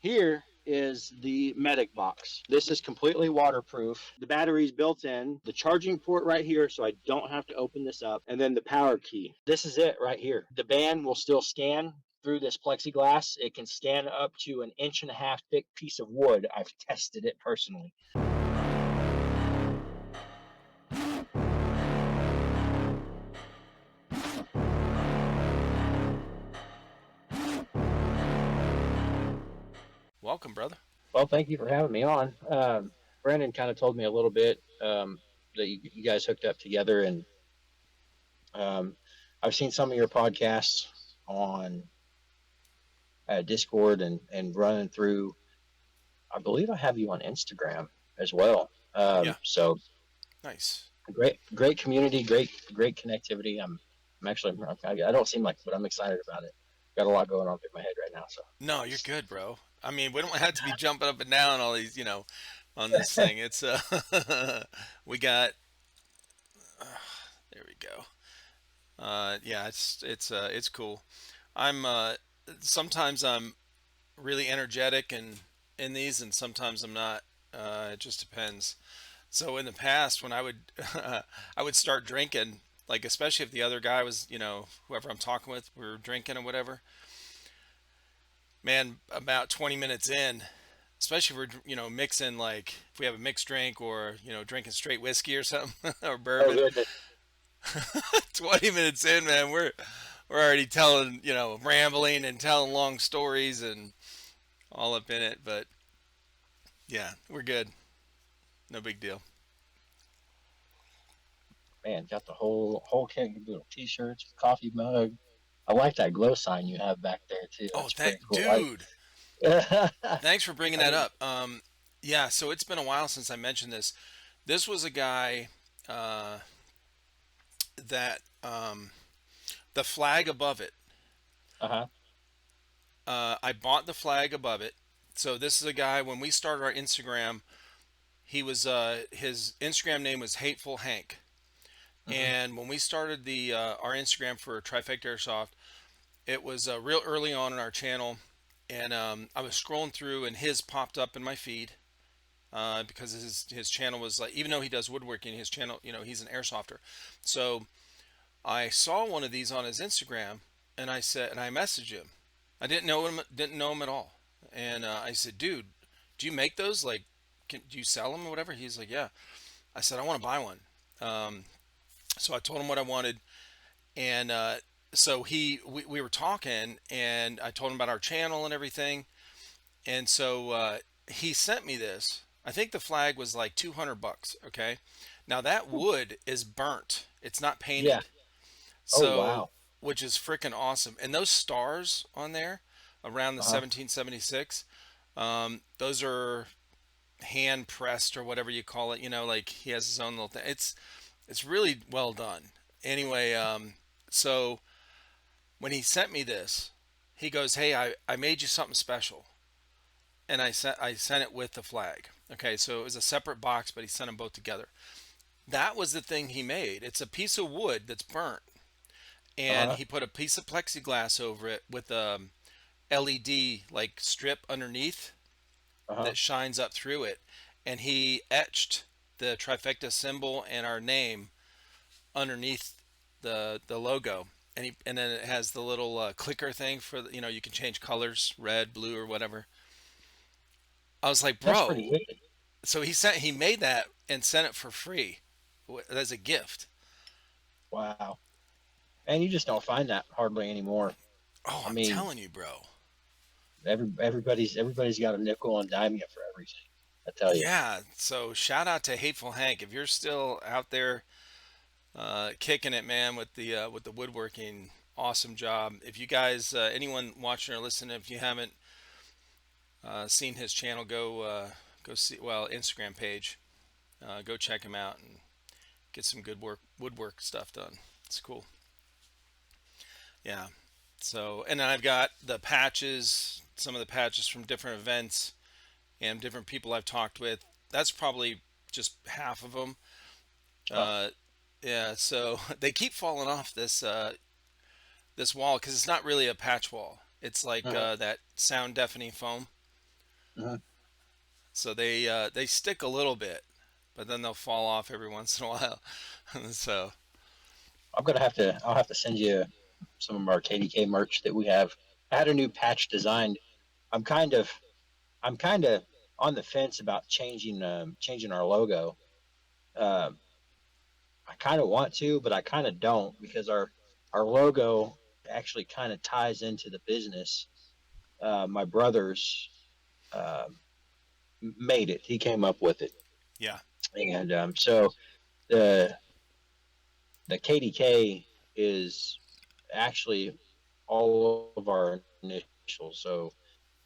Here is the medic box. This is completely waterproof. The battery's built in, the charging port right here, so I don't have to open this up, and then the power key. This is it right here. The band will still scan through this plexiglass. It can scan up to an inch and a half thick piece of wood. I've tested it personally. Welcome, brother. Well, thank you for having me on. Brandon kind of told me a little bit that you guys hooked up together, and I've seen some of your podcasts on Discord and running through. I believe I have you on Instagram as well. Yeah, So nice. great community, great connectivity. I'm actually I don't seem like, but I'm excited about it. Got a lot going on through my head right now. No, you're good, bro. I mean, we don't have to be jumping up and down all these, on this thing. It's we got there we go. Yeah, it's cool. I'm sometimes I'm really energetic and in these, and sometimes I'm not. It just depends. So in the past, when I would I would start drinking, like especially if the other guy was, whoever I'm talking with, we were drinking or whatever. Man, about 20 minutes in, especially if we're mixing, like if we have a mixed drink or drinking straight whiskey or something or Oh, bourbon. goodness. 20 minutes in, man, we're already telling, rambling and telling long stories and all up in it. But yeah, we're good. No big deal. Man, got the whole kit of little t-shirts, coffee mug. I like that glow sign you have back there too. Oh, That's thank pretty cool. dude. I Thanks for bringing that didn't. up. Yeah, so it's been a while since I mentioned this. This was a guy uh, that the flag above it. Uh-huh. I bought the flag above it. So this is a guy. When we started our Instagram, he was his Instagram name was Hateful Hank. Hmm. And when we started the our Instagram for Trifecta Airsoft, it was real early on in our channel, and I was scrolling through, and his popped up in my feed because his channel was like, even though he does woodworking, his channel, he's an airsofter. So I saw one of these on his Instagram, and I messaged him. I didn't know him at all, and I said, dude, do you make those? Like, do you sell them or whatever? He's like, yeah. I said, I want to buy one. Um, so I told him what I wanted, and so we were talking, and I told him about our channel and everything, and so he sent me this. I think the flag was like $200. Okay, now that wood is burnt; it's not Yeah. painted, Oh, so wow. which is freaking awesome. And those stars on there around the Uh-huh. 1776, those are hand pressed or whatever you call it. Like he has his own little thing. It's really well done. Anyway, so when he sent me this, he goes, "Hey, I made you something special," and I sent it with the flag. Okay, so it was a separate box, but he sent them both together. That was the thing he made. It's a piece of wood that's burnt, and Uh-huh. he put a piece of plexiglass over it with a LED like strip underneath Uh-huh. that shines up through it, and he etched the trifecta symbol and our name underneath the logo, and then it has the little clicker thing for you can change colors, red, blue, or whatever. I was like, That's pretty bro. wicked. So he made that and sent it for free as a gift. Wow. And you just don't find that hardly anymore. Oh, I I'm mean, telling you, bro. everybody's got a nickel and dime you for everything. I tell you. Yeah. So shout out to Hateful Hank if you're still out there kicking it, man, with the woodworking. Awesome job. If you guys, anyone watching or listening, if you haven't seen his channel, go see, well, Instagram page. Go check him out and get some good woodwork stuff done. It's cool. Yeah. So, and then I've got the patches, some of the patches from different events and different people I've talked with. That's probably just half of them. Oh, Uh, yeah. So they keep falling off this wall because it's not really a patch wall. It's like uh-huh. that sound deafening foam. Mhm. So they stick a little bit, but then they'll fall off every once in a while. So I'll have to send you some of our KDK merch that we have. I had a new patch designed. I'm kind of, I'm kind of on the fence about changing our logo. Um, I kind of want to, but I kind of don't because our logo actually kind of ties into the business. My brother's um, made it. He came up with it, yeah, and so the the KDK is actually all of our initials. So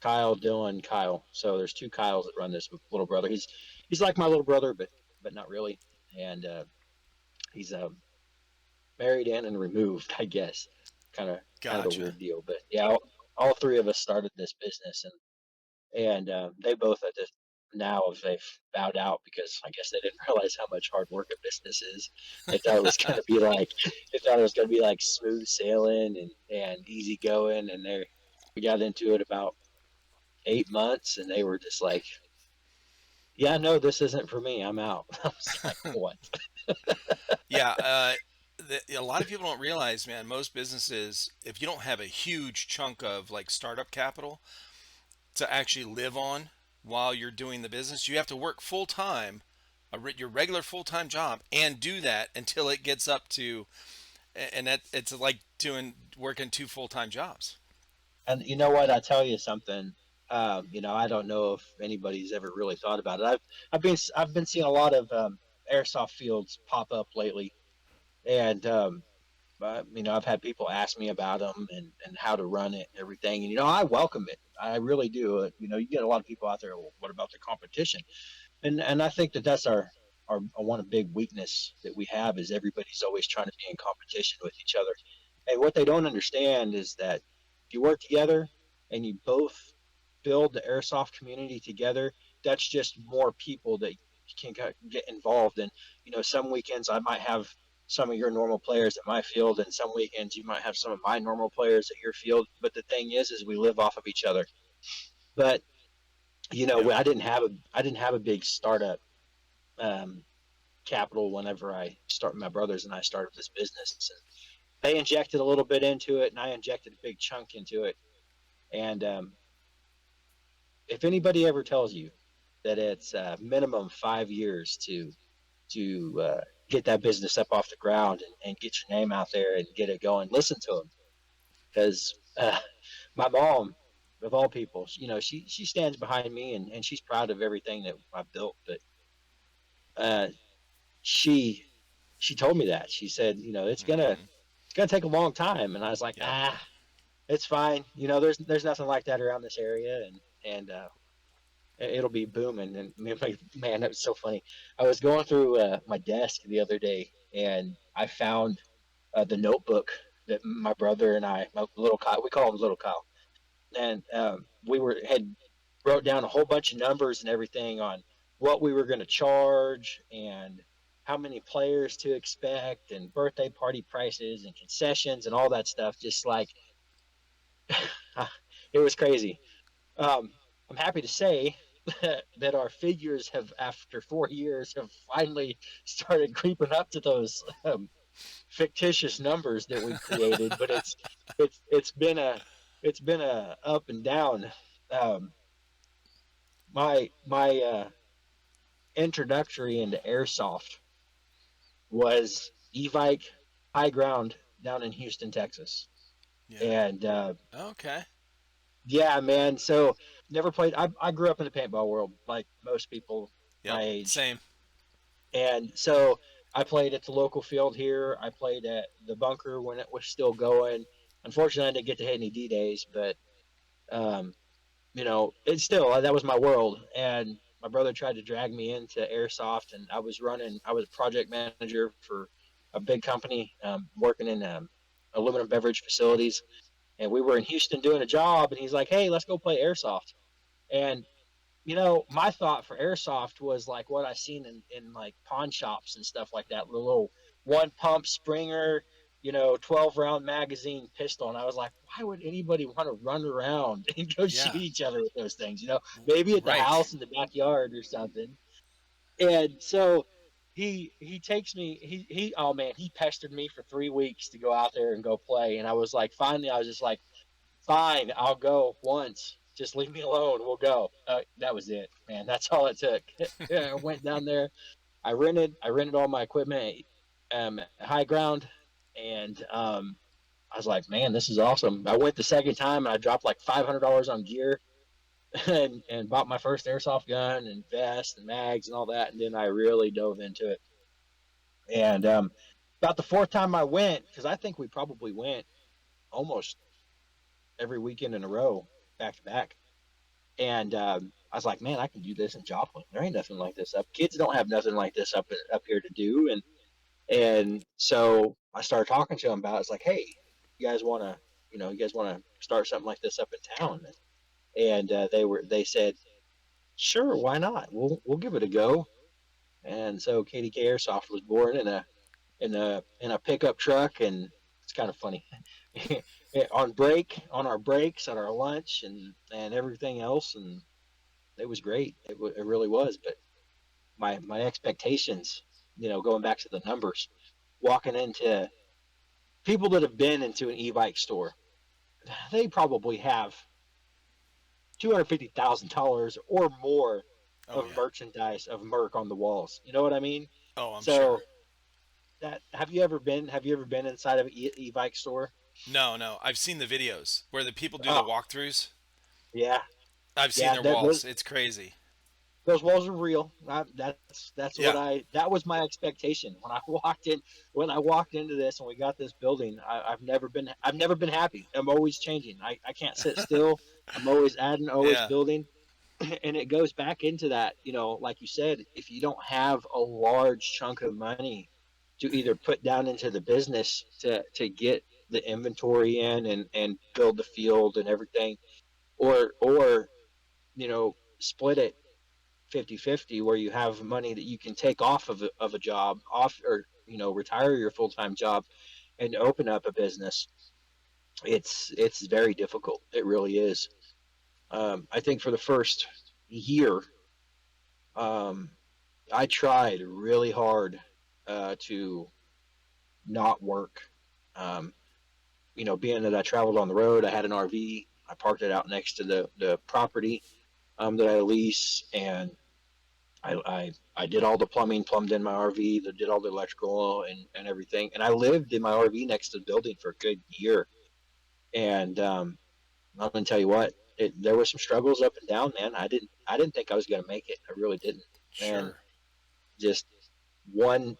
Kyle, Dylan, Kyle. So there's two Kyles that run this little brother. He's like my little brother, but not really. And he's married in and removed, I guess. Kind of a gotcha. weird deal, but yeah, all three of us started this business, and they both at this now have they've bowed out because I guess they didn't realize how much hard work a business is. They thought it was gonna be like they thought it was gonna be like smooth sailing and easy going, and we got into it about 8 months, and they were just like, "Yeah, no, this isn't for me. I'm out." I was like, "What?" Yeah, a lot of people don't realize, man, most businesses, if you don't have a huge chunk of like startup capital to actually live on while you're doing the business, you have to work full time, your regular full time job, and do that until it gets up to, and that it's like doing working two full time jobs. And you know what? I tell you something. I don't know if anybody's ever really thought about it. I've been seeing a lot of airsoft fields pop up lately, and I've had people ask me about them and how to run it and everything. And I welcome it. I really do. You get a lot of people out there. Well, what about the competition? And I think that that's our one big weakness that we have is everybody's always trying to be in competition with each other. And what they don't understand is that if you work together and you both build the airsoft community together, that's just more people that you can get involved in. Some weekends I might have some of your normal players at my field, and some weekends you might have some of my normal players at your field. But the thing is we live off of each other. But Yep. I didn't have a big startup um, capital whenever my brothers and I started this business. And they injected a little bit into it, and I injected a big chunk into it. And if anybody ever tells you that it's minimum 5 years to get that business up off the ground and get your name out there and get it going, listen to them because my mom, of all people, she stands behind me and she's proud of everything that I built. But uh, she she told me that she said, Hmm. it's gonna take a long time, and I was like, Yep. it's fine. There's nothing like that around this area, and it'll be booming. And man, that was so funny. I was going through my desk the other day, and I found the notebook that my brother and my little Kyle, we call him little Kyle, and we were had wrote down a whole bunch of numbers and everything on what we were going to charge and how many players to expect and birthday party prices and concessions and all that stuff. Just like it was crazy. Um, I'm happy to say that our figures have, after 4 years, have finally started creeping up to those fictitious numbers that we created. But it's been a up and down. Um, my introductory into airsoft was Evike High Ground down in Houston, Texas, Yeah. and Okay. yeah, man. So never played. I grew up in the paintball world, like most people Yep. my age, Same. and so I played at the local field here. I played at the bunker when it was still going. Unfortunately, I didn't get to hit any D days, but um, it's still that was my world. And my brother tried to drag me into airsoft, and I was a project manager for a big company, working in aluminum beverage facilities. And we were in Houston doing a job, and he's like, "Hey, let's go play airsoft." And my thought for airsoft was like what I seen in like pawn shops and stuff like that, the little one pump Springer. 12 round magazine pistol. And I was like, why would anybody want to run around and go shoot Yeah. each other with those things? Maybe at the Right. house in the backyard or something. And so he takes me, oh man, he pestered me for 3 weeks to go out there and go play. And I was like, finally, I was just like, fine, I'll go once. Just leave me alone. We'll go. That was it, man. That's all it took. I went down there. I rented all my equipment at High Ground, and I was like, man, this is awesome. I went the second time and I dropped like $500 on gear and bought my first airsoft gun and vest and mags and all that, and then I really dove into it. And about the fourth time I went, because I think we probably went almost every weekend in a row, back to back. And I was like, man, I can do this in Joplin. There ain't nothing like this up. Kids don't have nothing like this up here to do. And so I started talking to them about it. It's like, hey, you guys want to start something like this up in town? And they said, sure, why not? We'll give it a go. And so KDK Airsoft was born in a pickup truck, and it's kind of funny. On our breaks, at our lunch, and everything else, and it was great. It really was. But my expectations, going back to the numbers, walking into people that have been into an e-bike store, they probably have $250,000 or more Oh of yeah. merchandise of Merc on the walls. You know what I mean? Oh, I'm sure. So that have you ever been inside of an e-bike store? No, no. I've seen the videos where the people do the Oh walkthroughs. yeah, I've seen yeah. their That walls. It's crazy. those walls are real. Yeah. That was my expectation when I walked in. When I walked into this and we got this building, I've never been happy. I'm always changing. I can't sit still. I'm always adding, always Yeah. building. And it goes back into that, like you said, if you don't have a large chunk of money to either put down into the business to get the inventory in and build the field and everything, or split it 50-50, where you have money that you can take off of a job off, or retire your full-time job and open up a business. It's very difficult. It really is. I think for the first year, um, I tried really hard to not work. Um, being that I traveled on the road, I had an RV. I parked it out next to the property that I lease, and I did all the plumbing, plumbed in my RV, did all the electrical and everything. And I lived in my RV next to the building for a good year. And I'm gonna tell you what, there was some struggles up and down, man. I didn't think I was gonna make it. I really didn't. And Sure. just one,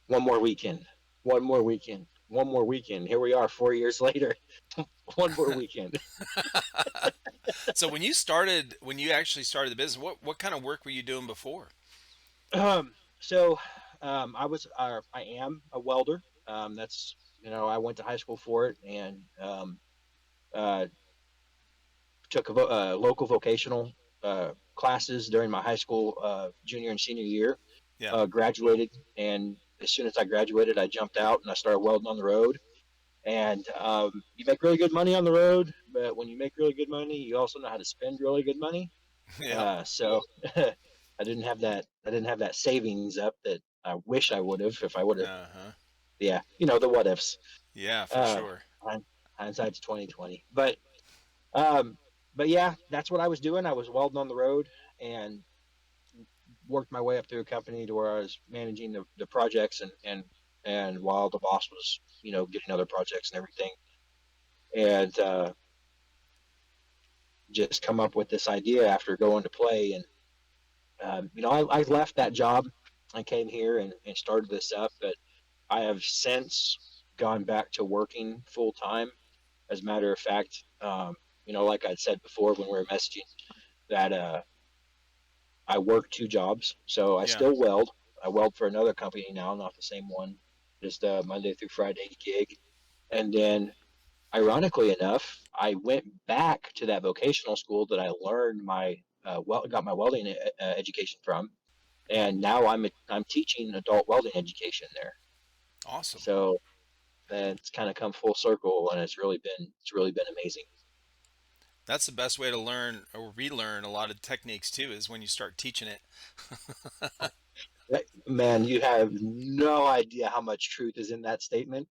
one more weekend, one more weekend, one more weekend. Here we are 4 years later. One more weekend. So when you actually started the business, what kind of work were you doing before? So I am a welder. That's I went to high school for it, and uh, took local vocational classes during my high school junior and senior year. Yeah. Graduated, and as soon as I graduated, I jumped out and I started welding on the road. And you make really good money on the road, but when you make really good money, you also know how to spend really good money. Yeah. So I didn't have that. I didn't have that savings up that I wish I would have if I would have. Uh-huh. Yeah, the what ifs. Yeah, for Uh, sure. hindsight's 2020. Um, but yeah, that's what I was doing. I was welding on the road and worked my way up through a company to where I was managing the projects, and while the boss was getting other projects and everything, and just come up with this idea after going to play. And I left that job. I came here and started this up, but I have since gone back to working full time. As a matter of fact, like I said before when we were messaging, that I work two jobs. So I Yeah. still weld. I weld for another company now, not the same one, just a Monday through Friday gig. And then, ironically enough, I went back to that vocational school that I learned got my welding education from, and now I'm teaching adult welding education there. Awesome. So and it's kind of come full circle, and it's really been amazing. That's the best way to learn or relearn a lot of techniques too, is when you start teaching it. Man, you have no idea how much truth is in that statement.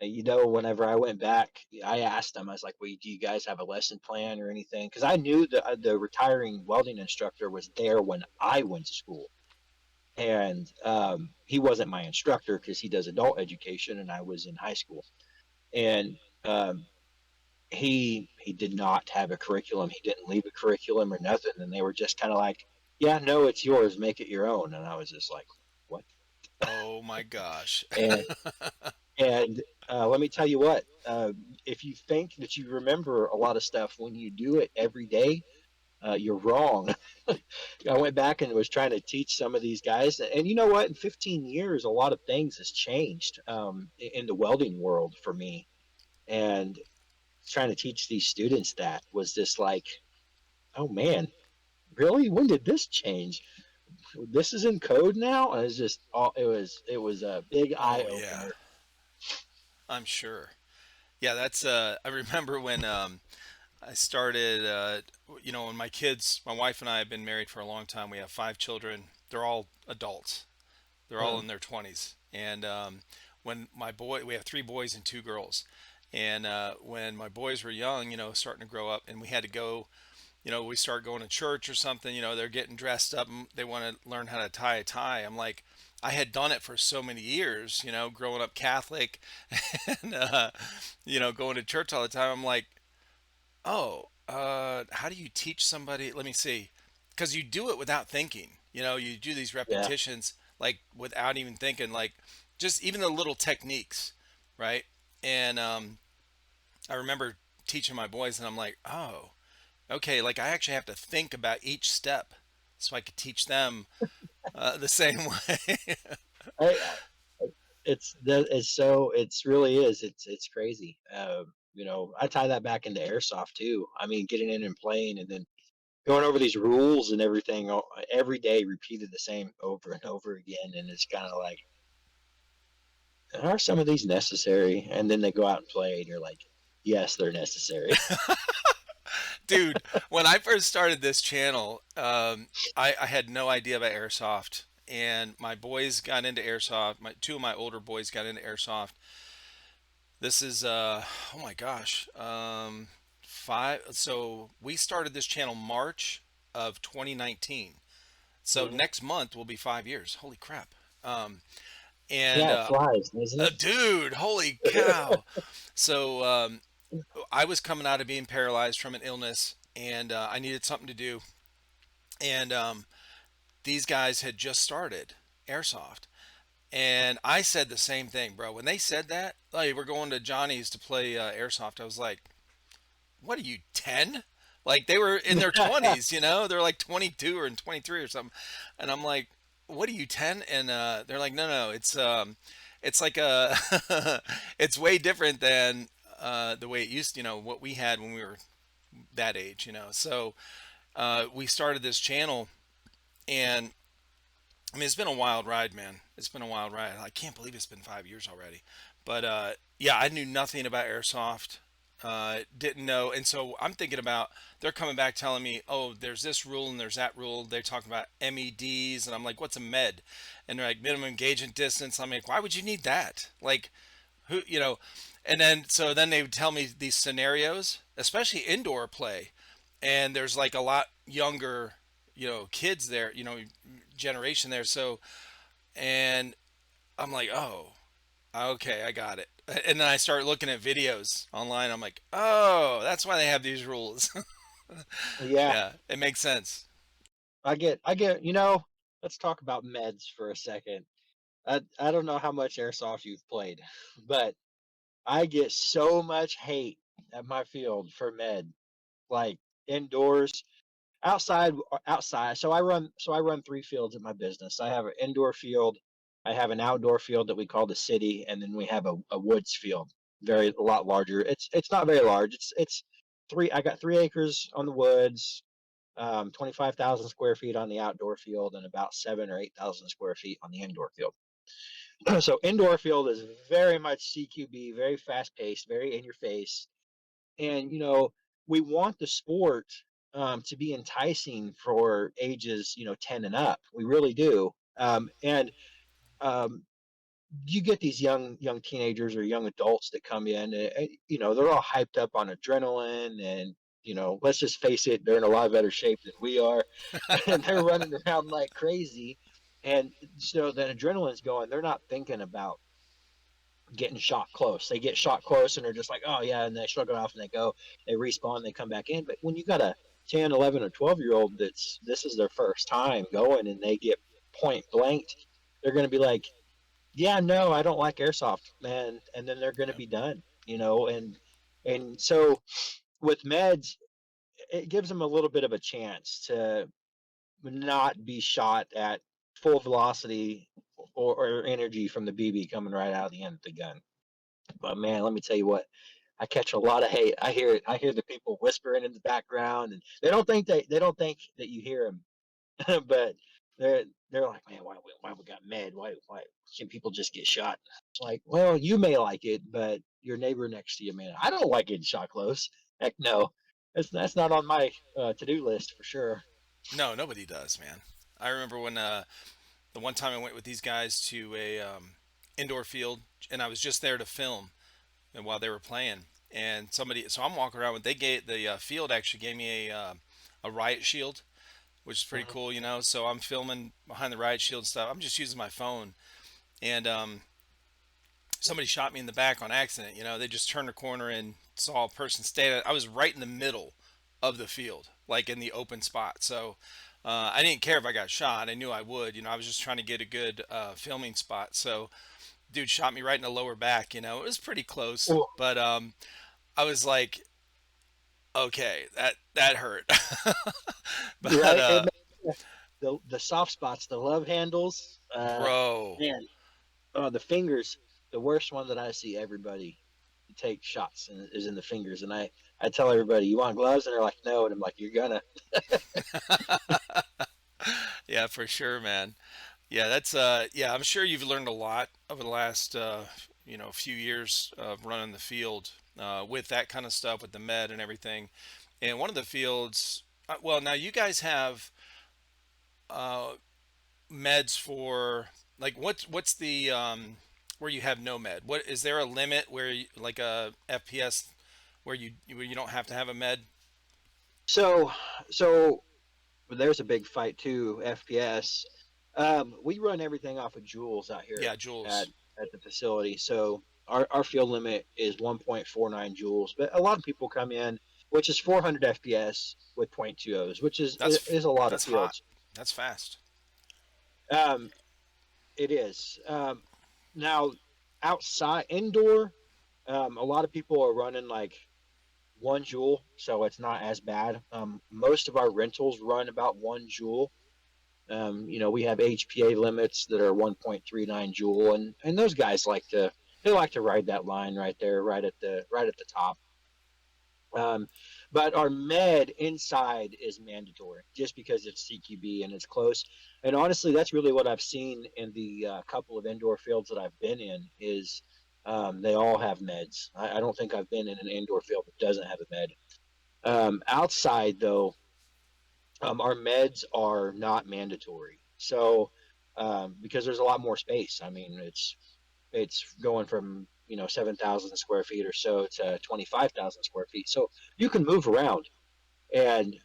You know, whenever I went back, I asked them, I was like, well, do you guys have a lesson plan or anything? Because I knew the retiring welding instructor was there when I went to school. And he wasn't my instructor because he does adult education and I was in high school. And um, he did not have a curriculum. He didn't leave a curriculum or nothing. And they were just kind of like, yeah, no, it's yours. Make it your own. And I was just like, what? Oh my gosh. And And let me tell you what, if you think that you remember a lot of stuff when you do it every day, you're wrong. I went back and was trying to teach some of these guys, and you know what? In 15 years, a lot of things has changed in the welding world for me. And trying to teach these students that was just like, oh man, really? When did this change? This is in code now, and it's just it was a big eye Oh yeah, opener. I'm sure. Yeah, that's I remember when I started when my wife and I have been married for a long time. We have 5 children. They're all adults. They're all Hmm. in their 20s. And when we have 3 boys and 2 girls. And when my boys were young, starting to grow up, and we had to go, we started going to church or something, they're getting dressed up and they want to learn how to tie a tie. I'm like, I had done it for so many years, growing up Catholic and, going to church all the time. I'm like, oh, how do you teach somebody? Let me see. Because you do it without thinking. You do these Yeah. repetitions like without even thinking, like just even the little techniques, right? And I remember teaching my boys, and I'm like, oh, okay, like I actually have to think about each step so I could teach them the same way. It's really is it's crazy. You know, I tie that back into airsoft too. I mean, getting in and playing, and then going over these rules and everything every day, repeated the same over and over again, and it's kind of like, are some of these necessary? And then they go out and play, and you're like, yes, they're necessary. Dude, when I first started this channel, I had no idea about airsoft, and my boys got into airsoft. Two of my older boys got into airsoft. This is oh my gosh, five. So we started this channel March of 2019. So Mhm. next month will be 5 years. Holy crap! And Yeah, it flies, doesn't dude, holy it? cow! So I was coming out of being paralyzed from an illness, and I needed something to do. And these guys had just started airsoft, and I said the same thing, bro. When they said that, like, we're going to Johnny's to play airsoft, I was like, "What are you, 10?" Like they were in their 20s, They're like 22 or 23 or something, and I'm like, "What are you, 10?" And they're like, "No, no, it's like a, it's way different than the way it used, what we had when we were that age, So we started this channel, and I mean, it's been a wild ride, man. It's been a wild ride. I can't believe it's been 5 years already. But yeah, I knew nothing about airsoft. Didn't know, and so I'm thinking about they're coming back telling me, oh, there's this rule and there's that rule. They're talking about MEDs, and I'm like, what's a med? And they're like minimum engagement distance. I'm like, why would you need that? Like, who, And then then they would tell me these scenarios, especially indoor play, and there's like a lot younger, kids there, generation there. So, and I'm like, oh, okay, I got it. And then I start looking at videos online. I'm like, oh, that's why they have these rules. Yeah, Yeah, it makes sense. you know, let's talk about meds for a second. I don't know how much airsoft you've played, but I get so much hate at my field for med, like indoors, outside. So I run 3 fields at my business. I have an indoor field, I have an outdoor field that we call the city, and then we have a woods field, a lot larger. It's not very large. It's three. I got 3 acres on the woods, 25,000 square feet on the outdoor field, and about 7 or 8,000 square feet on the indoor field. So indoor field is very much CQB, very fast paced, very in your face. And, we want the sport to be enticing for ages, 10 and up. We really do. And um, you get these young teenagers or young adults that come in, and, they're all hyped up on adrenaline and, let's just face it, they're in a lot better shape than we are. And they're running around like crazy. And so the adrenaline's going, they're not thinking about getting shot close. They get shot close and they're just like, oh yeah, and they shrug it off and they go, they respawn, they come back in. But when you got a 10, 11, or 12-year-old this is their first time going and they get point blanked, they're going to be like, yeah, no, I don't like airsoft, man, and then they're going to Yeah. be done, and so with meds, it gives them a little bit of a chance to not be shot at full velocity or energy from the BB coming right out of the end of the gun. But man, let me tell you what, I catch a lot of hate. I hear it. I hear the people whispering in the background, and they don't think that you hear them, but they're like, man, why we got med? Why can people just get shot? It's like, well, you may like it, but your neighbor next to you, man, I don't like getting shot close. Heck no, that's not on my to-do list for sure. No, nobody does, man. I remember when the one time I went with these guys to a indoor field, and I was just there to film, and while they were playing, and so I'm walking around with they gave the field actually gave me a riot shield, which is pretty Mhm. cool, you know. So I'm filming behind the riot shield stuff. I'm just using my phone, and somebody shot me in the back on accident. You know, they just turned a corner and saw a person standing. I was right in the middle of the field, like in the open spot. So I didn't care if I got shot. I knew I would. You know, I was just trying to get a good filming spot. So dude shot me right in the lower back. You know, it was pretty close, Well, but I was like, okay, that hurt. But right, the soft spots, the love handles, bro, man, the fingers. The worst one that I see everybody take shots is in the fingers, and I tell everybody, you want gloves, and they're like, no, and I'm like, you're gonna. yeah, for sure, man. Yeah, that's yeah, I'm sure you've learned a lot over the last few years of running the field with that kind of stuff with the med and everything. And one of the fields, well, now you guys have uh, meds for like what's the where you have no med? What is there a limit where you, like a FPS where you don't have to have a med? So so there's a big fight too. FPS. We run everything off of joules out here Yeah, at Jules. at the facility. So our field limit is 1.49 joules, but a lot of people come in, which is 400 FPS with point 0.20s, which is That's is a lot of that's hot. fields. That's fast. Um, it is. Now outside indoor, a lot of people are running like 1 joule, so it's not as bad. Most of our rentals run about 1 joule. We have HPA limits that are 1.39 joule, and those guys like to ride that line right there, right at the top. Um, but our med inside is mandatory just because it's CQB and it's close. And honestly, that's really what I've seen in the couple of indoor fields that I've been in is they all have meds. I don't think I've been in an indoor field that doesn't have a med. Outside though, our meds are not mandatory. So because there's a lot more space. I mean, it's going from 7,000 square feet or so to 25,000 square feet. So you can move around. And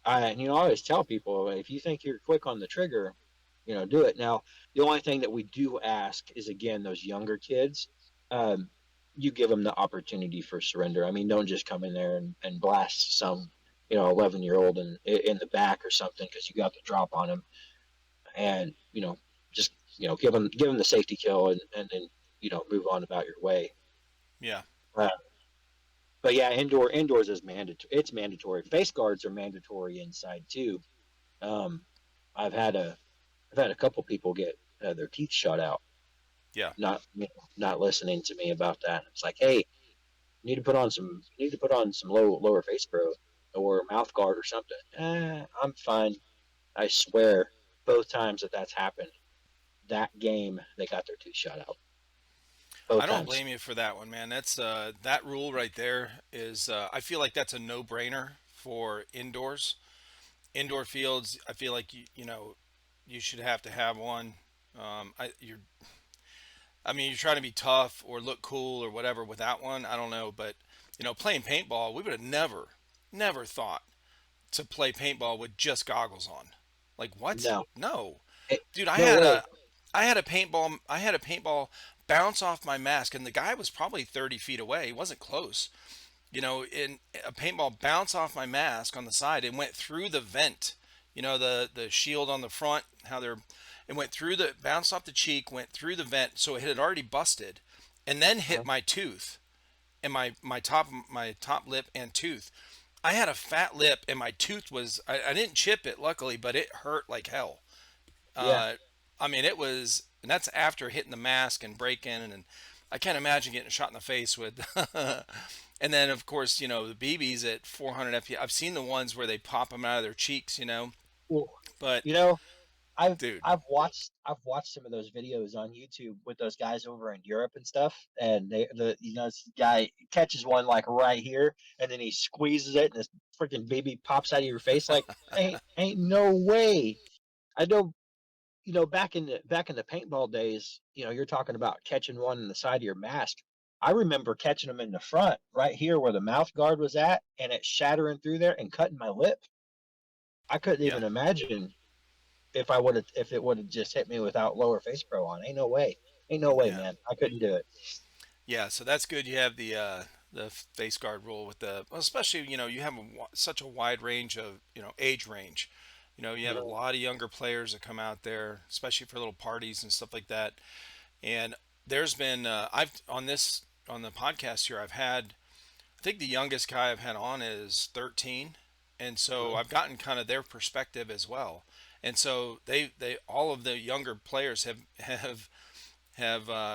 I always tell people if you think you're quick on the trigger, do it. Now, the only thing that we do ask is again those younger kids. Um, you give them the opportunity for surrender. I mean, don't just come in there and blast some 11-year-old in the back or something because you got the drop on him, and just give them the safety kill and then move on about your way. Yeah. Uh, but yeah, indoors is mandatory. It's mandatory. Face guards are mandatory inside too. Um, I've had a I've had a couple people get their teeth shot out, Yeah. not listening to me about that. It's like, hey, you need to put on some lower face pro or mouth guard or something. I'm fine. I swear, both times that's happened. that game, they got their tooth shot out I both don't times. blame you for that one, man. That's that rule right there is I feel like that's a no-brainer for indoors. Indoor fields, I feel like you should have to have one. I mean, you're trying to be tough or look cool or whatever without one. I don't know, but playing paintball, we would have never thought to play paintball with just goggles on. Like what? No, No, it, dude. no way. I had a paintball bounce off my mask, and the guy was probably 30 feet away. He wasn't close. In a paintball bounce off my mask on the side and went through the vent. The shield on the front, how they're it went through the bounced off the cheek, went through the vent, so it had already busted, and then hit Uh-huh. my tooth and my top lip and tooth. I had a fat lip and my tooth was I didn't chip it luckily, but it hurt like hell. Yeah. Uh, I mean, it was, and that's after hitting the mask and breaking, and I can't imagine getting shot in the face with. And then, of course, the BBs at 400 FPS. I've seen the ones where they pop them out of their cheeks. Well, But you know, I've dude, I've watched some of those videos on YouTube with those guys over in Europe and stuff, and this guy catches one like right here, and then he squeezes it, and this freaking baby pops out of your face. Like, ain't no way. I know, back in the paintball days, you're talking about catching one in the side of your mask. I remember catching them in the front, right here where the mouth guard was at, and it shattering through there and cutting my lip. I couldn't yeah, even imagine if it would have just hit me without lower face pro on. Ain't no way. Ain't no way, yeah, man. I couldn't do it. yeah. So that's good. You have the face guard rule with well, especially you have such a wide range of age range. You have a Yeah. lot of younger players that come out there, especially for little parties and stuff like that. And there's been I've on the podcast here I've had I think the youngest guy I've had on is 13, and so Mhm. I've gotten kind of their perspective as well. And so they all of the younger players have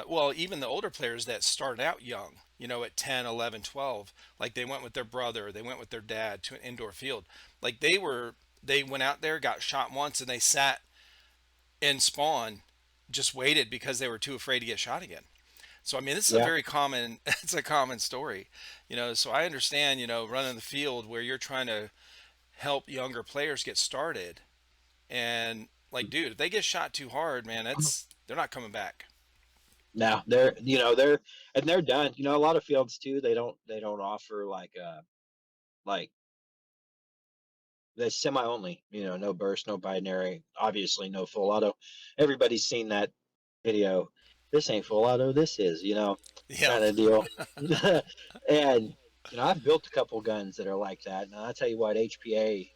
well, even the older players that started out young, at 10, 11, 12, like they went with their brother, they went with their dad to an indoor field. Like they went out there, got shot once, and they sat in spawn, just waited because they were too afraid to get shot again. So I mean, this is a Yeah. very common. It's a common story, So I understand, running the field where you're trying to help younger players get started, and like, dude, if they get shot too hard, man, they're not coming back. Now they're done. A lot of fields too. They don't offer like the semi only. No burst, no binary. Obviously, no full auto. Everybody's seen that video. This ain't full auto. This is Yeah, kind of deal. And I've built a couple guns that are like that. And I'll tell you what, HPA,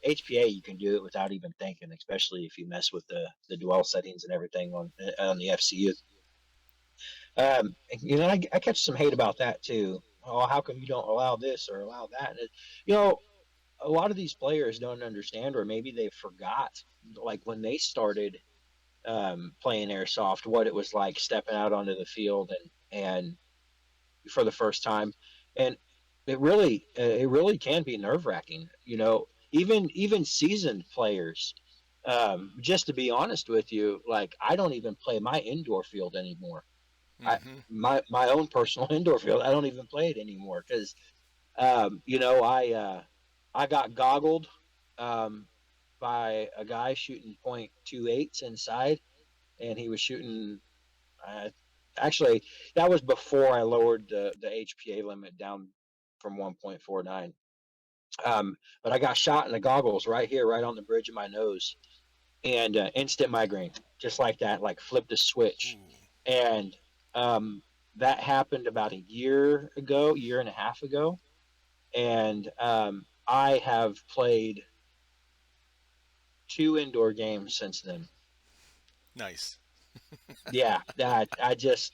you can do it without even thinking, especially if you mess with the dwell settings and everything on the FCU. I catch some hate about that too. Oh, how come you don't allow this or allow that? And you know, a lot of these players don't understand, or maybe they forgot, like when they started playing airsoft, what it was like stepping out onto the field and for the first time, and it really can be nerve wracking. Even seasoned players. Just to be honest with you, like I don't even play my indoor field anymore. I hmm my own personal indoor field. I don't even play it anymore because I got goggled um, by a guy shooting .28s inside, and he was shooting. Uh, Actually, that was before I lowered the HPA limit down from 1.49. But I got shot in the goggles right here, right on the bridge of my nose, and instant migraine, just like that, like flipped a switch. Ooh, And um, that happened about a year and a half ago. And I have played 2 indoor games since then. nice. Yeah, that I just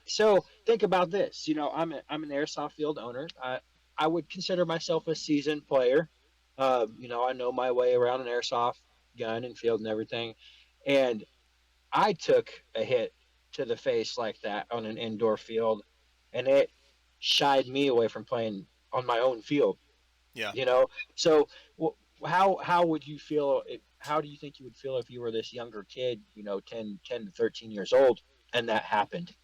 so think about this. I'm an airsoft field owner. I would consider myself a seasoned player. I know my way around an airsoft gun and field and everything. And I took a hit to the face like that on an indoor field, and it shied me away from playing on my own field. Yeah, You know, so how would you feel? How do you think you would feel if you were this younger kid, 10 to 13 years old, and that happened?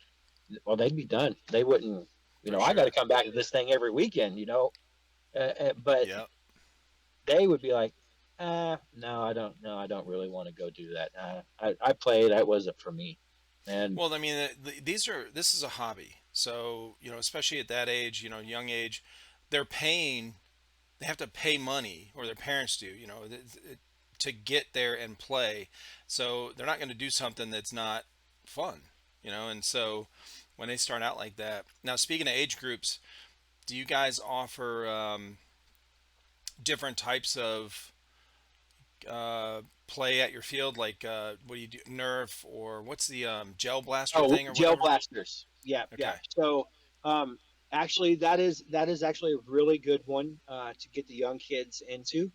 Well, they'd be done. They wouldn't. For I got to sure. come back to this thing every weekend. But Yep. they would be like, no, I don't. No, I don't really want to go do that. I played. That wasn't for me. And Well, I mean, this is a hobby. So, especially at that age, young age, they're paying, they have to pay money, or their parents do, to get there and play. So they're not going to do something that's not fun, and so when they start out like that. Now, speaking of age groups, do you guys offer different types of play at your field? Like, what do you do? Nerf, or what's the gel blaster oh, thing or gel whatever? blasters. Yeah, yeah. Okay. So, actually, that is actually a really good one to get the young kids into.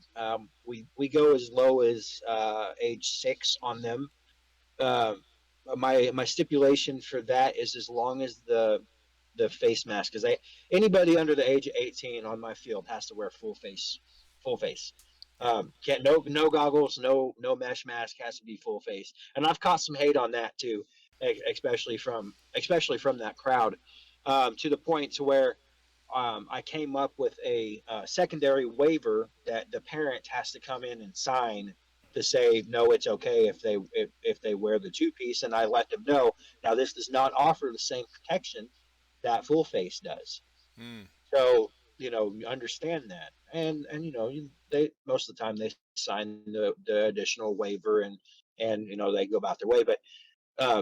We go as low as age 6 on them. uh, my stipulation for that is as long as the face mask, because anybody under the age of 18 on my field has to wear full face. Can't no goggles, no mesh mask, has to be full face. And I've caught some hate on that too, especially from that crowd, to the point to where I came up with a secondary waiver that the parent has to come in and sign to say no, it's okay if they wear the two piece, and I let them know. Now this does not offer the same protection that full face does. Hmm. So you understand that, and they most of the time they sign the additional waiver, and they go about their way. But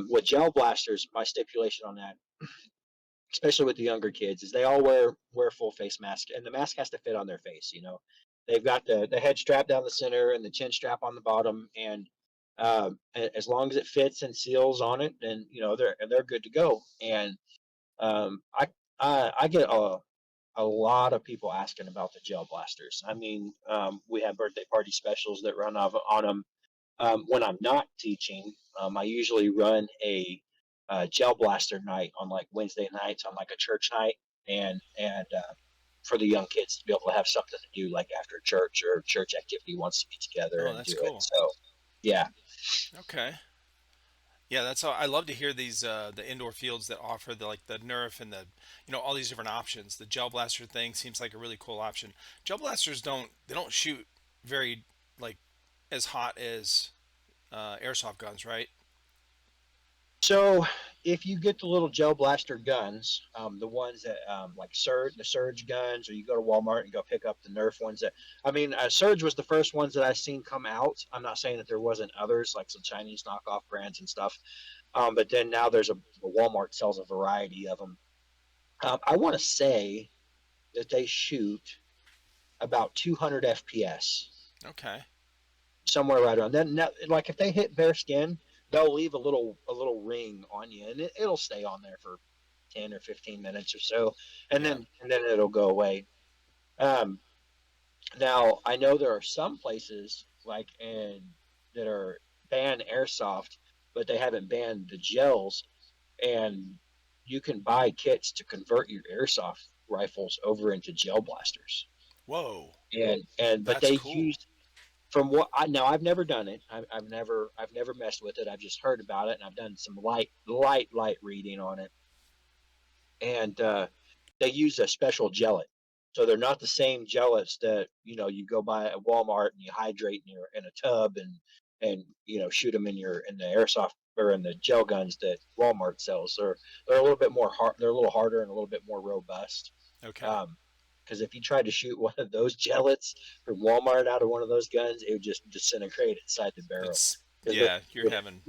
with gel blasters, my stipulation on that, especially with the younger kids, is they all wear full face mask, and the mask has to fit on their face. They've got the head strap down the center and the chin strap on the bottom, and as long as it fits and seals on it, then they're good to go. And I get a lot of people asking about the gel blasters. I mean, we have birthday party specials that run off on them. When I'm not teaching, I usually run a gel blaster night on like Wednesday nights on like a church night, and for the young kids to be able to have something to do like after church or church activity wants to be together Oh, and that's do it. cool. So, yeah. Okay. Yeah, that's how I love to hear these the indoor fields that offer the like the Nerf and the all these different options. The gel blaster thing seems like a really cool option. Gel blasters don't shoot very like as hot as airsoft guns, right? So if you get the little gel blaster guns, the ones that like the Surge guns, or you go to Walmart and go pick up the Nerf ones. I mean, Surge was the first ones that I seen come out. I'm not saying that there wasn't others like some Chinese knockoff brands and stuff, but then now Walmart sells a variety of them. I want to say that they shoot about 200 FPS, Okay. somewhere right around. Then, like if they hit bare skin, they'll leave a little ring on you, and it'll stay on there for 10 or 15 minutes or so, and Yeah. then it'll go away. Um, Now I know there are some places like in that are banned airsoft, but they haven't banned the gels, and you can buy kits to convert your airsoft rifles over into gel blasters. Whoa. But That's they cool. use, from what I now, I've never done it. I've never messed with it. I've just heard about it, and I've done some light reading on it. And they use a special gelate, so they're not the same gelates that you go buy at Walmart and you hydrate in a tub, and shoot them in the airsoft or in the gel guns that Walmart sells. They're a little bit more hard. They're a little harder and a little bit more robust. Okay. Um, because if you tried to shoot one of those gelates from Walmart out of one of those guns, it would just disintegrate inside the barrel. It's Because yeah, you're having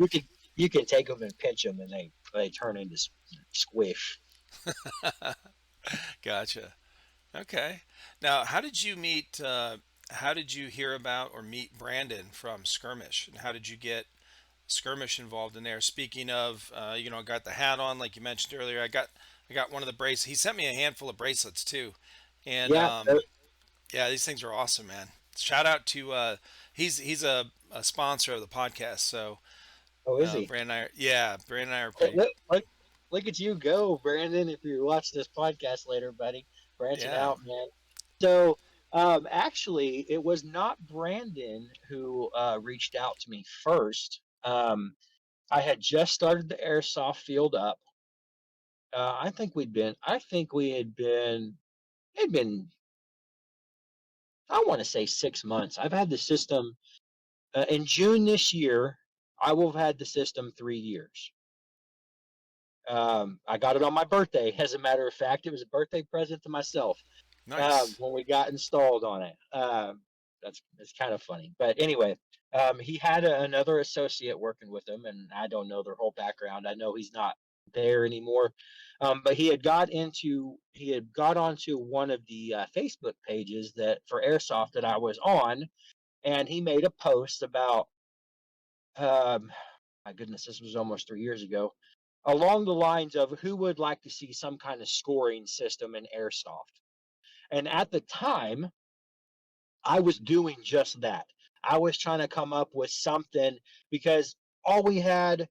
you can take them and pinch them, and they turn into squish. gotcha. Okay. Now, how did you meet? How did you hear about or meet Brandon from Skirmish, and how did you get Skirmish involved in there? Speaking of, I got the hat on, like you mentioned earlier. I got one of the bracelets. He sent me a handful of bracelets too, and Yeah. yeah, these things are awesome, man. Shout out to he's a sponsor of the podcast, so Oh, is he? Brandon and I are Hey, pretty. look at you go, Brandon. If you watch this podcast later, buddy, branching Yeah. out, man. So, Actually, it was not Brandon who reached out to me first. I had just started the airsoft field up. I think we had been, I want to say 6 months. I've had the system in June this year. I will have had the system 3 years. I got it on my birthday. As a matter of fact, it was a birthday present to myself Nice. when we got installed on it. It's kind of funny, but anyway, he had another associate working with him, and I don't know their whole background. I know he's not there anymore, but he had got onto one of the Facebook pages that for airsoft that I was on, and he made a post about um, my goodness, this was almost 3 years ago, along the lines of who would like to see some kind of scoring system in airsoft. And at the time, I was doing just that. I was trying to come up with something because all we had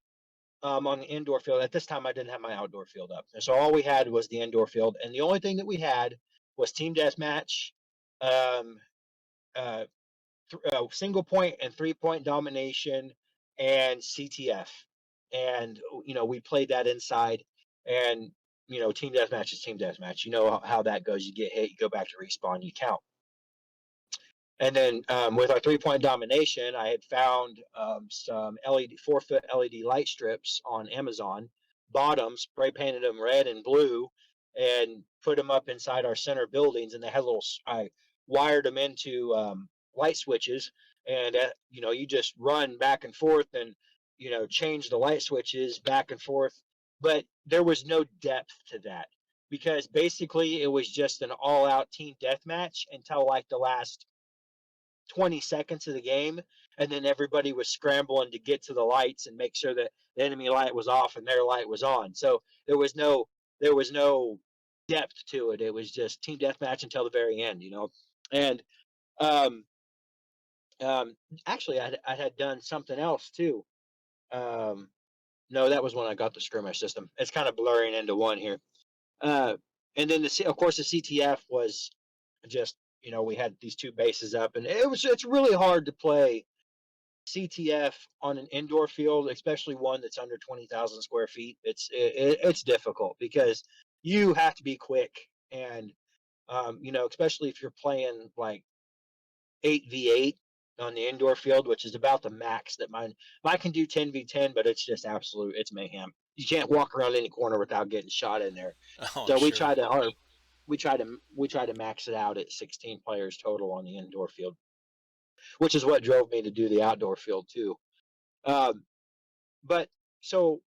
on the indoor field at this time, I didn't have my outdoor field up, and so all we had was the indoor field, and the only thing that we had was team deathmatch, um, uh, single point and 3 point domination, and CTF, and we played that inside, and team deathmatch is team deathmatch. You know how that goes. You get hit, you go back to respawn, you count. And then with our 3 point domination, I had found some LED 4 foot LED light strips on Amazon, bought them, spray painted them red and blue, and put them up inside our center buildings. And they had little, I wired them into light switches, and you just run back and forth and change the light switches back and forth. But there was no depth to that because basically it was just an all out team deathmatch until like the last 20 seconds of the game, and then everybody was scrambling to get to the lights and make sure that the enemy light was off and their light was on. So there was no depth to it. It was just team deathmatch until the very end. And um, um, actually, I had done something else too. Um, no, that was when I got the skirmish system. It's kind of blurring into one here. Uh, and then of course the CTF was just we had these two bases up, and it's really hard to play CTF on an indoor field, especially one that's under 20,000 square feet. It's difficult because you have to be quick, and especially if you're playing like 8v8 on the indoor field, which is about the max that mine can do 10v10, but it's just it's mayhem. You can't walk around any corner without getting shot in there. Oh, I'm So sure. we try to max it out at 16 players total on the indoor field, which is what drove me to do the outdoor field too. Um, but so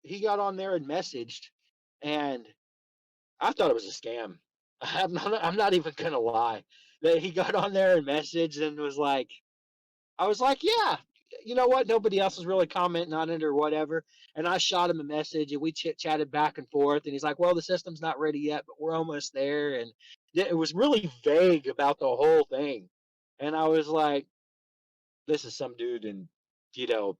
he got on there and messaged, and I thought it was a scam. I'm not even gonna lie. That he got on there and messaged and was like, I was like, yeah, you know what? Nobody else is really commenting on it or whatever. And I shot him a message, and we chit chatted back and forth. And he's like, well, the system's not ready yet, but we're almost there. And it was really vague about the whole thing. And I was like, this is some dude in, you know,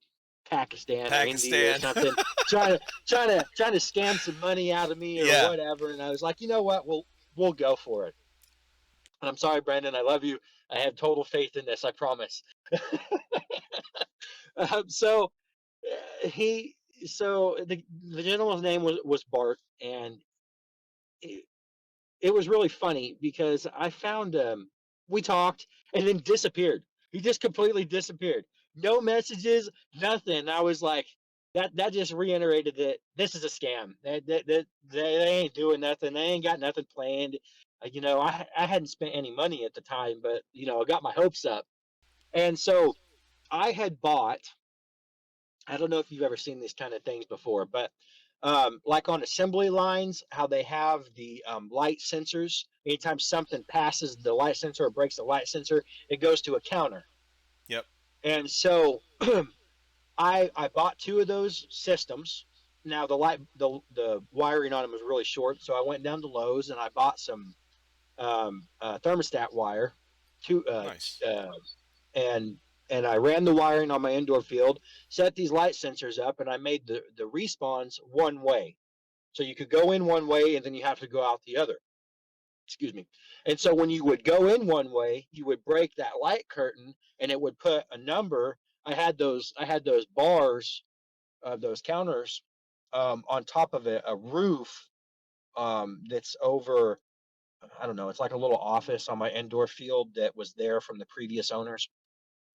Pakistan or India or Pakistan. something, trying to scam some money out of me or Yeah. whatever. And I was like, you know what? We'll go for it. And I'm sorry, Brandon. I love you. I have total faith in this. I promise. So he so the gentleman's name was Bart, and it, it was really funny because I found we talked and then disappeared. He just completely disappeared. No messages, nothing. I was like, that just reiterated that this is a scam. They ain't doing nothing. They ain't got nothing planned. I hadn't spent any money at the time, but I got my hopes up, and so I had bought. I don't know if you've ever seen these kind of things before, but like on assembly lines, how they have the light sensors. Anytime something passes the light sensor or breaks the light sensor, it goes to a counter. Yep. And so I bought two of those systems. Now the wiring on them was really short, so I went down to Lowe's and I bought some thermostat wire, two Nice. and I ran the wiring on my indoor field, set these light sensors up, and I made the respawns one way. So you could go in one way and then you have to go out the other. Excuse me. And so when you would go in one way, you would break that light curtain, and it would put a number. I had those bars, those counters, on top of a roof, that's over. I don't know. It's like a little office on my indoor field that was there from the previous owners,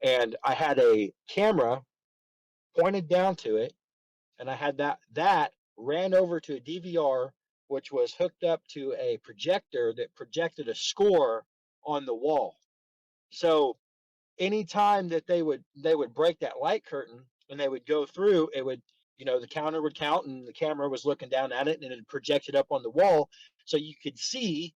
and I had a camera pointed down to it, and I had that ran over to a DVR, which was hooked up to a projector that projected a score on the wall. So anytime that they would break that light curtain and they would go through, it would, the counter would count, and the camera was looking down at it, and it projected up on the wall, so you could see,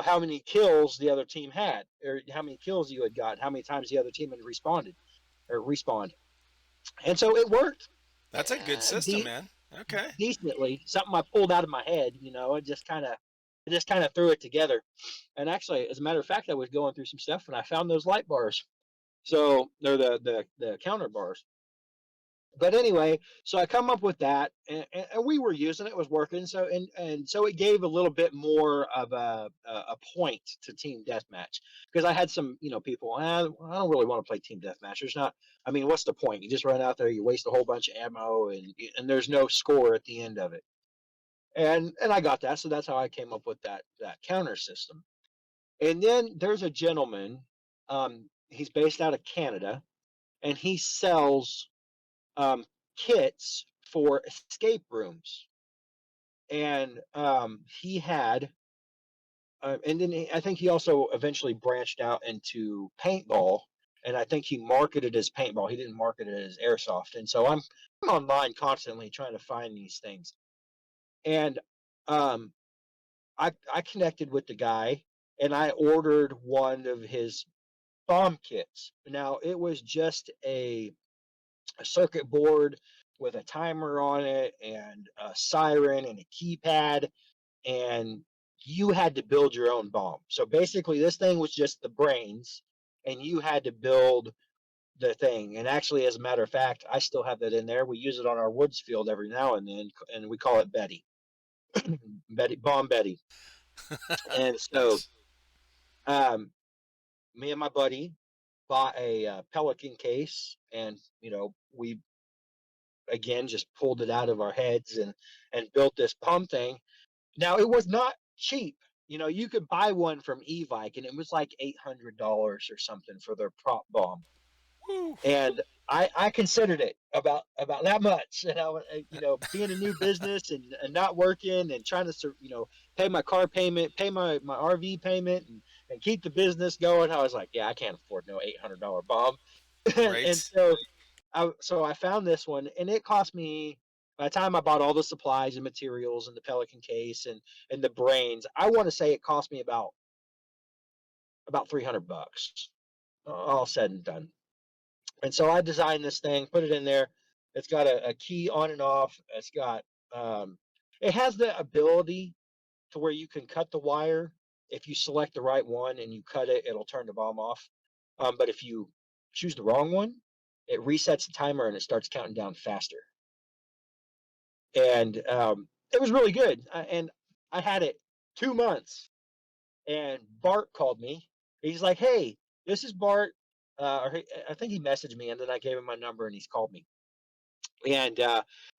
how many kills the other team had, or how many kills you had got, how many times the other team had responded or respawned. And so it worked, That's a good system, de- man. Okay. decently. Something I pulled out of my head, I just kind of threw it together. And actually, as a matter of fact, I was going through some stuff and I found those light bars. So they're the counter bars. But anyway, so I come up with that, and we were using it, it was working. So it gave a little bit more of a point to team deathmatch, because I had some, people, I don't really want to play team deathmatch. There's not, I mean, what's the point? You just run out there, you waste a whole bunch of ammo, and there's no score at the end of it. And I got that, so that's how I came up with that counter system. And then there's a gentleman, he's based out of Canada, and he sells, um, kits for escape rooms. And he had, and then I think he also eventually branched out into paintball. And I think he marketed as paintball. He didn't market it as airsoft. And so I'm online constantly trying to find these things. And um, I connected with the guy, and I ordered one of his bomb kits. Now it was just a circuit board with a timer on it and a siren and a keypad, and you had to build your own bomb. So basically, this thing was just the brains, and you had to build the thing. And actually, as a matter of fact, I still have that in there. We use it on our woods field every now and then, and we call it Betty, Betty, Bomb Betty. And so, Nice. um, me and my buddy bought a Pelican case, and we again just pulled it out of our heads and built this pump thing. Now it was not cheap. You could buy one from Evike, and it was like $800 or something for their prop bomb. Woo. And I considered it about that much. And being a new business, and not working, and trying to pay my car payment, pay my RV payment, and keep the business going. I was like, yeah, I can't afford no $800 bomb. and Right. so I found this one, and it cost me, by the time I bought all the supplies and materials and the Pelican case and the brains, I want to say it cost me about $300, all said and done. And so I designed this thing, put it in there. It's got a key on and off. Um, it has the ability to where you can cut the wire. If you select the right one and you cut it, it'll turn the bomb off. But if you choose the wrong one, it resets the timer and it starts counting down faster. And it was really good. And I had it 2 months, and Bart called me. He's like, "Hey, this is Bart." I think he messaged me, and then I gave him my number, and he's called me. And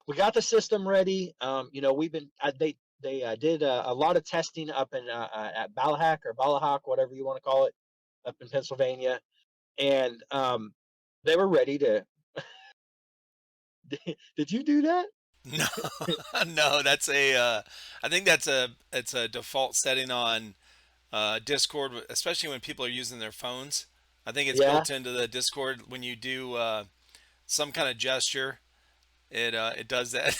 we got the system ready. We've been they did a lot of testing up in at Balahak, whatever you want to call it, up in Pennsylvania, and they were ready to. Did you do that? No, no, that's I think it's a default setting on Discord, especially when people are using their phones. I think it's Yeah, built into the Discord when you do some kind of gesture. It does that.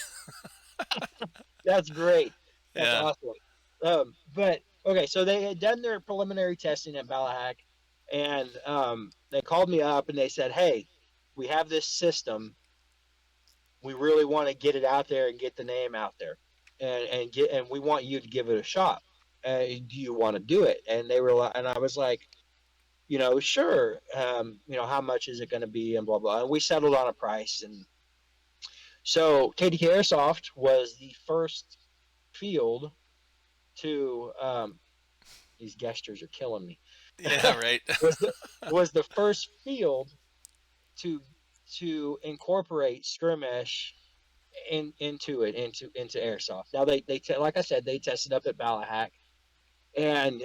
that's great. That's Yeah. awesome. But okay, so they had done their preliminary testing at Balahak, and they called me up and they said, "Hey, we have this system. We really want to get it out there and get the name out there, and we want you to give it a shot. Do you want to do it?" And and I was like, sure. How much is it going to be, and blah blah. And we settled on a price, and so KDK Airsoft was the first field to these gestures are killing me. Yeah, right. was the was the first field to incorporate skirmish into airsoft. Now like I said, they tested up at Ballahack, and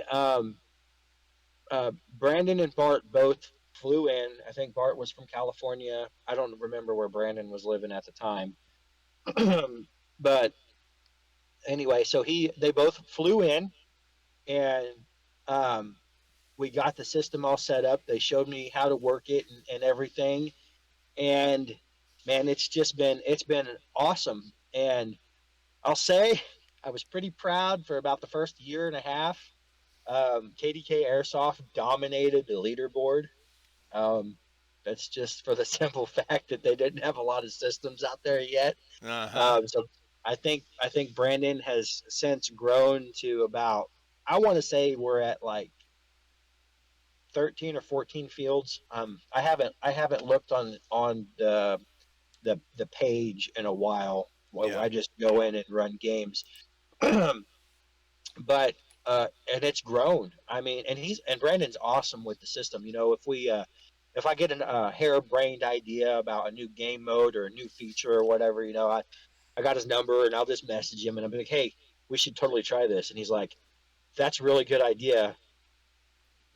Brandon and Bart both flew in. I think Bart was from California. I don't remember where Brandon was living at the time, but anyway, so they both flew in, and um, we got the system all set up. They showed me how to work it and everything, and man, it's been awesome. And I'll say I was pretty proud for about the first year and a half. KDK Airsoft dominated the leaderboard. Um, that's just for the simple fact that they didn't have a lot of systems out there yet. Uh-huh. So I think Brandon has since grown to about, I want to say we're at like 13 or 14 fields. I haven't looked on the page in a while. Well, Yeah. I just go in and run games, but and it's grown. I mean, and Brandon's awesome with the system. You know, if I get a harebrained idea about a new game mode or a new feature or whatever, you know, I got his number and I'll just message him and I'm like, hey, we should totally try this. And he's like, that's a really good idea.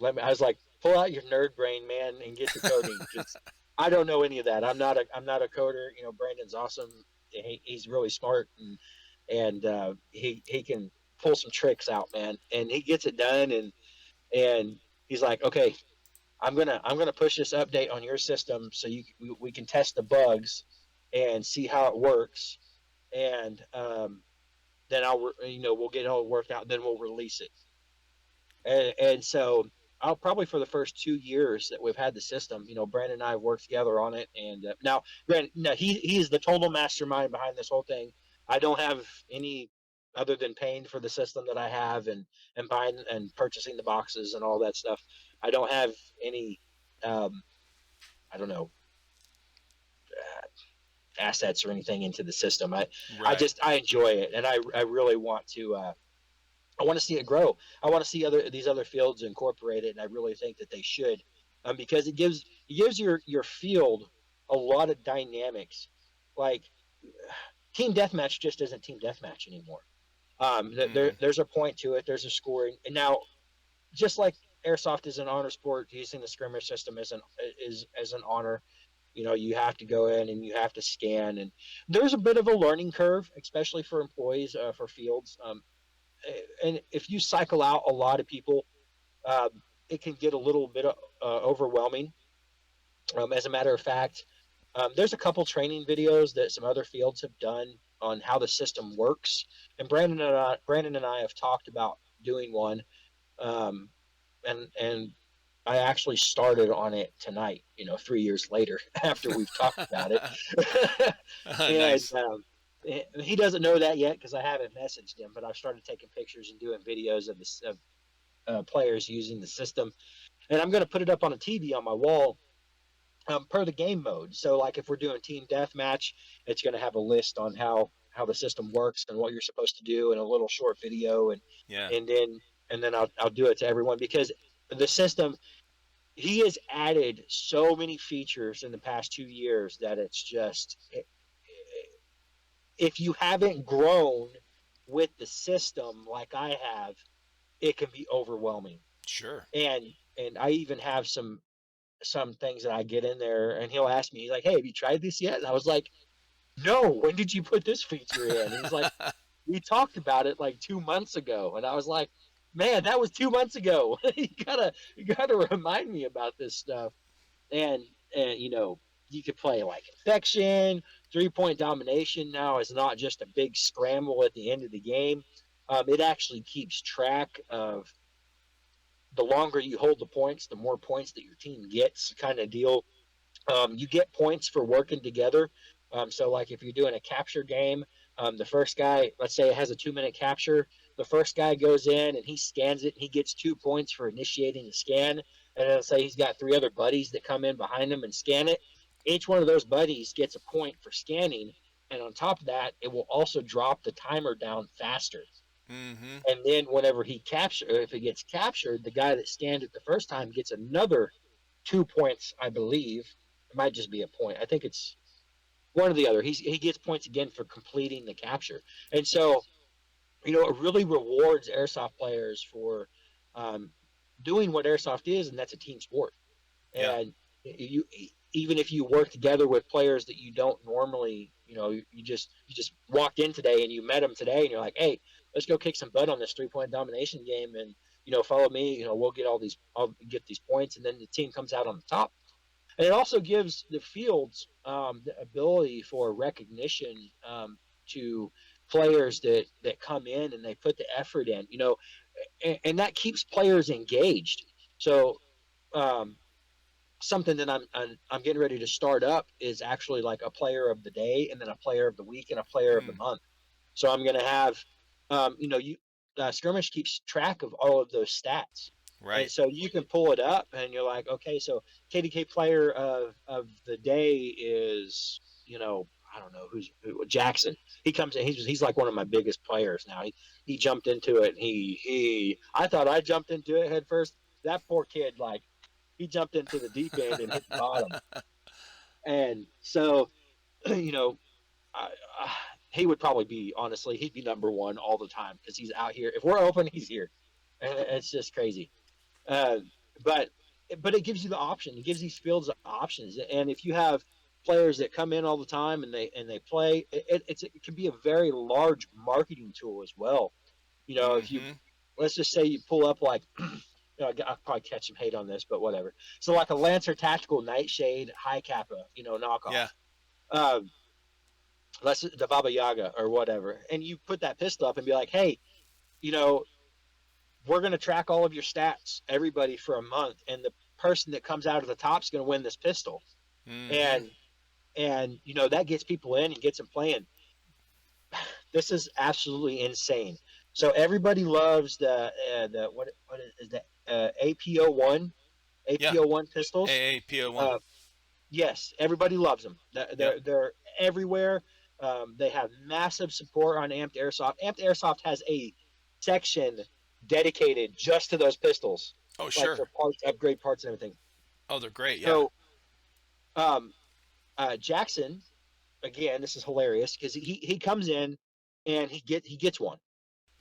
I was like, pull out your nerd brain, man, and get to coding. Just I don't know any of that. I'm not a coder. You know, Brandon's awesome. He's really smart and he can pull some tricks out, man. And he gets it done. And he's like, okay, I'm gonna push this update on your system so we can test the bugs and see how it works. And then we'll get it all worked out. And then we'll release it. And so I'll probably for the first 2 years that we've had the system, you know, Brandon and I have worked together on it. And now, Brandon, no, he is the total mastermind behind this whole thing. I don't have any other than paying for the system that I have and buying and purchasing the boxes and all that stuff. I don't have any, um, I don't know, assets or anything into the system. Right. I enjoy it, and I really want to. I want to see it grow. I want to see these other fields incorporate it, and I really think that they should, because it gives your field a lot of dynamics. Like team deathmatch just isn't team deathmatch anymore. Mm. There's a point to it. There's a scoring, and now just like airsoft is an honor sport, using the skirmish system is as an honor. You know, you have to go in and you have to scan, and there's a bit of a learning curve, especially for employees for fields. And if you cycle out a lot of people, um, it can get a little bit overwhelming. As a matter of fact, there's a couple training videos that some other fields have done on how the system works, and Brandon and I have talked about doing one, um, and I actually started on it tonight. You know, 3 years later after we've talked about it, and Nice. he doesn't know that yet because I haven't messaged him. But I've started taking pictures and doing videos of players using the system, and I'm going to put it up on a TV on my wall per the game mode. So, like if we're doing team deathmatch, it's going to have a list on how the system works and what you're supposed to do, and a little short video, Yeah. and then I'll do it to everyone because the system he has added so many features in the past 2 years that it's just if you haven't grown with the system like I have, it can be overwhelming. Sure. And I even have some things that I get in there, and he'll ask me, he's like, "Hey, have you tried this yet?" And I was like, "No. When did you put this feature in?" And he's like, "We talked about it like 2 months ago." And I was like, "Man, that was 2 months ago. You gotta remind me about this stuff." And you know, you could play like infection, 3 point domination. Now is not just a big scramble at the end of the game. It actually keeps track of the longer you hold the points, the more points that your team gets, kind of deal. You get points for working together. So, like if you're doing a capture game, the first guy, let's say it has a 2 minute capture, the first guy goes in and he scans it and he gets 2 points for initiating the scan. And then say he's got three other buddies that come in behind him and scan it. Each one of those buddies gets a point for scanning. And on top of that, it will also drop the timer down faster. Mm-hmm. And then whenever if it gets captured, the guy that scanned it the first time gets another 2 points, I believe. It might just be a point. I think it's one or the other. He gets points again for completing the capture. And so, it really rewards airsoft players for um, doing what airsoft is, and that's a team sport. Yeah. And you even if you work together with players that you don't normally, you just walked in today and you met them today, and you're like, hey, let's go kick some butt on this 3 point domination game, and follow me. We'll get I'll get these points, and then the team comes out on the top. And it also gives the fields the ability for recognition to players that come in and they put the effort in, and that keeps players engaged. So um, something that I'm getting ready to start up is actually like a player of the day, and then a player of the week, and a player of the Mm. month. So I'm going to have, you skirmish keeps track of all of those stats, and Right. so you can pull it up, and you're like, okay, so KDK player of the day is, I don't know Jackson. He comes in. He's like one of my biggest players now. He jumped into it. And he I thought I jumped into it head first. That poor kid, like, he jumped into the deep end and hit the bottom. And so, you know, I, I, he would probably be, honestly, he'd be number one all the time because he's out here. If we're open, he's here, and it's just crazy. Uh, but it gives you the option. It gives these fields options, and if you have players that come in all the time and they play, it can be a very large marketing tool as well. If you, Mm-hmm. let's just say you pull up like, I'll probably catch some hate on this, but whatever. So like a Lancer Tactical Nightshade High Kappa, knockoff. Yeah. Um, let's the Baba Yaga or whatever, and you put that pistol up and be like, hey, you know, we're going to track all of your stats, everybody, for a month, and the person that comes out of the top is going to win this pistol, Mm-hmm. and that gets people in and gets them playing. This is absolutely insane. So everybody loves the what is that APO1 Yeah. APO1 pistols. AAPO1. Uh, yes, everybody loves them. Yep. They're everywhere. They have massive support on Amped Airsoft. Amped Airsoft has a section dedicated just to those pistols, Oh, like sure. for parts, upgrade parts, and everything. Oh, they're great. Yeah. So um, Jackson, again, this is hilarious because he comes in and he gets one,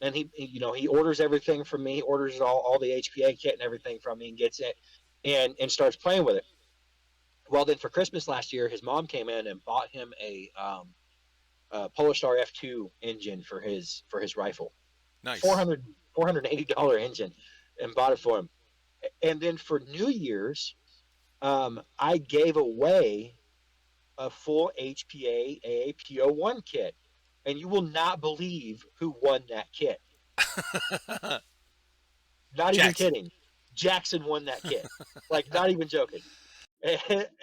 and he orders everything from me. He orders all the HPA kit and everything from me and gets it, and starts playing with it. Well, then for Christmas last year, his mom came in and bought him a Polestar F2 engine for his rifle. four Nice. hundred $480 engine, and bought it for him. And then for New Year's, I gave away a full HPA AAPO1 kit, and you will not believe who won that kit. Not even Jackson. kidding. Jackson won that kit. Like, not even joking.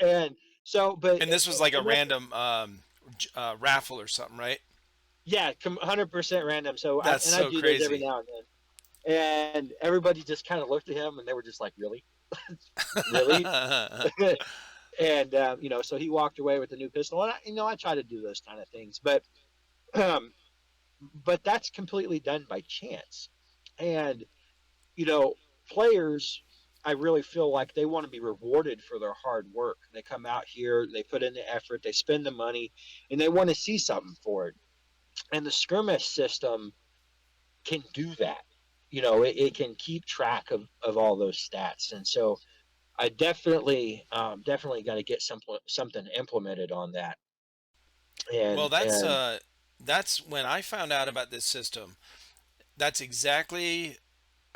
And so, but And this was like a and that's, random raffle or something, right? yeah, 100% random. So That's I so do those every crazy. now and then, and everybody just kind of looked at him and they were just like, really, really. And so he walked away with the new pistol, and I try to do those kind of things, um, but that's completely done by chance. And you know, players, I really feel like they want to be rewarded for their hard work. They come out here, they put in the effort, they spend the money, and they want to see something for it. And the skirmish system can do that. It can keep track of all those stats. And so I definitely got to get something implemented on that. Well, And that's when I found out about this system. That's exactly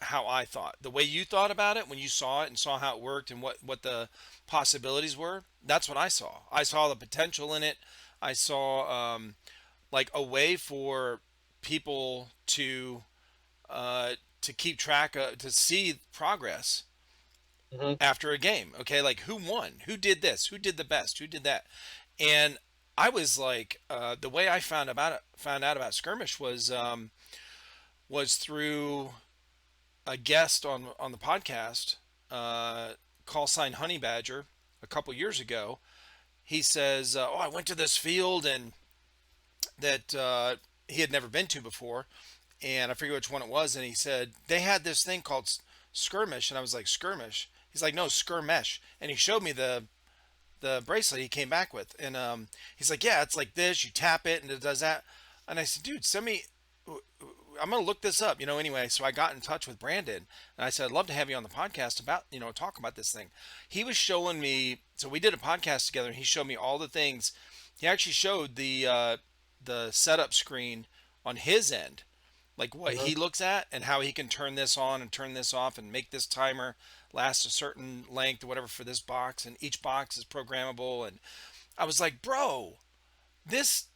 how I thought. The way you thought about it when you saw it and saw how it worked and what the possibilities were. That's what I saw. I saw the potential in it. I saw like a way for people to keep track of, to see progress mhm, after a game. Okay, like who won, who did this, who did the best, who did that. And I was like, the way I found out about skirmish was through a guest on the podcast, call sign Honey Badger, a couple years ago. He says, "Oh, I went to this field and that he had never been to before, and I forget which one it was, and he said they had this thing called skirmish, and I was like, skirmish? He's like, no, skirmish, and he showed me the bracelet he came back with, and he's like, yeah, it's like this, you tap it and it does that, and I said, dude, send me. I'm gonna look this up, Anyway, so I got in touch with Brandon, and I said, I'd love to have you on the podcast about, talk about this thing. He was showing me, so we did a podcast together, and he showed me all the things. He actually showed the setup screen on his end, like what Uh-huh. he looks at and how he can turn this on and turn this off and make this timer last a certain length or whatever for this box, and each box is programmable. And I was like, bro, this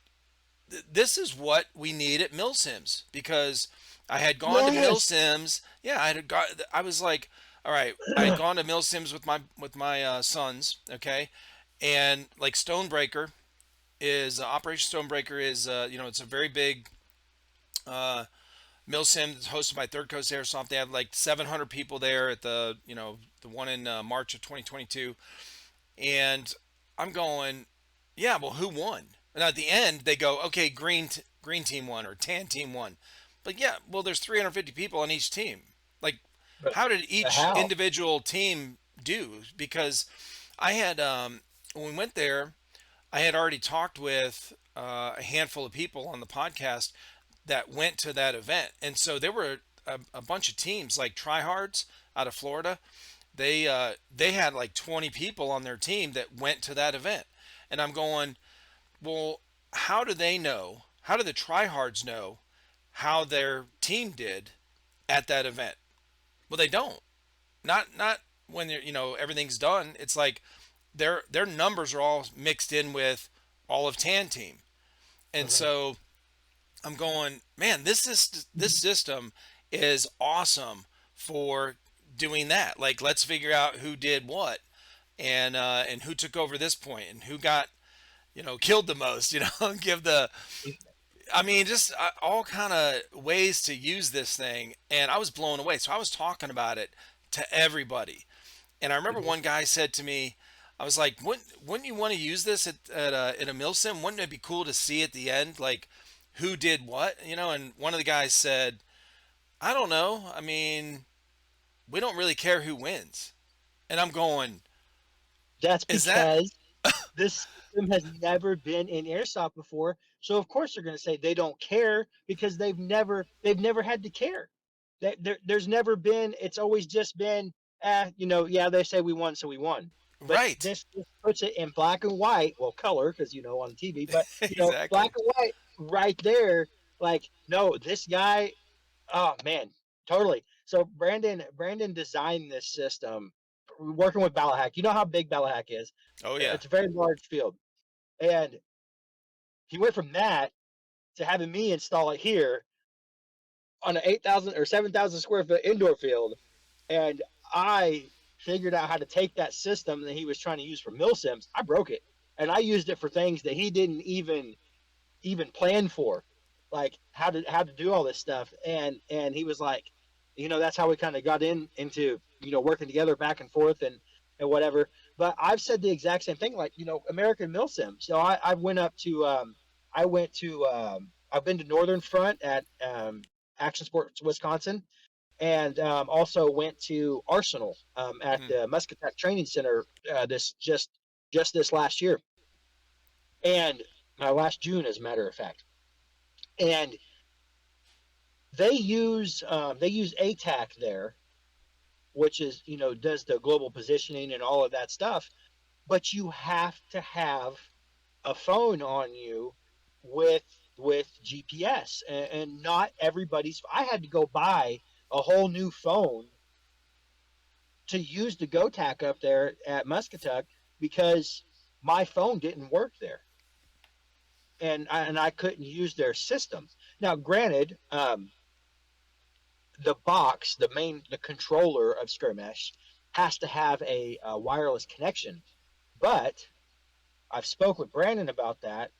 this is what we need at Milsims, because I had gone to Yes. Milsims. Yeah, I was like, all right, I had gone to Milsims with my sons, okay, and like Stonebreaker is Operation Stonebreaker is it's a very big Milsim. It's hosted by Third Coast Airsoft. They have like 700 people there at the one in March of 2022, and I'm going, yeah, well, who won? And at the end, they go, okay, green team won or tan team won. But yeah, well, there's 350 people on each team. Like, But how did each how? individual team do? Because I had when we went there, I had already talked with a handful of people on the podcast that went to that event, and so there were a bunch of teams like Tryhards out of Florida. They had like 20 people on their team that went to that event, and I'm going, well, how do they know? How do the Tryhards know how their team did at that event? Well, they don't. Not when they're, everything's done. It's like their numbers are all mixed in with all of Tan Team, and Uh-huh. so I'm going, man, this system is awesome for doing that. Like, let's figure out who did what, and who took over this point, and who got killed the most. Give the, I mean, just all kind of ways to use this thing, and I was blown away. So I was talking about it to everybody, and I remember Mhm. one guy said to me, I was like, wouldn't you want to use this at a mill sim? Wouldn't it be cool to see at the end, like, who did what? And one of the guys said, I don't know. I mean, we don't really care who wins. And I'm going, That's is that because this system has never been in airsoft before. So of course they're going to say they don't care because they've never had to care. There's never been. It's always just been, yeah, they say we won, so we won. But right? this puts it in black and white, well, color because on TV, but black Exactly. and white right there. Like, no, this guy. Oh man, totally. So Brandon designed this system working with Ballahack. You know how big Ballahack is. Oh yeah. It's a very large field. And he went from that to having me install it here on an 8,000 or 7,000 square foot indoor field. And I figured out how to take that system that he was trying to use for mill sims. I broke it and I used it for things that he didn't even plan for, like how to do all this stuff. And he was like, that's how we kind of got into working together back and forth and whatever. But I've said the exact same thing, like American Milsim. So I went up to I've been to Northern Front at Action Sports Wisconsin, and also went to Arsenal at Hmm. the Muscatech Training Center this just this last year, and last June, as a matter of fact. And they use ATAC there, which is does the global positioning and all of that stuff. But you have to have a phone on you with GPS, and not everybody's. I had to go buy a whole new phone to use the GoTac up there at Muscatech because my phone didn't work there, and I couldn't use their system. Now, granted, the controller of Skirmesh has to have a wireless connection. But I've spoke with Brandon about that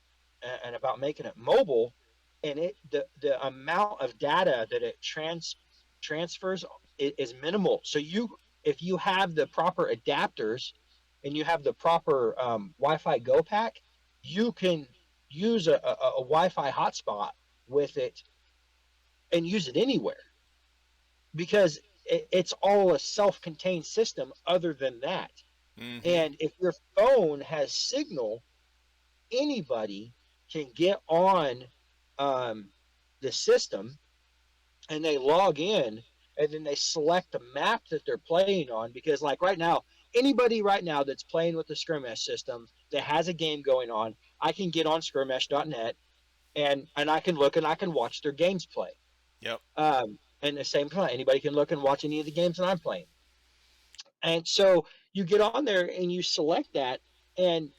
and about making it mobile, and the amount of data that it transfers is minimal. So if you have the proper adapters and you have the proper Wi-Fi Go pack, you can use a Wi-Fi hotspot with it and use it anywhere because it's all a self-contained system other than that. Mm-hmm. And if your phone has signal, anybody can get on um, the system and they log in and then they select the map that they're playing on. Because, like right now, anybody right now that's playing with the Skirmesh system that has a game going on, I can get on skirmesh.net and I can look and I can watch their games play. Yep. And the same time, anybody can look and watch any of the games that I'm playing. And so you get on there and you select that, and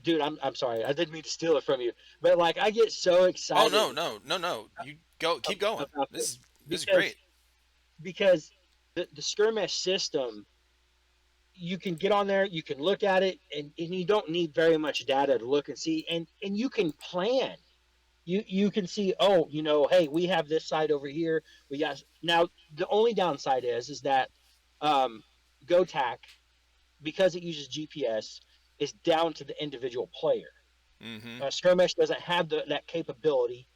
dude, I'm sorry, I didn't mean to steal it from you, but like I get so Oh excited no, no, no, no. You go, keep going. about This is this this is because great. because the skirmish system, you can get on there, you can look at it, and you don't need very much data to look and see, and you can plan. You can see, oh, hey, we have this side over here. We got now. The only downside is that um, GoTac, because it uses GPS, is down to the individual player. Mm-hmm. Skirmish doesn't have that capability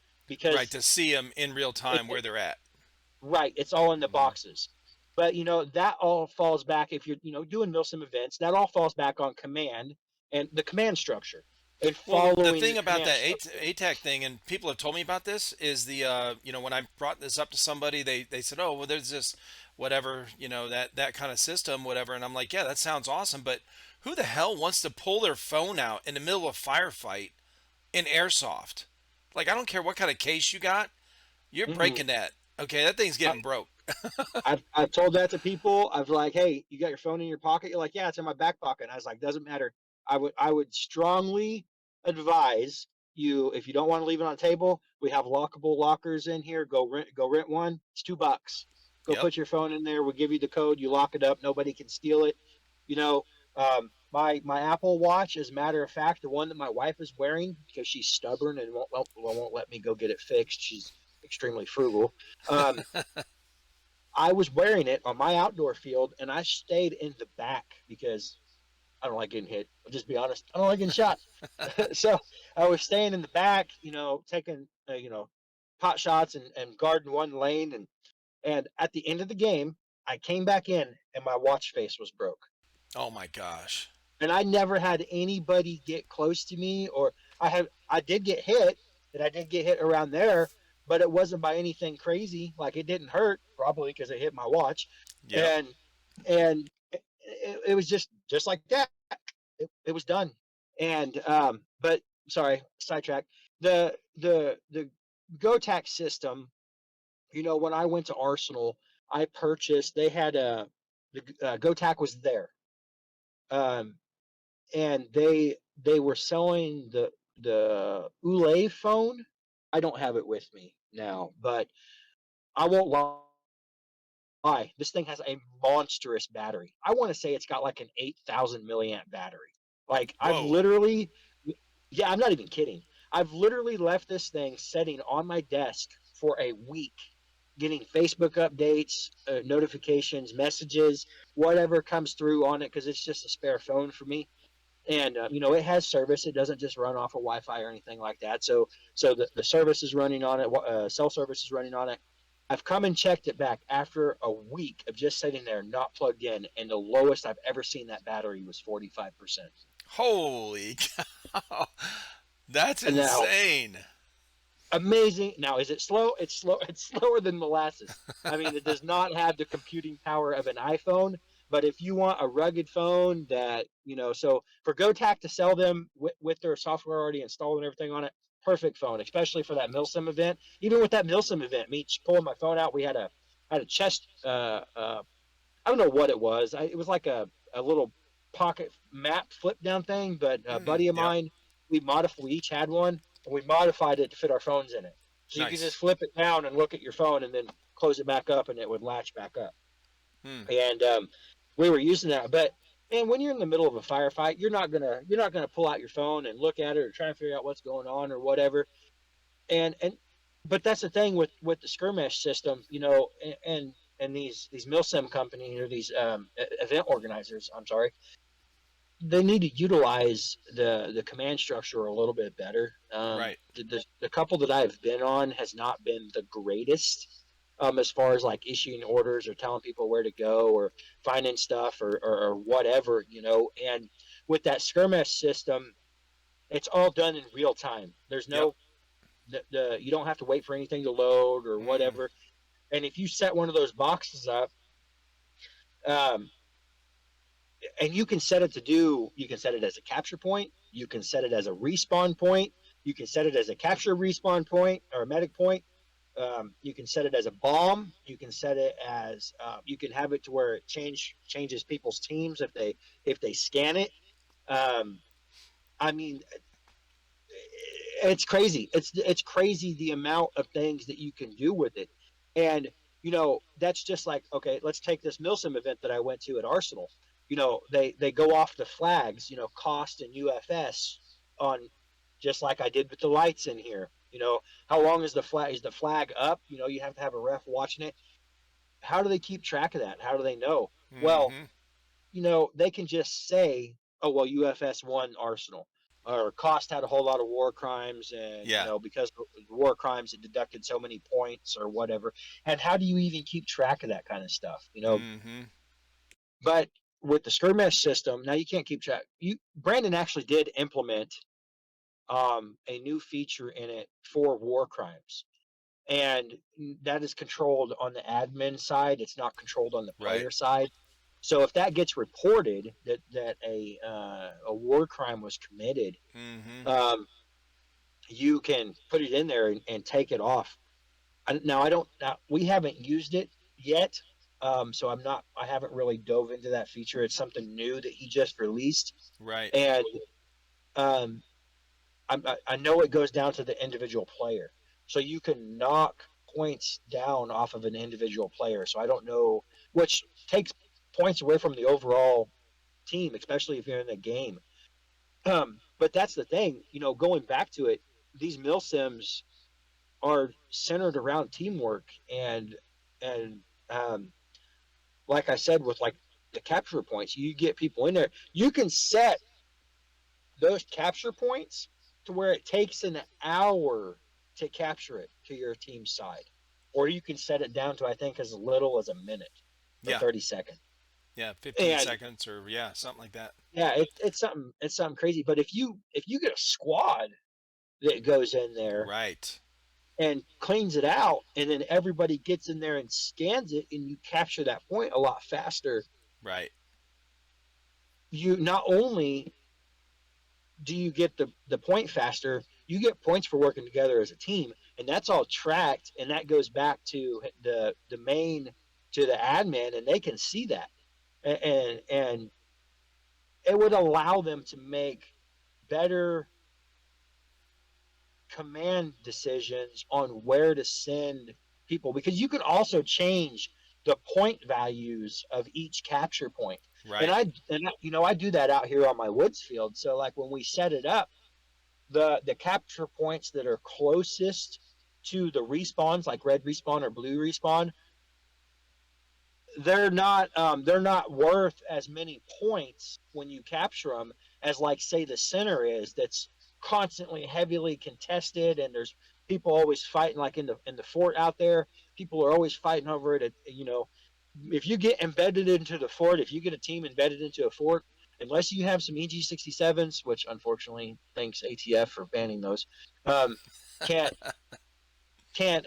Right, because to see them in real time where they're at. right, it's all in the Mm-hmm. boxes. But that all falls back if you're doing milsim events. That all falls back on command and the command structure and Well, the following the thing about command that structure. ATAC thing, and people have told me about this, is when I brought this up to somebody, they said, oh, well, there's this whatever, that kind of system, whatever. And I'm like, yeah, that sounds awesome. But who the hell wants to pull their phone out in the middle of a firefight in Airsoft? Like, I don't care what kind of case you got, you're Mm-mm. breaking that. Okay, that thing's I, getting broke. I've told that to people. I've like, hey, you got your phone in your pocket? You're like, yeah, it's in my back pocket. And I was like, doesn't matter. I would strongly advise you, if you don't want to leave it on the table, we have lockable lockers in here. Go rent one. It's $2. Go Yep. put your phone in there. We'll give you the code. You lock it up. Nobody can steal it. You know, my Apple Watch, as a matter of fact, the one that my wife is wearing because she's stubborn and won't let me go get it fixed. She's extremely frugal. Um, I was wearing it on my outdoor field, and I stayed in the back because I don't like getting hit. I'll just be honest. I don't like getting shot. So I was staying in the back, taking pot shots and guarding one lane, and at the end of the game, I came back in and my watch face was broke. Oh my gosh. And I never had anybody get close to me, or I did get hit, and I did get hit around there, but it wasn't by anything crazy. Like it didn't hurt, probably because it hit my watch, Yep. and and it was just like that. It was done. And but sorry, sidetrack. The GoTax system. When I went to Arsenal, I purchased. They had the GoTac was there. Um, and they were selling the Ulay phone. I don't have it with me now, but I won't lie. This thing has a monstrous battery. I want to say it's got like an 8,000 milliamp battery. Like I've Whoa. literally, yeah, I'm not even kidding. I've literally left this thing sitting on my desk for a week, getting Facebook updates, notifications, messages, whatever comes through on it because it's just a spare phone for me. And it has service. It doesn't just run off of Wi-Fi or anything like that. So the service is running on it. Cell service is running on it. I've come and checked it back after a week of just sitting there not plugged in, and the lowest I've ever seen that battery was 45%. Holy cow. That's And now, insane. amazing. Now, is it slow? It's slow. It's slower than molasses. I mean, it does not have the computing power of an iPhone. But if you want a rugged phone that so for GoTac to sell them with their software already installed and everything on it, perfect phone, especially for that Milsim event. Even with that Milsim event, me just pulling my phone out, we had a chest. I don't know what it was. It was like a little pocket map flip down thing. But a Mm, buddy of yep. mine, we each had one, and we modified it to fit our phones in it. So you could just Nice. flip it down and look at your phone, and then close it back up, and it would latch back up. Hmm. And we were using that. But man, when you're in the middle of a firefight, you're not gonna pull out your phone and look at it or try and figure out what's going on or whatever. And but that's the thing with the skirmish system, and these milsim companies or these event organizers. I'm sorry, they need to utilize the command structure a little bit better. Right. The couple that I've been on has not been the greatest, as far as like issuing orders or telling people where to go or finding stuff or whatever, you know. And with that skirmish system, it's all done in real time. There's Yep. no the you don't have to wait for anything to load or Mm. whatever. And if you set one of those boxes up, um, and you can set it to do, you can set it as a capture point, you can set it as a respawn point, you can set it as a capture respawn point or a medic point. You can set it as a bomb. You can set it as you can have it to where it changes people's teams if they scan it. Um, I mean, it's crazy. It's crazy the amount of things that you can do with it, and you know that's just like, okay, let's take this Milsim event that I went to at Arsenal. You know, they go off the flags, you know, cost and UFS on, just like I did with the lights in here. You know, how long is the flag? Is the flag up? You know, you have to have a ref watching it. How do they keep track of that? How do they know? Well, Mm-hmm. you know, they can just say, oh, well, UFS won Arsenal. Or Cost had a whole lot of war crimes, and you Yeah. know because of war crimes it deducted so many points or whatever. And how do you even keep track of that kind of stuff? You know, Mm-hmm. but with the skirmish system, now you can't keep track. You Brandon actually did implement a new feature in it for war crimes, and that is controlled on the admin side. It's not controlled on the Right. player side. So if that gets reported that a war crime was committed, Mm-hmm. um, you can put it in there and take it off. Now I don't. Now, we haven't used it yet, so I haven't really dove into that feature. It's something new that he just released, Right. and um, I know it goes down to the individual player, so you can knock points down off of an individual player. So I don't know, which takes points away from the overall team, especially if you're in a game. But that's the thing, you know, going back to it, these mil sims are centered around teamwork and um, like I said, with like the capture points, you get people in there. You can set those capture points to where it takes an hour to capture it to your team's side, or you can set it down to I think as little as a minute or Yeah. 30 seconds. Yeah. 15 And seconds or yeah, something like that. yeah, it's something crazy. But if you get a squad that goes in there Right. and cleans it out, and then everybody gets in there and scans it, and you capture that point a lot faster. Right. You not only do you get the point faster, you get points for working together as a team, and that's all tracked, and that goes back to the main to the admin, and they can see that, and it would allow them to make better command decisions on where to send people, because you can also change the point values of each capture point. Right. You know, I do that out here on my woods field. So like when we set it up, the capture points that are closest to the respawns, like red respawn or blue respawn, they're not worth as many points when you capture them as like say the center is, that's constantly heavily contested, and there's people always fighting, like in the fort out there, people are always fighting over it. You know, if you get embedded into the fort, if you get a team embedded into a fort, unless you have some EG67s, which unfortunately thanks ATF for banning those, um, can't can't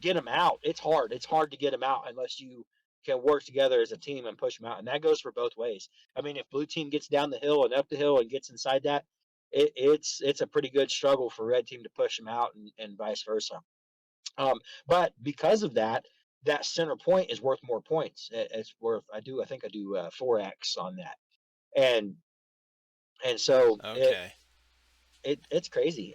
get them out. It's hard. It's hard to get them out unless you can work together as a team and push them out. And that goes for both ways. I mean, if blue team gets down the hill and up the hill and gets inside that, it's a pretty good struggle for red team to push them out, and vice versa. Um, but because of that, that center point is worth more points. It's worth. I think I do 4x on that, and so Okay. it's crazy.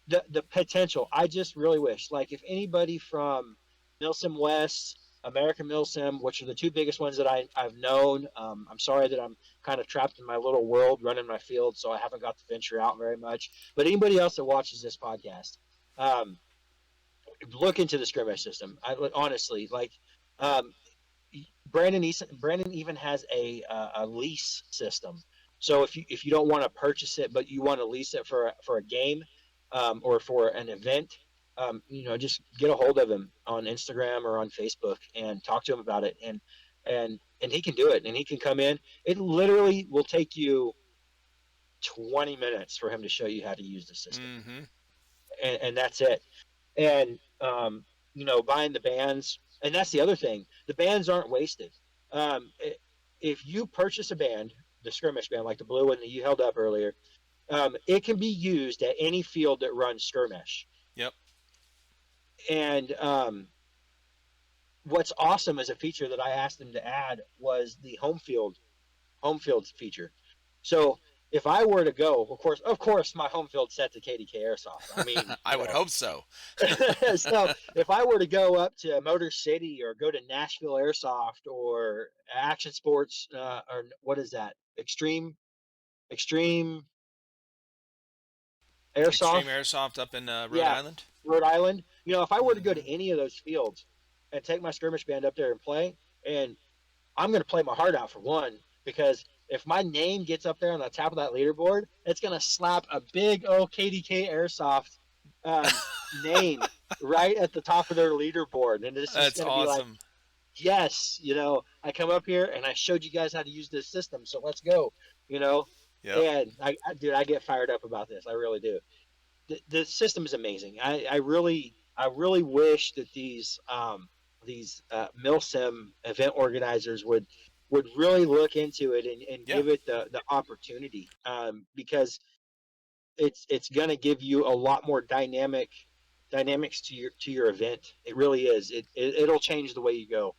The potential. I just really wish, like, if anybody from Milsim West, American Milsim, which are the two biggest ones that I've known. I'm sorry that I'm kind of trapped in my little world running my field, so I haven't got to venture out very much. But anybody else that watches this podcast, um, look into the skirmish system. Honestly, like, Yep. um, Brandon even has a lease system So if you don't want to purchase it, but you want to lease it for a game, or for an event, just get a hold of him on Instagram or on Facebook and talk to him about it. And he can do it, and he can come in. It literally will take you 20 minutes for him to show you how to use the system, Mm-hmm. and that's it. And buying the bands, and that's the other thing. The bands aren't wasted. Um, if you purchase a band, the skirmish band, like the blue one that you held up earlier, it can be used at any field that runs skirmish. Yep. And what's awesome as a feature that I asked them to add was the home field feature. So if I were to go, of course, my home field set to KDK Airsoft. I mean, I would hope so. so if I were to go up to Motor City or go to Nashville Airsoft or Action Sports, or what is that? Extreme Extreme Airsoft. Airsoft up in Rhode Yeah, Island. Rhode Island. If I were to go Mm-hmm. to any of those fields and take my skirmish band up there and play, and I'm going to play my heart out for one, because if my name gets up there on the top of that leaderboard, it's going to slap a big old KDK Airsoft name right at the top of their leaderboard. And it's just That's going to be like, awesome. yes, I come up here and I showed you guys how to use this system. So let's go, you know, Yep. and dude, I get fired up about this. I really do. The system is amazing. I really wish that these milsim event organizers would really look into it and Yeah. give it the opportunity, because it's going to give you a lot more dynamics to your event. It really is. It'll change the way you go.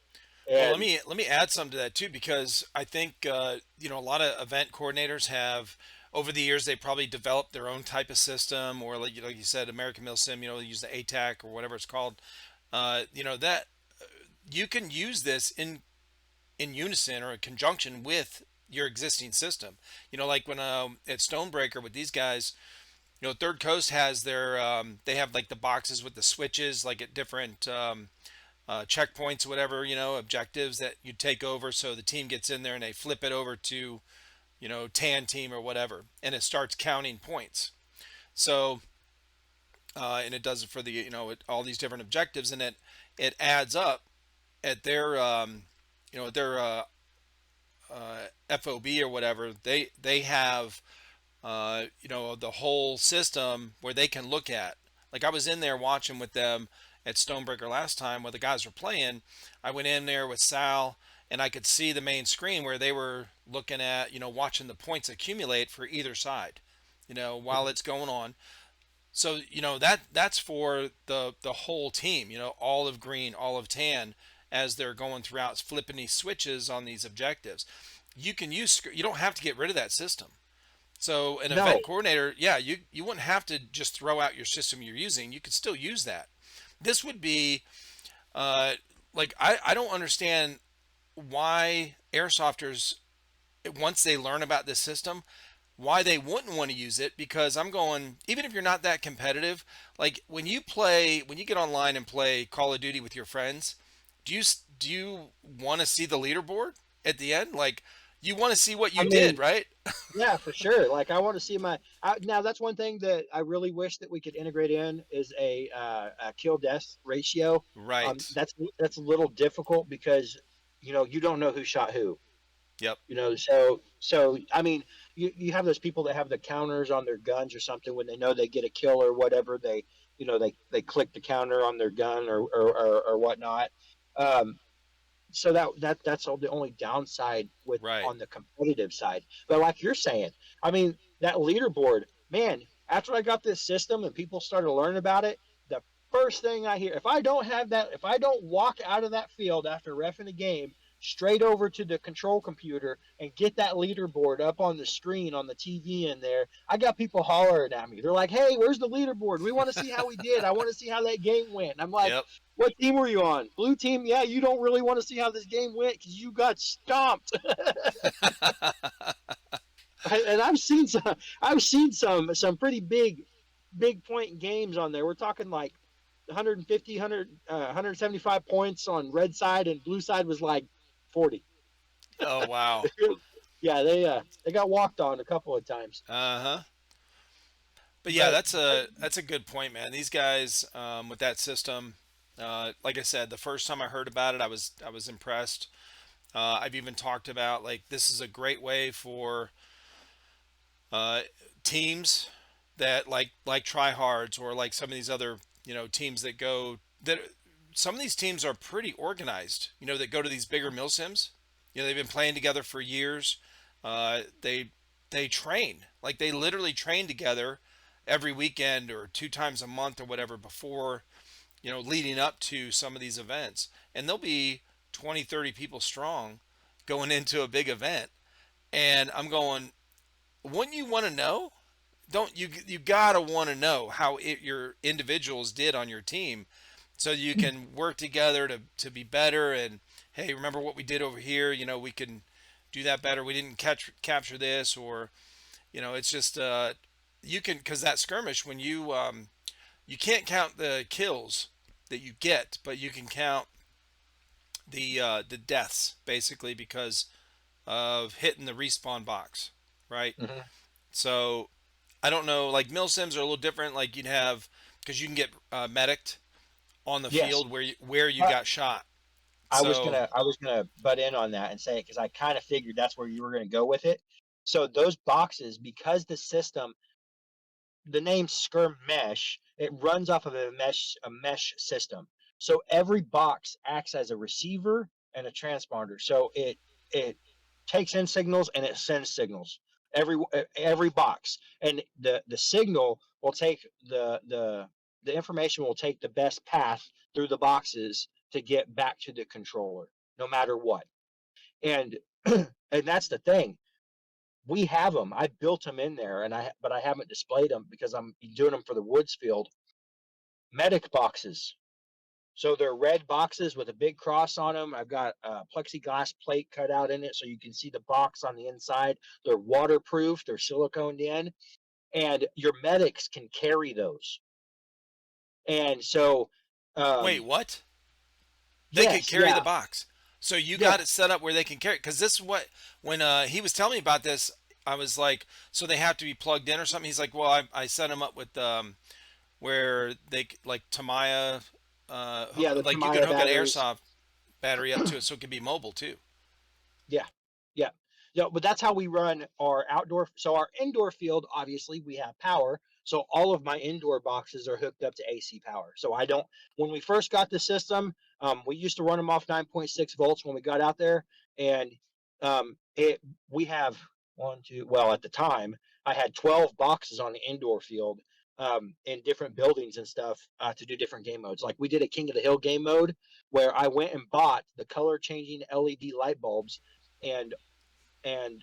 Well, let And me let me add some to that too, because I think a lot of event coordinators have over the years they probably developed their own type of system, or like you said, American Mill Sim. They use the ATAC or whatever it's called. That you can use this in unison or in conjunction with your existing system. Like when at Stonebreaker with these guys, Third Coast has they have like the boxes with the switches, like at different checkpoints, whatever, objectives that you take over. So the team gets in there and they flip it over to, tan team or whatever, and it starts counting points. So, and it does it for the, all these different objectives, and it adds up at their FOB or whatever. They have the whole system where they can look at. Like I was in there watching with them at Stonebreaker last time while the guys were playing. I went in there with Sal and I could see the main screen where they were looking at, watching the points accumulate for either side, while it's going on. So, that's for the whole team, olive green, olive tan, as they're going throughout flipping these switches on these objectives. You don't have to get rid of that system. So an no, event coordinator, yeah, you wouldn't have to just throw out your system you're using. You could still use that. This would be like I don't understand why airsofters, once they learn about this system, why they wouldn't want to use it, because I'm going, even if you're not that competitive, like when you get online and play Call of Duty with your friends, do you want to see the leaderboard at the end? Like you want to see what I you did, mean, right? yeah, for sure. Like I want to see now. That's one thing that I really wish that we could integrate in is a kill death ratio. Right. That's a little difficult because you don't know who shot who. Yep. So I mean, you have those people that have the counters on their guns or something. When they know they get a kill or whatever, they click the counter on their gun or whatnot. Um, so that's all the only downside with Right. on the competitive side. But like you're saying, I mean, that leaderboard, man, after I got this system and people started learning about it, the first thing I hear, if I don't walk out of that field after refing a game straight over to the control computer and get that leaderboard up on the screen on the TV in there, I got people hollering at me. They're like, "Hey, where's the leaderboard? We want to see how we did. I want to see how that game went." And I'm like, Yep. what team were you on? Blue team? Yeah, you don't really want to see how this game went because you got stomped. And I've seen some pretty big point games on there. We're talking like 150, 175 points on red side, and blue side was like 40. Oh wow. Yeah, they got walked on a couple of times. Uh-huh. But yeah, But that's a good point, man. These guys with that system, like I said, the first time I heard about it, I was impressed. I've even talked about like this is a great way for uh, teams that like tryhards or like some of these other teams that go that some of these teams are pretty organized. That go to these bigger mill sims. They've been playing together for years. They train like they literally train together every weekend or 2 times a month or whatever before leading up to some of these events, and they'll be 20, 30 people strong going into a big event. And I'm going, wouldn't you want to know? Don't you gotta want to know how your individuals did on your team, so you can work together to be better. And hey, remember what we did over here? We can do that better. We didn't capture this, or it's just you can, because that skirmish, when you can't count the kills that you get, but you can count the deaths basically because of hitting the respawn box, right? Mhm. So I don't know. Like mill sims are a little different. Like you'd have, because you can get medicked on the Yes, field where you but got shot. I was So gonna butt in on that and say it because I kind of figured that's where you were gonna go with it. So those boxes, because the system, the name skirmish, it runs off of a mesh system. So every box acts as a receiver and a transponder. So it takes in signals and it sends signals. Every box, and the signal will take the information will take the best path through the boxes to get back to the controller, no matter what. And and that's the thing, we have them. I built them in there, but I haven't displayed them because I'm doing them for the Woods Field medic boxes. So they're red boxes with a big cross on them. I've got a plexiglass plate cut out in it so you can see the box on the inside. They're waterproof. They're siliconed in, and your medics can carry those. And so, wait, um, what? They could yes, carry the yeah, box. So you yeah, got it set up where they can carry. Because this is what when he was telling me about this, I was like, so they have to be plugged in or something. He's like, well, I set them up with where like Tamiya, yeah. The like you can Tamiya hook an batteries. airsoft battery up to it so it can be mobile too. Yeah, yeah, yeah. But that's how we run our outdoor. So our indoor field, obviously, we have power. So all of my indoor boxes are hooked up to AC power. So I don't. When we first got the system, we used to run them off 9.6 volts when we got out there, and it we have one, two. Well, at the time, I had 12 boxes on the indoor field. In different buildings and stuff to do different game modes. Like we did a King of the Hill game mode where I went and bought the color changing LED light bulbs, and and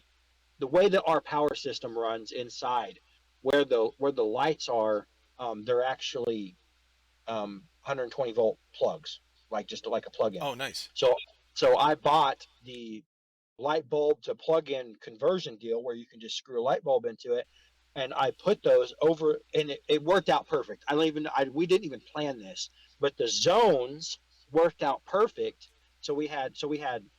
the way that our power system runs inside, where the lights are, they're actually 120 volt plugs, like just like a plug-in. Oh, nice. So I bought the light bulb to plug-in conversion deal where you can just screw a light bulb into it, and I put those over, and it worked out perfect. I don't even I we didn't even plan this, but the zones worked out perfect. So we had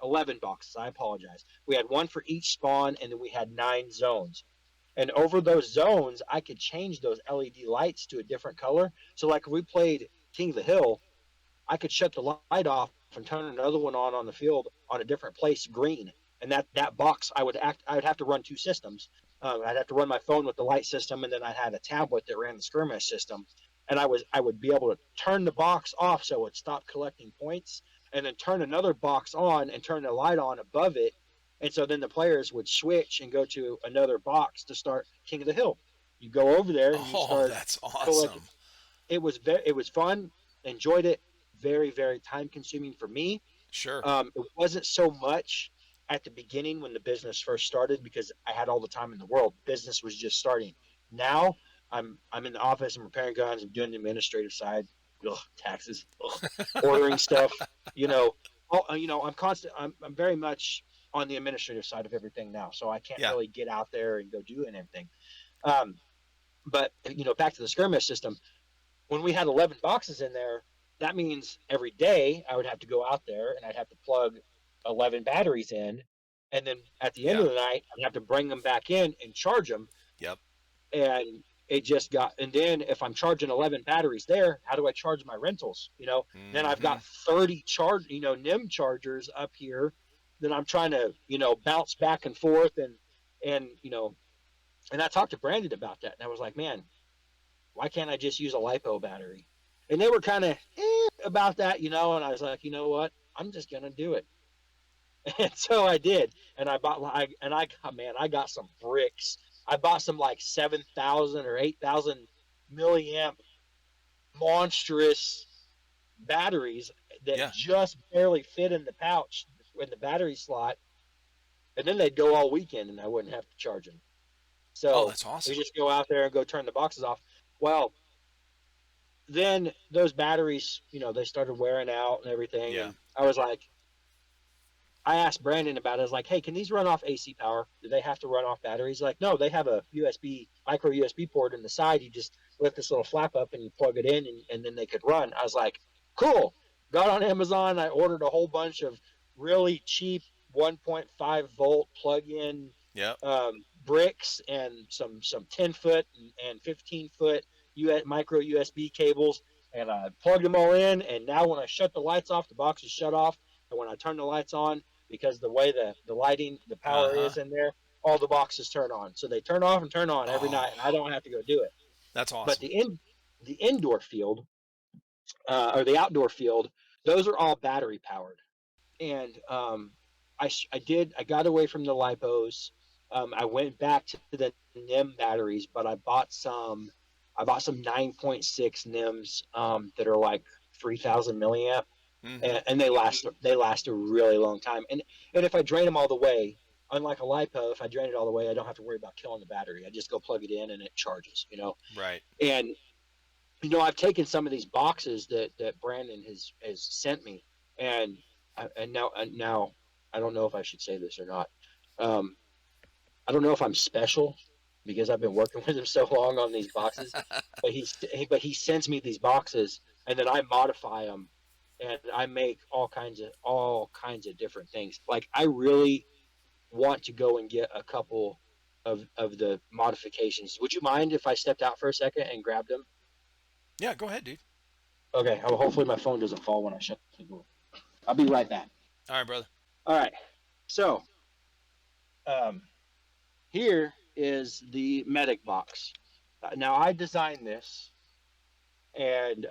11 boxes. I apologize. We had one for each spawn, and then we had 9 zones. And over those zones, I could change those LED lights to a different color. So like if we played King of the Hill, I could shut the light off and turn another one on the field on a different place green. And that box, I would have to run 2 systems. I'd have to run my phone with the light system, and then I had a tablet that ran the skirmish system. And I would be able to turn the box off so it stopped collecting points, and then turn another box on and turn the light on above it. And so then the players would switch and go to another box to start King of the Hill. You go over there and you Oh, start that's collecting. awesome. It was fun. Enjoyed it. Very very time consuming for me. Sure. It wasn't so much at the beginning when the business first started because I had all the time in the world. Business was just starting. Now I'm in the office. I'm repairing guns. I'm doing the administrative side. Ugh, taxes. Ugh, ordering stuff. You know. I'm constant. I'm very much on the administrative side of everything now. So I can't Yeah. really get out there and go do anything. Um, but back to the skirmish system, when we had 11 boxes in there, that means every day I would have to go out there and I'd have to plug 11 batteries in. and then at the end Yeah. of the night, I'd have to bring them back in and charge them. Yep. And it just got, and then if I'm charging 11 batteries there, how do I charge my rentals? Then I've Mm-hmm. got 30 NIM chargers up here that I'm trying to, bounce back and forth. And I talked to Brandon about that. And I was like, man, why can't I just use a LiPo battery? And they were kind of about that, and I was like, you know what? I'm just going to do it. And so I did. And I got some bricks. I bought some like 7,000 or 8,000 milliamp monstrous batteries that Yeah. just barely fit in the pouch in the battery slot. And then they'd go all weekend and I wouldn't have to charge them. Oh, So that's we awesome. just go out there and go turn the boxes off. Well, then those batteries, they started wearing out and everything. Yeah. And I was like, I asked Brandon about it. I was like, hey, can these run off AC power? Do they have to run off batteries? Like, no, they have a micro USB port in the side. You just lift this little flap up and you plug it in and then they could run. I was like, cool. Got on Amazon. I ordered a whole bunch of really cheap 1.5 volt plug-in Yep. bricks and some 10-foot and 15-foot micro USB cables. And I plugged them all in. And now when I shut the lights off, the box is shut off. And when I turn the lights on, because the way the lighting, the power Uh-huh. is in there, all the boxes turn on. So they turn off and turn on every night, Oh, and I don't have to go do it. that's But awesome. the indoor field or the outdoor field, those are all battery powered. And I got away from the lipos. I went back to the NIM batteries, but I bought some 9.6 NIMs that are like 3,000 milliamp, Mm-hmm. and they last a really long time. And if I drain them all the way, unlike a lipo, if I drain it all the way, I don't have to worry about killing the battery. I just go plug it in and it charges. Right. And I've taken some of these boxes that Brandon has sent me, and now I don't know if I should say this or not. Um, I don't know if I'm special because I've been working with him so long on these boxes, but he sends me these boxes and then I modify them and I make all kinds of different things. Like I really want to go and get a couple of the modifications. Would you mind if I stepped out for a second and grabbed them? Yeah, go ahead, dude. Okay. Hopefully my phone doesn't fall when I shut the door. I'll be right back. All right, brother. All right. So um, here is the medic box. Now I designed this and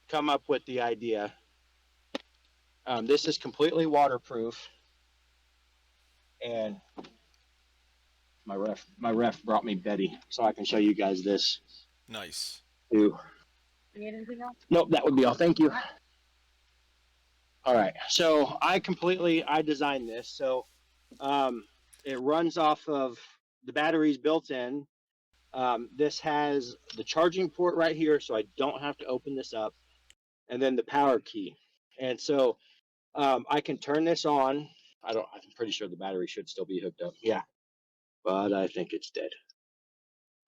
come up with the idea. This is completely waterproof, and my ref brought me Betty, so I can show you guys this Nice. too. You need anything else? Nope, that would be all. Thank you. All right, so I designed this, so it runs off of the batteries built in. This has the charging port right here, so I don't have to open this up, and then the power key. And so I can turn this on. I'm pretty sure the battery should still be hooked up. Yeah, but I think it's dead.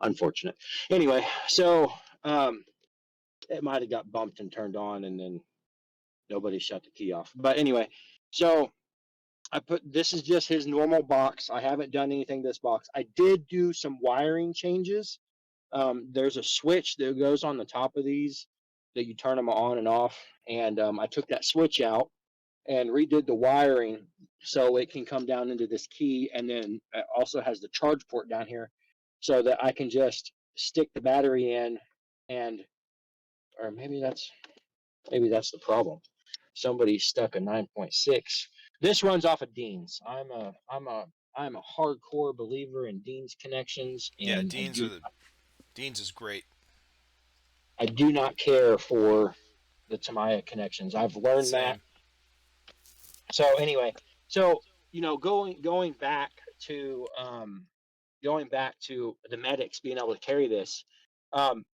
Unfortunate. Anyway, so it might have got bumped and turned on, and then nobody shut the key off. But anyway, so this is just his normal box. I haven't done anything to this box. I did do some wiring changes. There's a switch that goes on the top of these that you turn them on and off, and I took that switch out and redid the wiring so it can come down into this key, and then it also has the charge port down here so that I can just stick the battery in, and or maybe that's the problem. Somebody stuck a 9.6. This runs off of Dean's. I'm a hardcore believer in Dean's connections, Yeah, and Dean's is great. I do not care for the Tamaya connections. I've learned that. Same. So anyway, so to going back to the medics being able to carry this, um,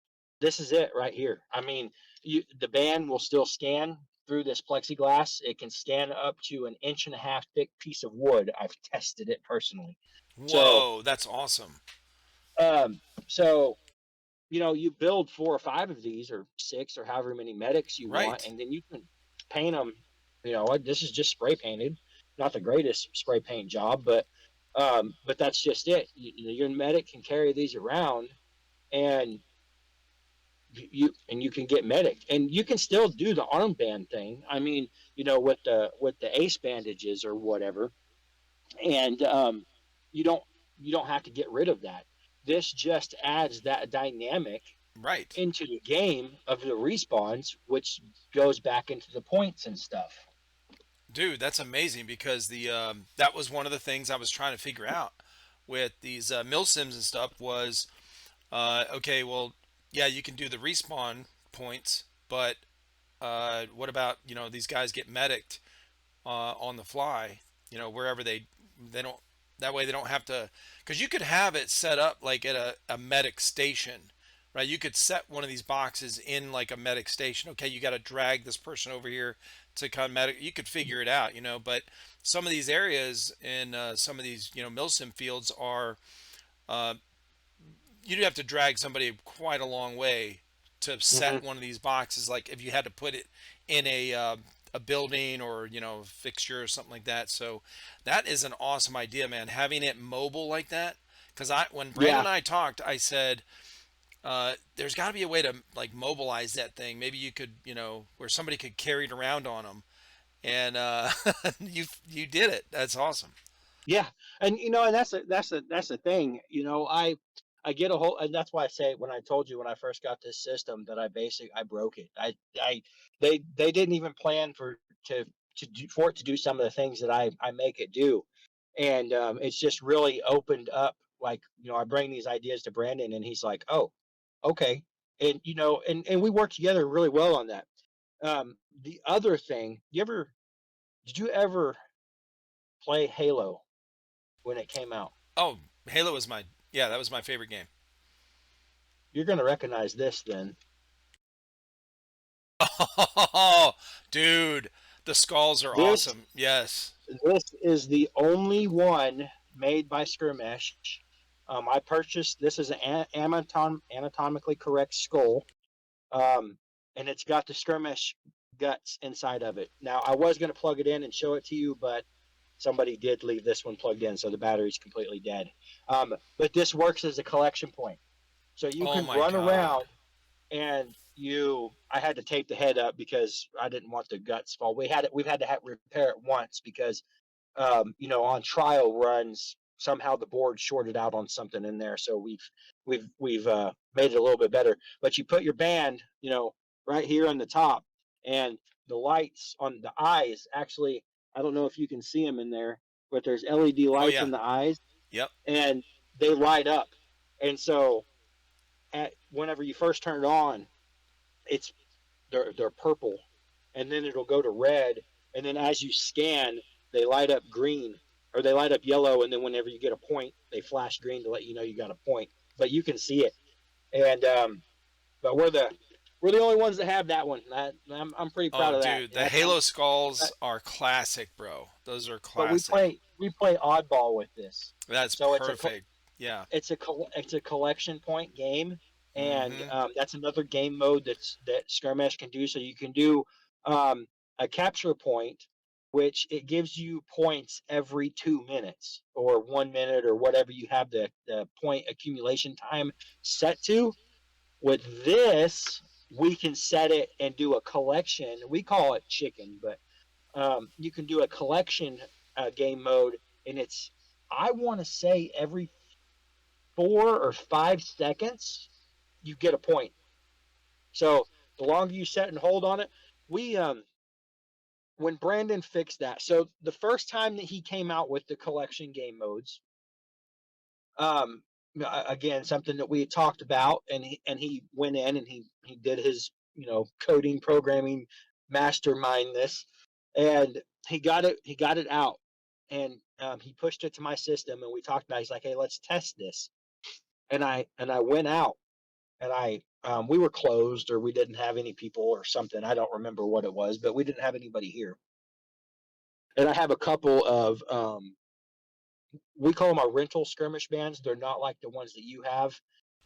this is it right here. I mean, the band will still scan through this plexiglass. It can scan up to an inch and a half thick piece of wood. I've tested it personally. So, Whoa, that's awesome. um, so you build 4 or 5 of these, or 6, or however many medics you want, Right. and then you can paint them. This is just spray painted. not the greatest spray paint job, but that's just it. Your medic can carry these around, and you can get medic, and you can still do the armband thing. I mean, with the ace bandages or whatever, and you don't you don't have to get rid of that. This just adds that dynamic Right. into the game of the respawns, which goes back into the points and stuff. Dude, that's amazing because the that was one of the things I was trying to figure out with these mill sims and stuff was okay, well, yeah, you can do the respawn points, but what about these guys get medicked on the fly, wherever they don't, that way they don't have to, because you could have it set up like at a medic station, right? You could set one of these boxes in like a medic station. Okay, you got to drag this person over here to come medic. You could figure it out, but some of these areas in some of these milsim fields are uh, you'd have to drag somebody quite a long way to Hmm. set one of these boxes. Like if you had to put it in a building or fixture or something like that. So that is an awesome idea, man. Having it mobile like that. Because when Brandon Yeah, and I talked, I said there's got to be a way to like mobilize that thing. Maybe you could, where somebody could carry it around on them. And you did it. That's awesome. yeah, and that's the thing. I get a whole, and that's why I say when I told you when I first got this system that I broke it. I they didn't even plan for it to do some of the things that I make it do, and it's just really opened up. Like I bring these ideas to Brandon, and he's like, "Oh, okay," and and we work together really well on that. The other thing, did you ever play Halo when it came out? Oh, Halo was my, yeah, that was my favorite game. You're going to recognize this then. Oh, dude, the skulls are This awesome. Yes. this is the only one made by Skirmesh. I purchased this is an anatomically correct skull, um, and it's got the Skirmesh guts inside of it. Now, I was going to plug it in and show it to you, but somebody did leave this one plugged in, so the battery's completely dead. But this works as a collection point, so you Oh can my run God. around and I had to tape the head up because I didn't want the guts fall. We've had to repair it once because on trial runs somehow the board shorted out on something in there, so we've made it a little bit better. But you put your band right here on the top, and the lights on the eyes actually, I don't know if you can see them in there, but there's LED Oh lights yeah. in the eyes, Yep. and they light up. And so whenever you first turn it on, it's they're purple, and then it'll go to red, and then as you scan, they light up green or they light up yellow, and then whenever you get a point, they flash green to let you know you got a point. But you can see it, and but we're the only ones that have that one. I'm pretty proud Oh, of that. dude, the Halo skulls are classic, bro. Those are But classic. we play oddball with this, That's so perfect. Yeah. it's a collection point game, and Mm-hmm. that's another game mode that Skirmish can do. So you can do um, a capture point, which it gives you points every 2 minutes or 1 minute or whatever you have the point accumulation time set to. With this, we can set it and do a collection. We call it chicken, but you can do a collection game mode, and it's I want to say every 4 or 5 seconds, you get a point. So the longer you set and hold on it, we when Brandon fixed that. So the first time that he came out with the collection game modes, um, again something that we had talked about, and he went in and he did his coding programming mastermind this, and he got it out, and he pushed it to my system, and we talked about it. He's like, hey, let's test this, and I went out, and we were closed or we didn't have any people or something. I don't remember what it was, but we didn't have anybody here. And I have a couple of we call them our rental skirmish bands. They're not like the ones that you have.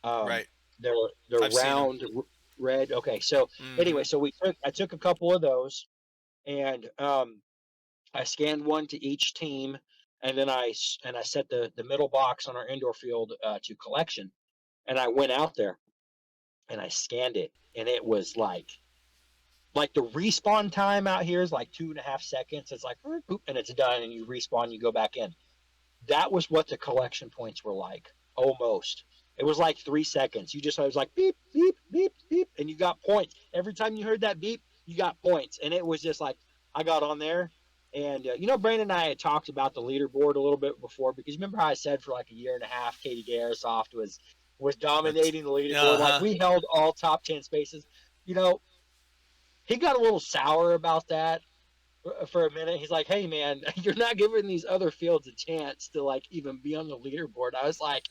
Um, Right. they're they're I've seen them. round red. Okay, so Mm-hmm. anyway, so I took a couple of those, and I scanned one to each team, and then I set the middle box on our indoor field to collection, and I went out there and I scanned it, and it was like the respawn time out here is like 2.5 seconds. It's like boop, and it's done, and you respawn, you go back in. That was what the collection points were like, almost. It was like 3 seconds. I was like beep, beep, beep, beep, and you got points. Every time you heard that beep, you got points. And it was just like, I got on there. And, Brandon and I had talked about the leaderboard a little bit before, because remember how I said for like a year and a half, KDK Airsoft was That's dominating the leaderboard. Like uh-huh. we held all top 10 spaces. You know, he got a little sour about that for a minute. He's like, "Hey, man, you're not giving these other fields a chance to like even be on the leaderboard." I was like,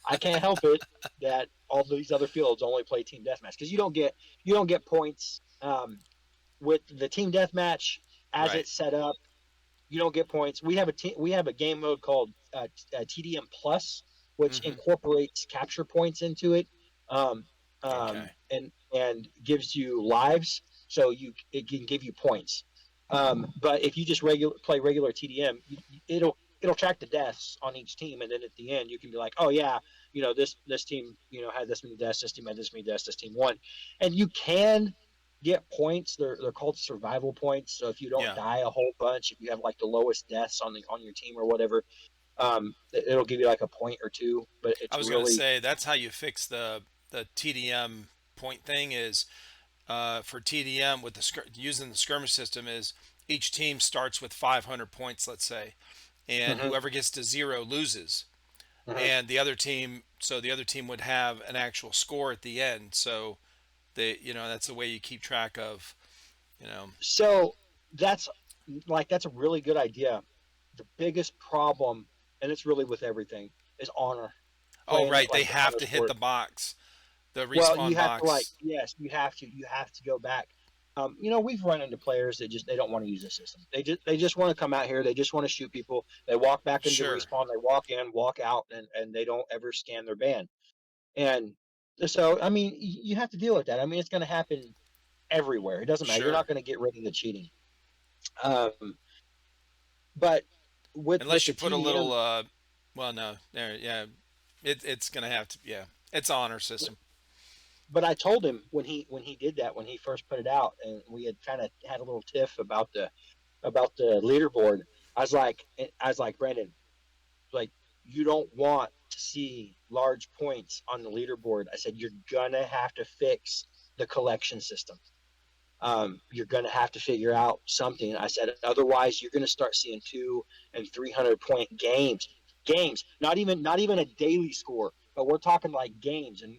"I can't help it that all these other fields only play team deathmatch, because you don't get points with the team deathmatch as Right. it's set up. You don't get points. We have a game mode called TDM Plus, which Mm-hmm. incorporates capture points into it, um, Okay. and gives you lives, so it can give you points. But if you just play regular TDM, it'll track the deaths on each team, and then at the end you can be like, oh yeah, this team had this many deaths, this team had this many deaths, this team won, and you can get points. They're called survival points. So if you don't Yeah. die a whole bunch, if you have like the lowest deaths on your team or whatever, it'll give you like a point or two. But I it's was going to really say that's how you fix the TDM point thing is for TDM with using the skirmish system is each team starts with 500 points, let's say, and mhm, whoever gets to zero loses. mhm. And the other team would have an actual score at the end. So that's the way you keep track of, you know. So that's that's a really good idea. The biggest problem, and it's really with everything, is honor. Oh, Playing right, they like the have honor to hit sport. the box, the Well, you respawn have to box. yes, you have to go back. We've run into players that just they don't want to use the system. They just want to come out here. They just want to shoot people. They walk back into Sure, respawn. They walk in, walk out, and they don't ever scan their band. And so, I mean, you have to deal with that. I mean, it's going to happen everywhere. It doesn't matter. You're sure. not going to get rid of the cheating. Um, but with Unless the you put a TDM, little, well, no, there, yeah, it's gonna have to, yeah, it's honor system. but I told him when he did that, when he first put it out, and we had kind of had a little tiff about the leaderboard. I was like, Brandon, like, you don't want to see large points on the leaderboard. I said, you're gonna have to fix the collection system. You're gonna have to figure out something. I said, otherwise you're gonna start seeing 200 and 300 point games, not even a daily score, but we're talking like games. And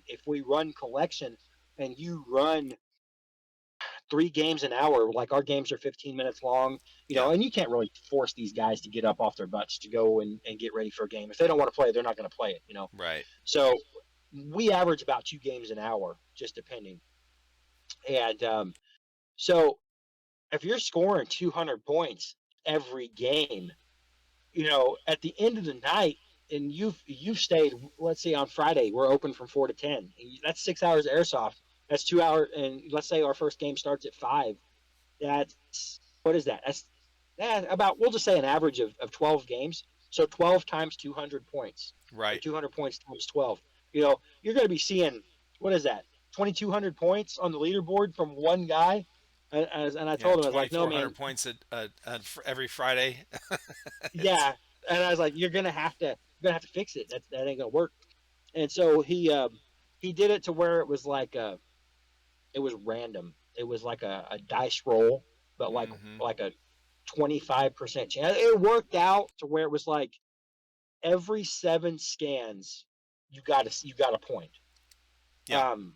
if we run collection and you run 3 games an hour. Like our games are 15 minutes long, Yeah, and you can't really force these guys to get up off their butts to go and get ready for a game. If they don't want to play, they're not going to play it. right. So we average about 2 games an hour, just depending. And so if you're scoring 200 points every game, at the end of the night, and you've stayed, let's say on Friday, we're open from 4 to 10. That's 6 hours of airsoft. That's 2 hours. And let's say our first game starts at 5. That's what is that? That's about, we'll just say an average of 12 games. So 12 times 200 points, or Right. 200 points times 12. You're going to be seeing, what is that? 2,200 points on the leaderboard from one guy. And I Yeah, told him, I was like, no, 2,400 man, points every Friday. it's yeah. And I was like, you're gonna have to fix it. That ain't gonna work. And so he did it to where it was it was random. It was like a dice roll, but like hmm like a 25% chance. It worked out to where it was like every 7 scans, you got a point. yeah, Um,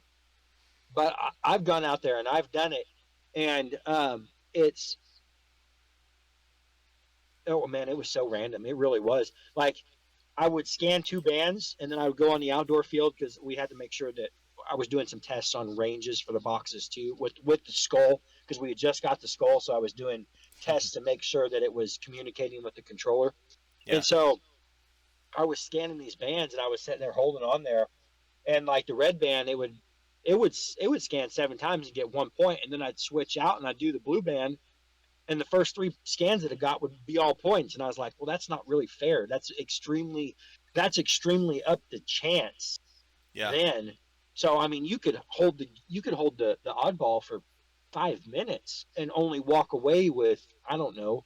but I've gone out there and I've done it, and it's oh man, it was so random. It really was. Like I would scan 2 bands, and then I would go on the outdoor field, because we had to make sure that I was doing some tests on ranges for the boxes too, with the skull, because we had just got the skull. So I was doing tests to make sure that it was communicating with the controller. yeah, And so I was scanning these bands, and I was sitting there holding on there, and like the red band, it would scan 7 times and get 1 point, and then I'd switch out and I'd do the blue band, and the first three scans that it got would be all points. And I was like, well, that's not really fair. That's extremely up to chance Yeah. then. So I mean, you could hold the oddball for 5 minutes and only walk away with, I don't know,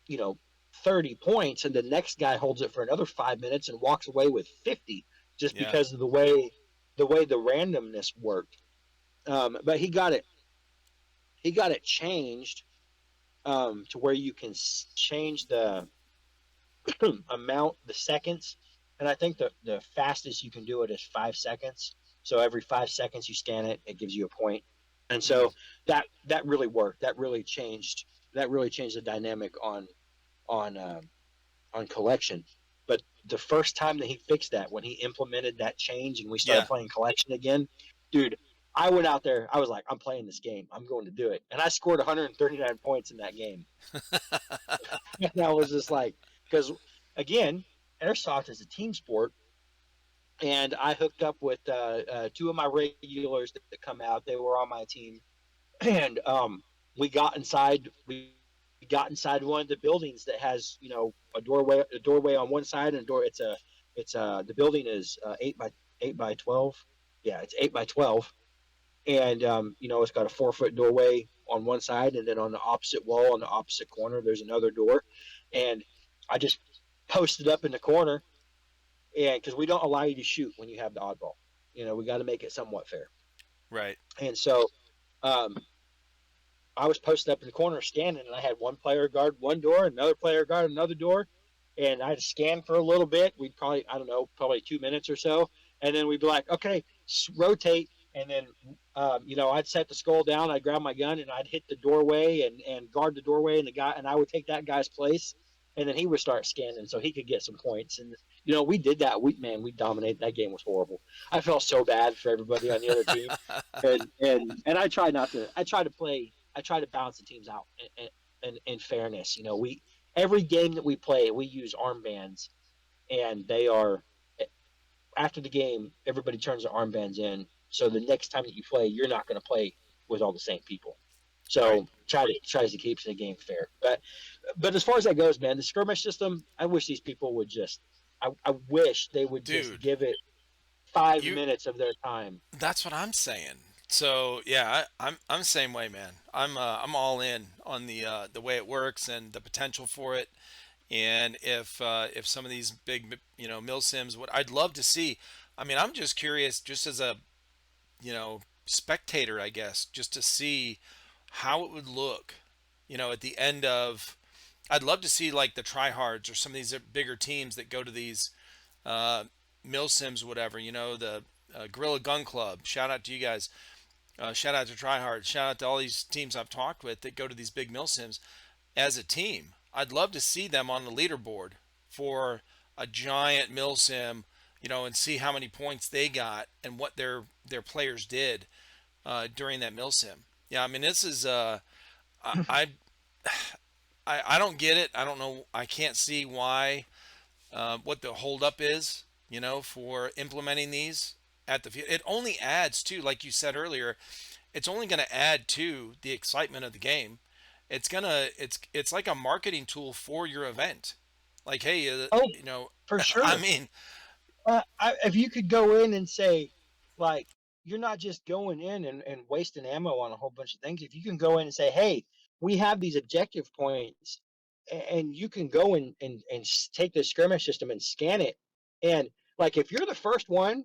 you know, 30 points, and the next guy holds it for another 5 minutes and walks away with 50, just Yeah. because of the way the randomness worked. But he got it changed, to where you can change the amount, the seconds, and I think the fastest you can do it is 5 seconds. So every 5 seconds you scan it, it gives you a point, and Mm. so that really worked. That really changed the dynamic on collection. But the first time that he fixed that, when he implemented that change and we started Yeah. playing collection again, dude, I went out there. I was like, I'm playing this game. I'm going to do it. And I scored 139 points in that game. And I was just like, because again, airsoft is a team sport. And I hooked up with two of my regulars that come out. They were on my team, and we got inside. We got inside one of the buildings that has, a doorway on one side, and a door. It's the building is 8 by 12. Yeah, it's 8 by 12, and it's got a 4 foot doorway on one side, and then on the opposite wall, on the opposite corner, there's another door, and I just posted up in the corner, and because we don't allow you to shoot when you have the oddball, we got to make it somewhat fair, Right. and so um, I was posted up in the corner scanning, and I had one player guard one door, another player guard another door, and I had to scan for a little bit. We'd probably, I don't know, probably 2 minutes or so, and then we'd be like, okay, rotate, and then I'd set the skull down, I'd grab my gun, and I'd hit the doorway and guard the doorway, and I would take that guy's place, and then he would start scanning so he could get some points, and we did that. We dominated. That game was horrible. I felt so bad for everybody on the other team, and I try not to. I try to balance the teams out in fairness. We every game that we play, we use armbands, and they are, after the game, everybody turns their armbands in. So the next time that you play, you're not going to play with all the same people. Right. So tries to keep the game fair. But as far as that goes, man, the skirmish system, I wish these people would just, I wish they would just Dude, give it five you minutes of their time. that's what I'm saying. So yeah, I'm the same way, man. I'm all in on the way it works and the potential for it. And if some of these big mill sims, what I'd love to see. I mean, I'm just curious, just as a spectator, I guess, just to see how it would look. At the end of, I'd love to see like the tryhards or some of these bigger teams that go to these uh, mill sims, whatever. The Gorilla Gun Club. Shout out to you guys. Shout out to Tryhard. Shout out to all these teams I've talked with that go to these big mill sims as a team. I'd love to see them on the leaderboard for a giant mill sim, and see how many points they got and what their players did during that mill sim. Yeah, I mean this is I, I I don't get it. I don't know. I can't see why what the holdup is, for implementing these at the field. It only adds to, like you said earlier, it's only going to add to the excitement of the game. It's like a marketing tool for your event. Like, hey, Oh, for I sure. mean, If you could go in and say, like, you're not just going in and wasting ammo on a whole bunch of things. If you can go in and say, hey, we have these objective points, and you can go and take the skirmish system and scan it. And, like, if you're the first one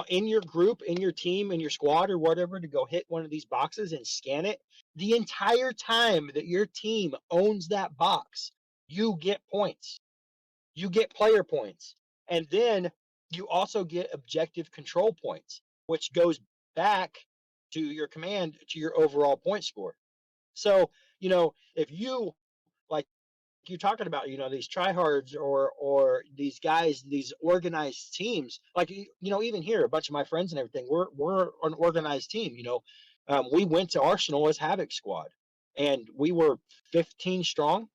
in your group, in your team, in your squad, or whatever, to go hit one of these boxes and scan it, the entire time that your team owns that box, you get points, you get player points, and then you also get objective control points, which goes back to your command, to your overall point score. So, if you, like, you're talking about, these tryhards, or these guys, these organized teams, like, even here, a bunch of my friends and everything, we're an organized team. We went to Arsenal as Havoc Squad, and we were 15 strong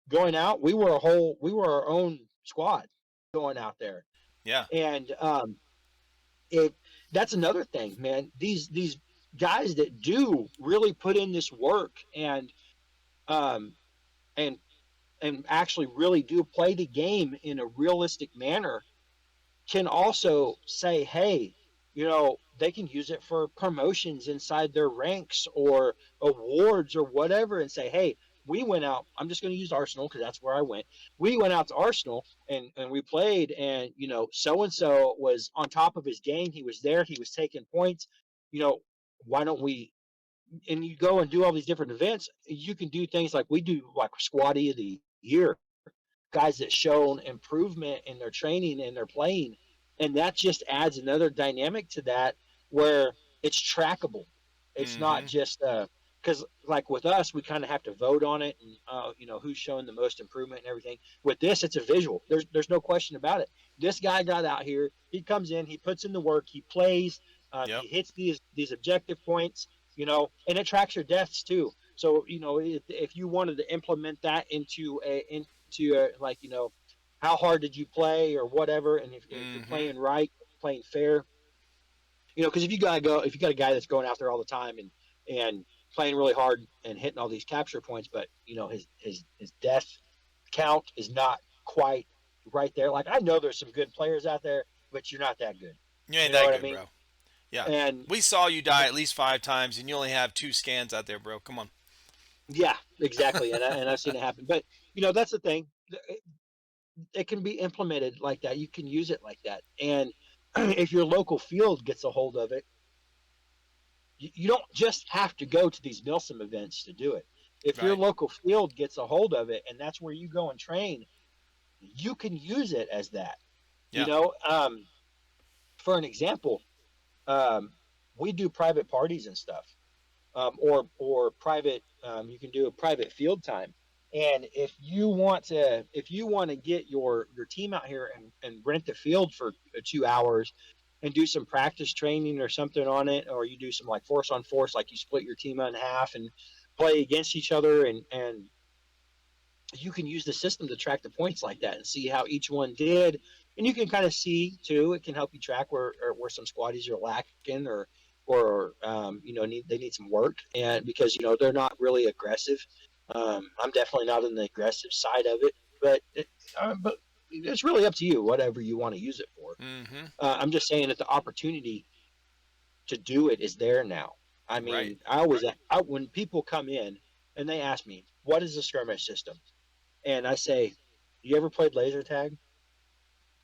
going out. We were our own squad going out there, yeah, and it that's another thing, man. These guys that do really put in this work um, and and actually really do play the game in a realistic manner can also say, hey, they can use it for promotions inside their ranks or awards or whatever, and say, hey, we went out. I'm just going to use Arsenal because that's where I went. We went out to Arsenal and we played, and so and so was on top of his game. He was there. He was taking points. You know, why don't we? And you go and do all these different events. You can do things like we do, like Squatty of the Year, guys that shown improvement in their training and their playing, and that just adds another dynamic to that where it's trackable. It's not Mm-hmm. just because like with us, we kind of have to vote on it, and who's showing the most improvement and everything. With this, it's a visual. There's no question about it. This guy got out here. He comes in. He puts in the work. He plays. Yep. He hits these objective points. And it tracks your deaths too. So if you wanted to implement that into like how hard did you play or whatever, and if you're Mm-hmm. playing right, playing fair, because if you got a guy that's going out there all the time and playing really hard and hitting all these capture points, but his death count is not quite right there. Like, I know there's some good players out there, but you're not that good. You ain't You know that what I good, mean? bro. Yeah. And We saw you die at least 5 times, and you only have 2 scans out there, bro. Come on. yeah, exactly. And I've seen it happen. But that's the thing. It can be implemented like that. You can use it like that. And if your local field gets a hold of it, you don't just have to go to these Milsim events to do it. If your Right. local field gets a hold of it and that's where you go and train, you can use it as that. You Yeah. know, for an example, um, we do private parties and stuff, or private. You can do a private field time. And if you want to get your team out here and rent the field for 2 hours and do some practice training or something on it, or you do some like force on force, like you split your team in half and play against each other, and you can use the system to track the points like that and see how each one did. And you can kind of see too. It can help you track where some squaddies are lacking, or they need some work, and because they're not really aggressive. I'm definitely not on the aggressive side of it, but it's really up to you, whatever you want to use it for. Mm-hmm. I'm just saying that the opportunity to do it is there now. I Right. mean, when people come in and they ask me, what is the skirmish system? And I say, you ever played laser tag?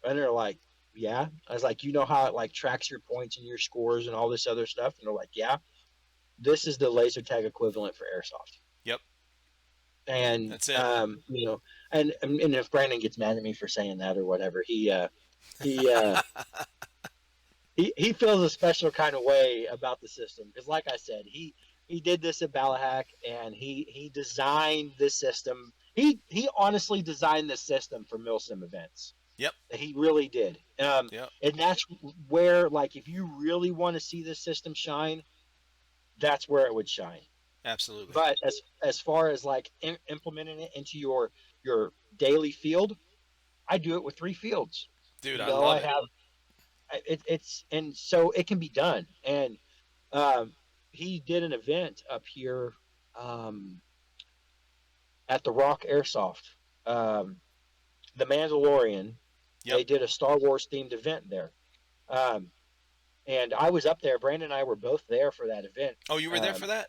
And they're like, yeah. I was like, you know how it like tracks your points and your scores and all this other stuff? And they're like, yeah. This is the laser tag equivalent for airsoft. Yep. And That's it. and if Brandon gets mad at me for saying that or whatever, he uh he feels a special kind of way about the system, because like I said, he did this at Balahack, and he designed this system. He honestly designed this system for Milsim events. Yep. He really did. Yep. And that's where, like, if you really want to see this system shine, that's where it would shine. Absolutely. But as far as like implementing it into your daily field, I do it with 3 fields. Dude, I I love it. have it's and so it can be done. And um, he did an event up here um, at the Rock Airsoft, um, the Mandalorian. Yep. They did a Star Wars themed event there. Um, and I was up there. Brandon and I were both there for that event. Oh, you were there for Um, that?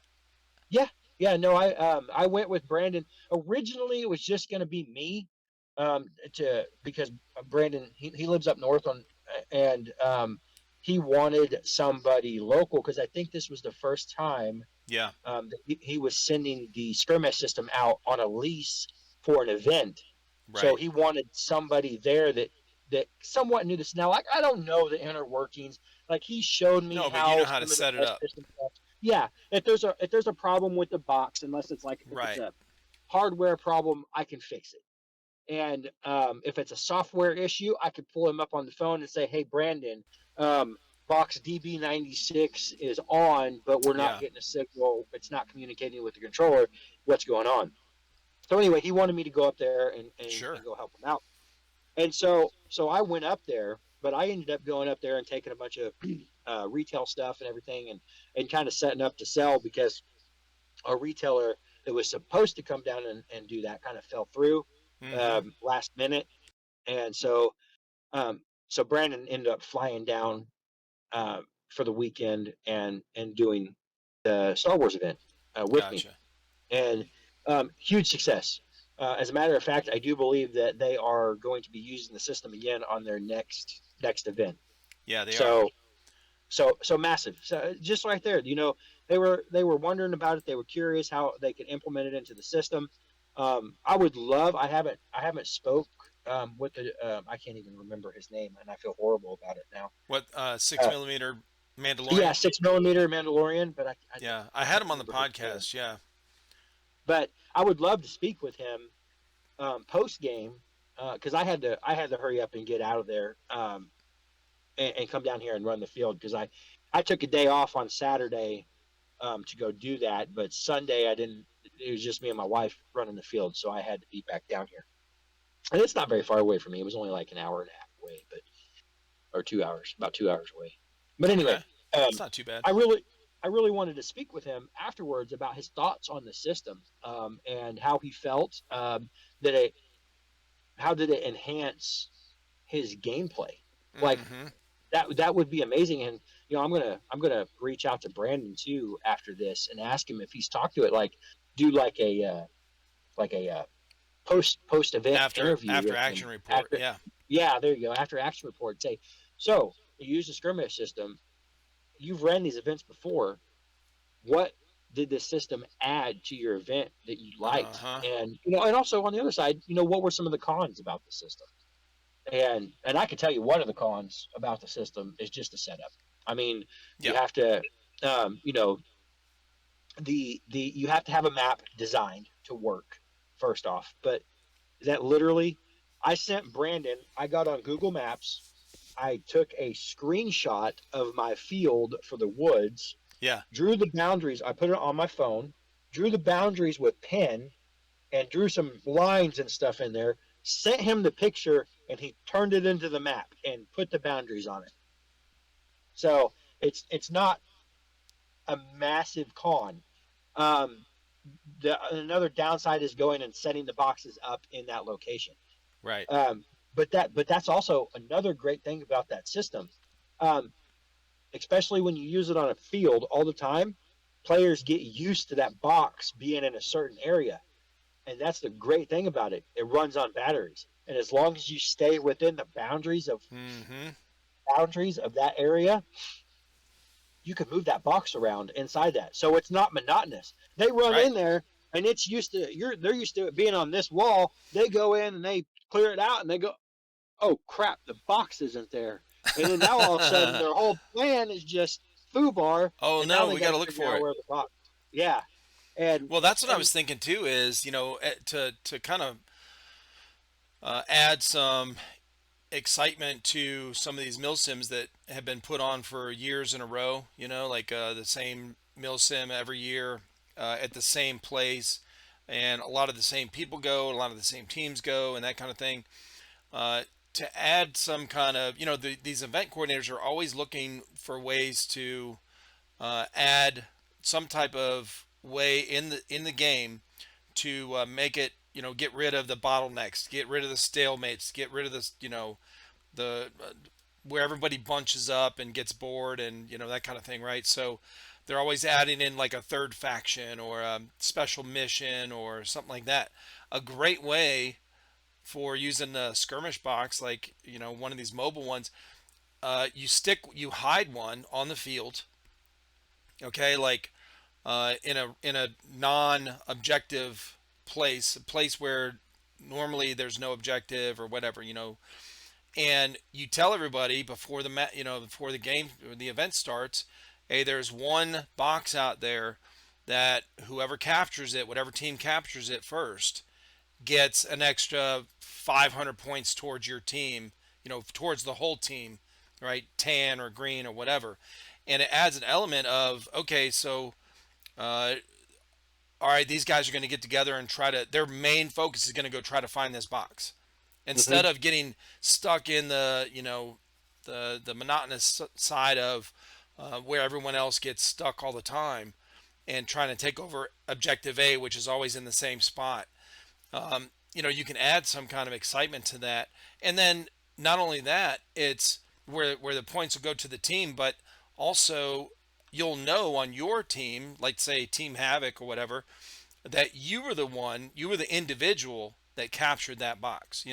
yeah, yeah. No, I went with Brandon. Originally, it was just going to be me, to because Brandon he lives up north and he wanted somebody local, because I think this was the first time Yeah. that he was sending the skirmish system out on a lease for an event. So Right. he wanted somebody there that somewhat knew this. Now, like, I don't know the inner workings. Like, he showed me No, but you how know how to some of the set it best up. system stuff. Yeah, if there's a problem with the box, unless it's like if it's Right. a hardware problem, I can fix it. And if it's a software issue, I could pull him up on the phone and say, "Hey, Brandon, um, box DB96 is on, but we're not Yeah. getting a signal. It's not communicating with the controller. What's going on?" So anyway, he wanted me to go up there and Sure. go help him out. And so I went up there, but I ended up going up there and taking a bunch of retail stuff and everything, and kind of setting up to sell because a retailer that was supposed to come down and do that kind of fell through Mm-hmm. last minute, and um, so Brandon ended up flying down for the weekend and doing the Star Wars event with me, Gotcha. and huge success. As a matter of fact, I do believe that they are going to be using the system again on their next event. Yeah, they are. So so massive. So just right there, they were wondering about it. They were curious how they could implement it into the system. I would love. I haven't spoke with the. I can't even remember his name, and I feel horrible about it now. What, six Uh, millimeter yeah, Mandalorian? 6 millimeter Mandalorian, but Yeah, I I had can't him on the remember his name. podcast. Yeah. But I would love to speak with him post game because I had to hurry up and get out of there and come down here and run the field because I took a day off on Saturday to go do that, but Sunday I didn't. It was just me and my wife running the field, so I had to be back down here. And it's not very far away from me. It was only like an hour and a half away, but or 2 hours, about 2 hours away. But anyway, Okay. That's um, not too bad. I really wanted to speak with him afterwards about his thoughts on the system and how he felt that it how did it enhance his gameplay. Like Mm-hmm. that would be amazing. And I'm gonna reach out to Brandon too after this and ask him if he's talked to it. Like do like a post event interview After with him action report. after. Yeah. Yeah, there you go. After action report, say so. You use the skirmish system. You've ran these events before. What did this system add to your event that you Uh liked? huh. And also on the other side, what were some of the cons about the system? And I can tell you one of the cons about the system is just the setup. I mean, you Yeah. have to, you know, the you have to have a map designed to work first off. But that literally, I sent Brandon. I got on Google Maps. I took a screenshot of my field for the woods, Yeah. drew the boundaries. I put it on my phone, drew the boundaries with pen, and drew some lines and stuff in there. Sent him the picture, and he turned it into the map and put the boundaries on it. So it's not a massive con. Um, another downside is going and setting the boxes up in that location. Right. Um, but that's also another great thing about that system. Um, Especially when you use it on a field all the time, players get used to that box being in a certain area. And that's the great thing about it. It runs on batteries. And as long as you stay within the Mm-hmm. boundaries of that area, you can move that box around inside that. So it's not monotonous. They run Right. in there and it's used to they're used to it being on this wall. They go in and they clear it out and they go, oh crap, the box isn't there. And then now all of a sudden their whole plan is just foo bar, Oh and now no, they we got got to to look figure for out it. where the box. Yeah, and Well, that's what I and was thinking too. Is to kind of add some excitement to some of these mill sims that have been put on for years in a row. Like the same mill sim every year at the same place, and a lot of the same people go, a lot of the same teams go, and that kind of thing. Uh, to add some kind of, these event coordinators are always looking for ways to add some type of way in the game to make it, get rid of the bottlenecks, get rid of the stalemates, get rid of this, the where everybody bunches up and gets bored and that kind of thing, right? So they're always adding in like a third faction or a special mission or something like that. A great way for using the skirmish box, like one of these mobile ones, you hide one on the field, okay, like in a non-objective place, a place where normally there's no objective or whatever, and you tell everybody before before the game or the event starts, hey, there's one box out there that whoever captures it, whatever team captures it first, gets an extra 500 points towards your team, towards the whole team, right? Tan or green or whatever. And it adds an element of, okay, so, uh, all right, these guys are going to get together and their main focus is going to go try to find this box. mm-hmm. Instead of getting stuck in the, the monotonous side of where everyone else gets stuck all the time and trying to take over objective A, which is always in the same spot. You can add some kind of excitement to that, and then not only that, it's where the points will go to the team, but also you'll know on your team, like say Team Havoc or whatever, that you were the individual that captured that box.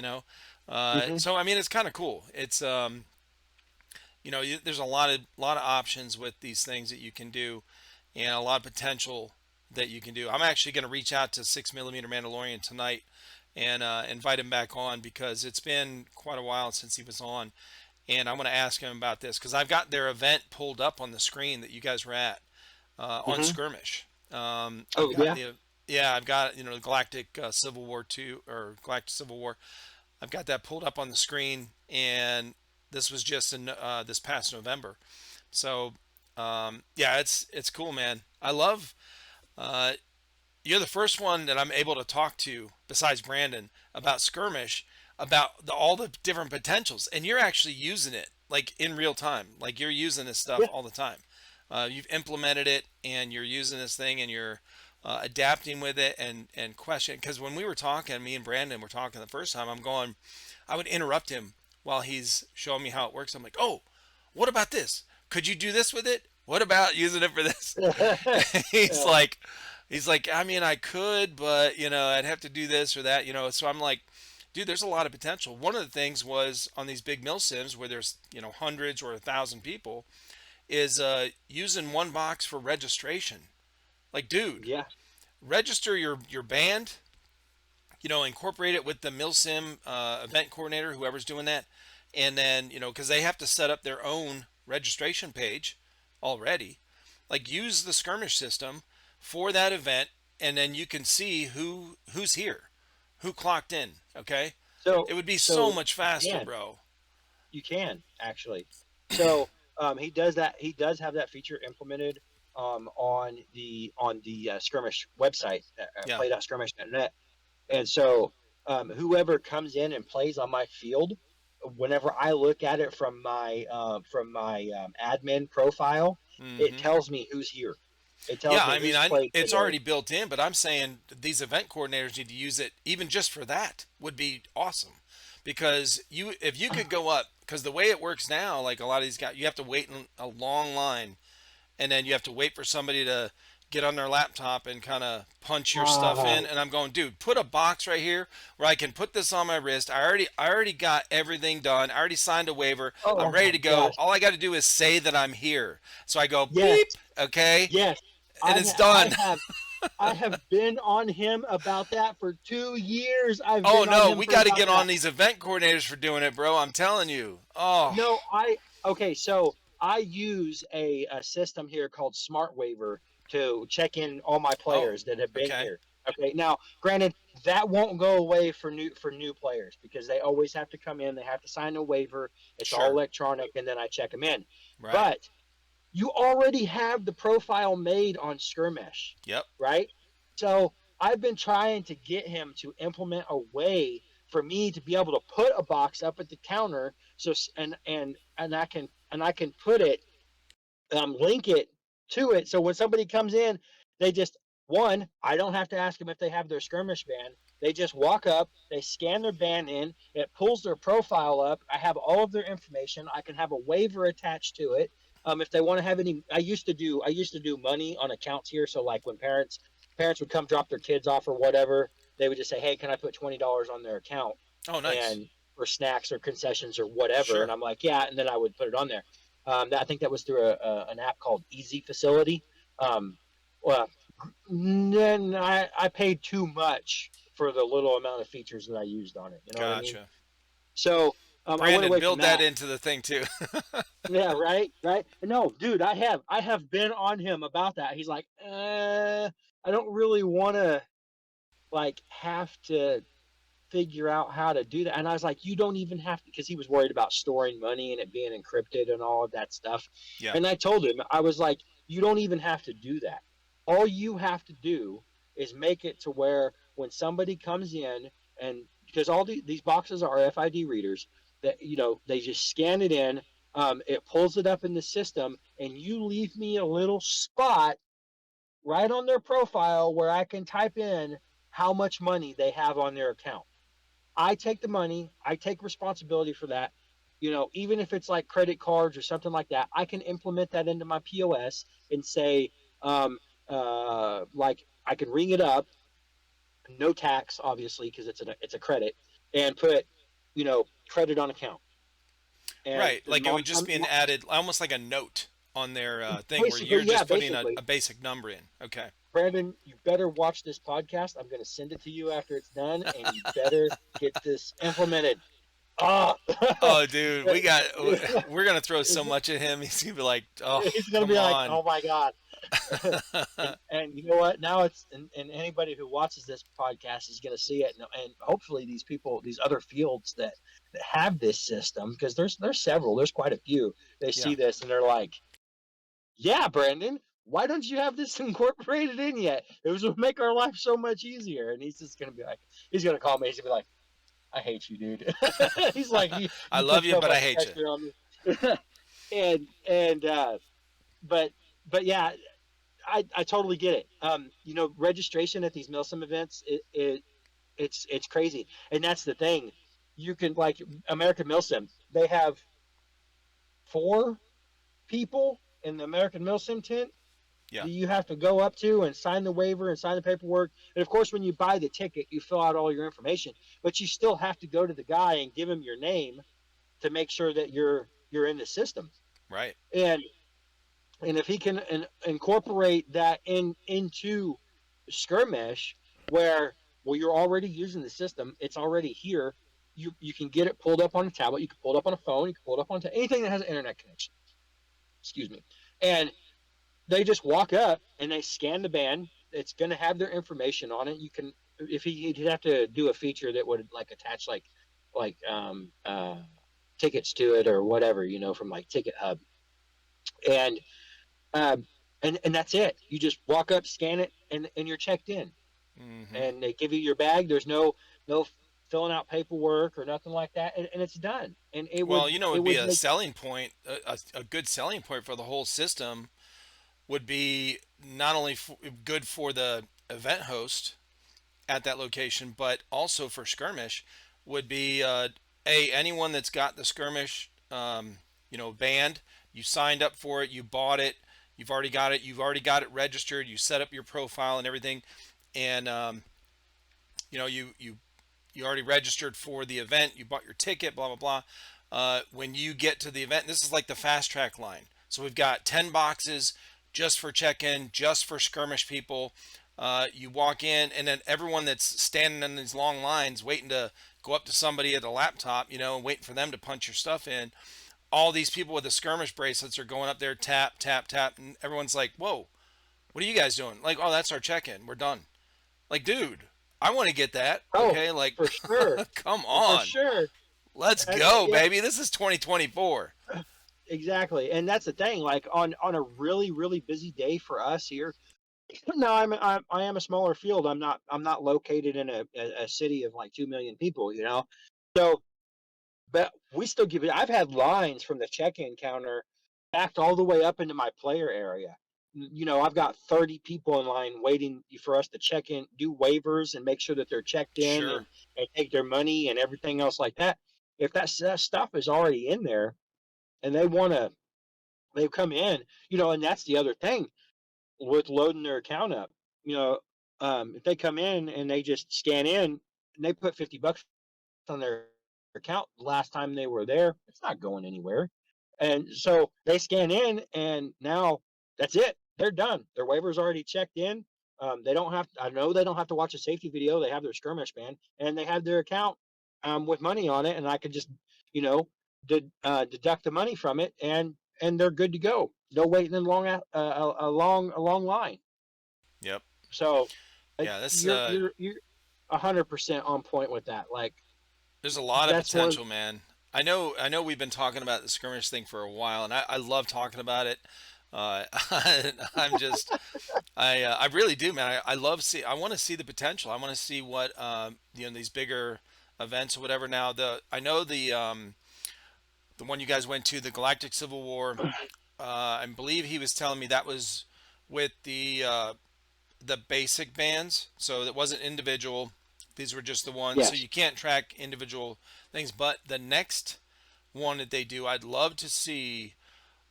Hmm. So I mean, it's kind of cool. It's there's a lot of options with these things that you can do, and a lot of potential that you can do. I'm actually going to reach out to 6mm Mandalorian tonight and invite him back on because it's been quite a while since he was on, and I'm going to ask him about this because I've got their event pulled up on the screen that you guys were at on Hmm. Skirmish. I've Oh got yeah. the Yeah, I've got the Galactic Civil War 2 or Galactic Civil War. I've got that pulled up on the screen, and this was just in this past November. So yeah, it's cool, man. I love uh, you're the first one that I'm able to talk to besides Brandon about Skirmish, about all the different potentials, and you're actually using it like in real time. Like you're using this stuff Yeah. all the time. You've implemented it, and you're using this thing, and you're adapting with it, and question. Because when we were talking, me and Brandon were talking the first time, I would interrupt him while he's showing me how it works. I'm like, oh, what about this? Could you do this with it? What about using it for this? he's Yeah. like, he's like, I mean, I could, but I'd have to do this or that. So I'm like, dude, there's a lot of potential. One of the things was on these big mill sims where there's hundreds or 1,000 people, is using one box for registration. Like, dude, Yeah. register your band, incorporate it with the milsim event coordinator, whoever's doing that, and then because they have to set up their own registration page already. Like, use the skirmish system for that event, and then you can see who's here, who clocked in. Okay, So it would be so so much you faster, can bro. you can actually. So he does that. He does have that feature implemented on the skirmish website, Yeah. play.skirmish.net. And so whoever comes in and plays on my field, whenever I look at it from my admin profile, it Mm-hmm. tells me who's here. It tells Yeah, me I mean, who's played it's today. already built in, but I'm saying these event coordinators need to use it even just for that would be awesome. Because if you could go up, because the way it works now, like a lot of these guys, you have to wait in a long line, and then you have to wait for somebody to get on their laptop and kind of punch your stuff Ah, in. And I'm going, dude, put a box right here where I can put this on my wrist. I already got everything done. I already signed a waiver. I'm oh ready my to go. gosh! All I got to do is say that I'm here. So I go Yes, beep, okay, yes. and I it's ha- I done. have I have been on him about that for 2 years. I've Oh been on no, him we for got to about get on that. these event coordinators for doing it, bro. I'm telling you. Oh, No, I okay. So I use a system here called Smart Waiver to check in all my oh, players that have been okay, here. Okay, now granted that won't go away for new players because they always have to come in. They have to sign a waiver. It's all sure, electronic, and then I check them in. right, But you already have the profile made on Skirmish, yep, right? So I've been trying to get him to implement a way for me to be able to put a box up at the counter, so and I can put it, link it to it, so when somebody comes in, they just, one, I don't have to ask them if they have their skirmish band. They just walk up, they scan their band in, it pulls their profile up. I have all of their information. I can have a waiver attached to it. If they want to have any, I used to do money on accounts here. So like when parents would come drop their kids off or whatever, they would just say, "Hey, can I put $20 on their account oh nice, and for snacks or concessions or whatever?" And sure, I'm like, "Yeah," and then I would put it on there. I think that was through an app called Easy Facility. Um, well, then I paid too much for the little amount of features that I used on it. You know what I mean? gotcha. So I went Brandon, away from build that that. into the thing too. Yeah, right, right. No, dude, I have been on him about that. He's like, I don't really want to like have to figure out how to do that. And I was like, you don't even have to, because he was worried about storing money and it being encrypted and all of that stuff. Yeah, And I told him, I was like, you don't even have to do that. All you have to do is make it to where when somebody comes in, and because these boxes are RFID readers, that they just scan it in. It pulls it up in the system, and you leave me a little spot right on their profile where I can type in how much money they have on their account. I take the money, I take responsibility for that. Even if it's like credit cards or something like that, I can implement that into my POS and say, like I can ring it up, no tax, obviously, because it's a credit, and put, credit on account. And Right. Like it would just be an added, almost like a note on their thing where basically, you're yeah, just putting basically, a basic number in. Okay. Brandon, you better watch this podcast. I'm going to send it to you after it's done, and you better get this implemented. Ah, Oh, dude, we're gonna throw so much at him. He's gonna be like, "Oh, he's going to come be like, on." "Oh my god!" and you know what? Now and anybody who watches this podcast is going to see it, and hopefully these people, these other fields that have this system, because there's several, there's quite a few. They Yeah. see this and they're like, "Yeah, Brandon, why don't you have this incorporated in yet? It would make our life so much easier." And he's just going to be like, he's going to call me. He's going to be like, "I hate you, dude." He's like, "You I you love put you, so but I much hate you. pressure on me." and but yeah, I totally get it. Registration at these Milsim events, it's crazy, and that's the thing. You can, like, American Milsim, they have 4 people in the American Milsim tent Yeah. that you have to go up to and sign the waiver and sign the paperwork. And of course, when you buy the ticket, you fill out all your information, but you still have to go to the guy and give him your name to make sure that you're in the system. Right. And if he can incorporate that into skirmish, where, well, you're already using the system, it's already here. You can get it pulled up on a tablet, you can pull it up on a phone, you can pull it up on anything that has an internet connection. Excuse me. And they just walk up and they scan the band. It's going to have their information on it. You can, if he'd have to do a feature that would, like, attach like tickets to it or whatever, from like Ticket Hub. And um, and that's it. You just walk up, scan it, and you're checked in. Hmm. And they give you your bag. There's no filling out paperwork or nothing like that, and it's done. And it Well, would you know, it it would be would a make selling point, a good selling point for the whole system would be not only good for the event host at that location, but also for skirmish would be anyone that's got the skirmish, band, you signed up for it, you bought it, you've already got it registered, you set up your profile and everything, and you already registered for the event, you bought your ticket, blah blah blah. When you get to the event, this is like the fast track line. So we've got 10 boxes just for check-in, just for skirmish people. You walk in, and then everyone that's standing in these long lines waiting to go up to somebody at a laptop, waiting for them to punch your stuff in. All these people with the skirmish bracelets are going up there, tap, tap, tap, and everyone's like, "Whoa, what are you guys doing?" Like, "Oh, that's our check-in. We're done." Like, dude, I want to get that. oh, Okay, like, for sure, come for on, sure. let's go, Yeah, baby. This is 2024. exactly. And that's the thing. Like, on a really really busy day for us here. No, I am a smaller field. I'm not located in a city of like 2 million people. So, but we still give it. I've had lines from the check-in counter backed all the way up into my player area. I've got 30 people in line waiting for us to check in, do waivers, and make sure that they're checked in, Sure. and take their money and everything else like that. If that stuff is already in there and they come in, and that's the other thing with loading their account up. You know, if they come in and they just scan in and they put $50 on their account last time they were there, it's not going anywhere. And so they scan in, and now that's it. They're done. Their waiver's already checked in. They don't have. I know they don't have to watch a safety video. They have their skirmish band, and they have their account with money on it, and I could just, you know, deduct the money from it, and they're good to go. No waiting in a long line. Yep. So Yeah, this you're 100% on point with that. Like, there's a lot of that's one of potential, man. I know we've been talking about the skirmish thing for a while, and I love talking about it. Uh, I'm just I really do, man. I want to see the potential. I want to see what these bigger events or whatever. Now I know the one you guys went to, the Galactic Civil War. I believe he was telling me that was with the basic bands, so it wasn't individual. These were just the ones, so Yes. you can't track individual things. But the next one that they do, I'd love to see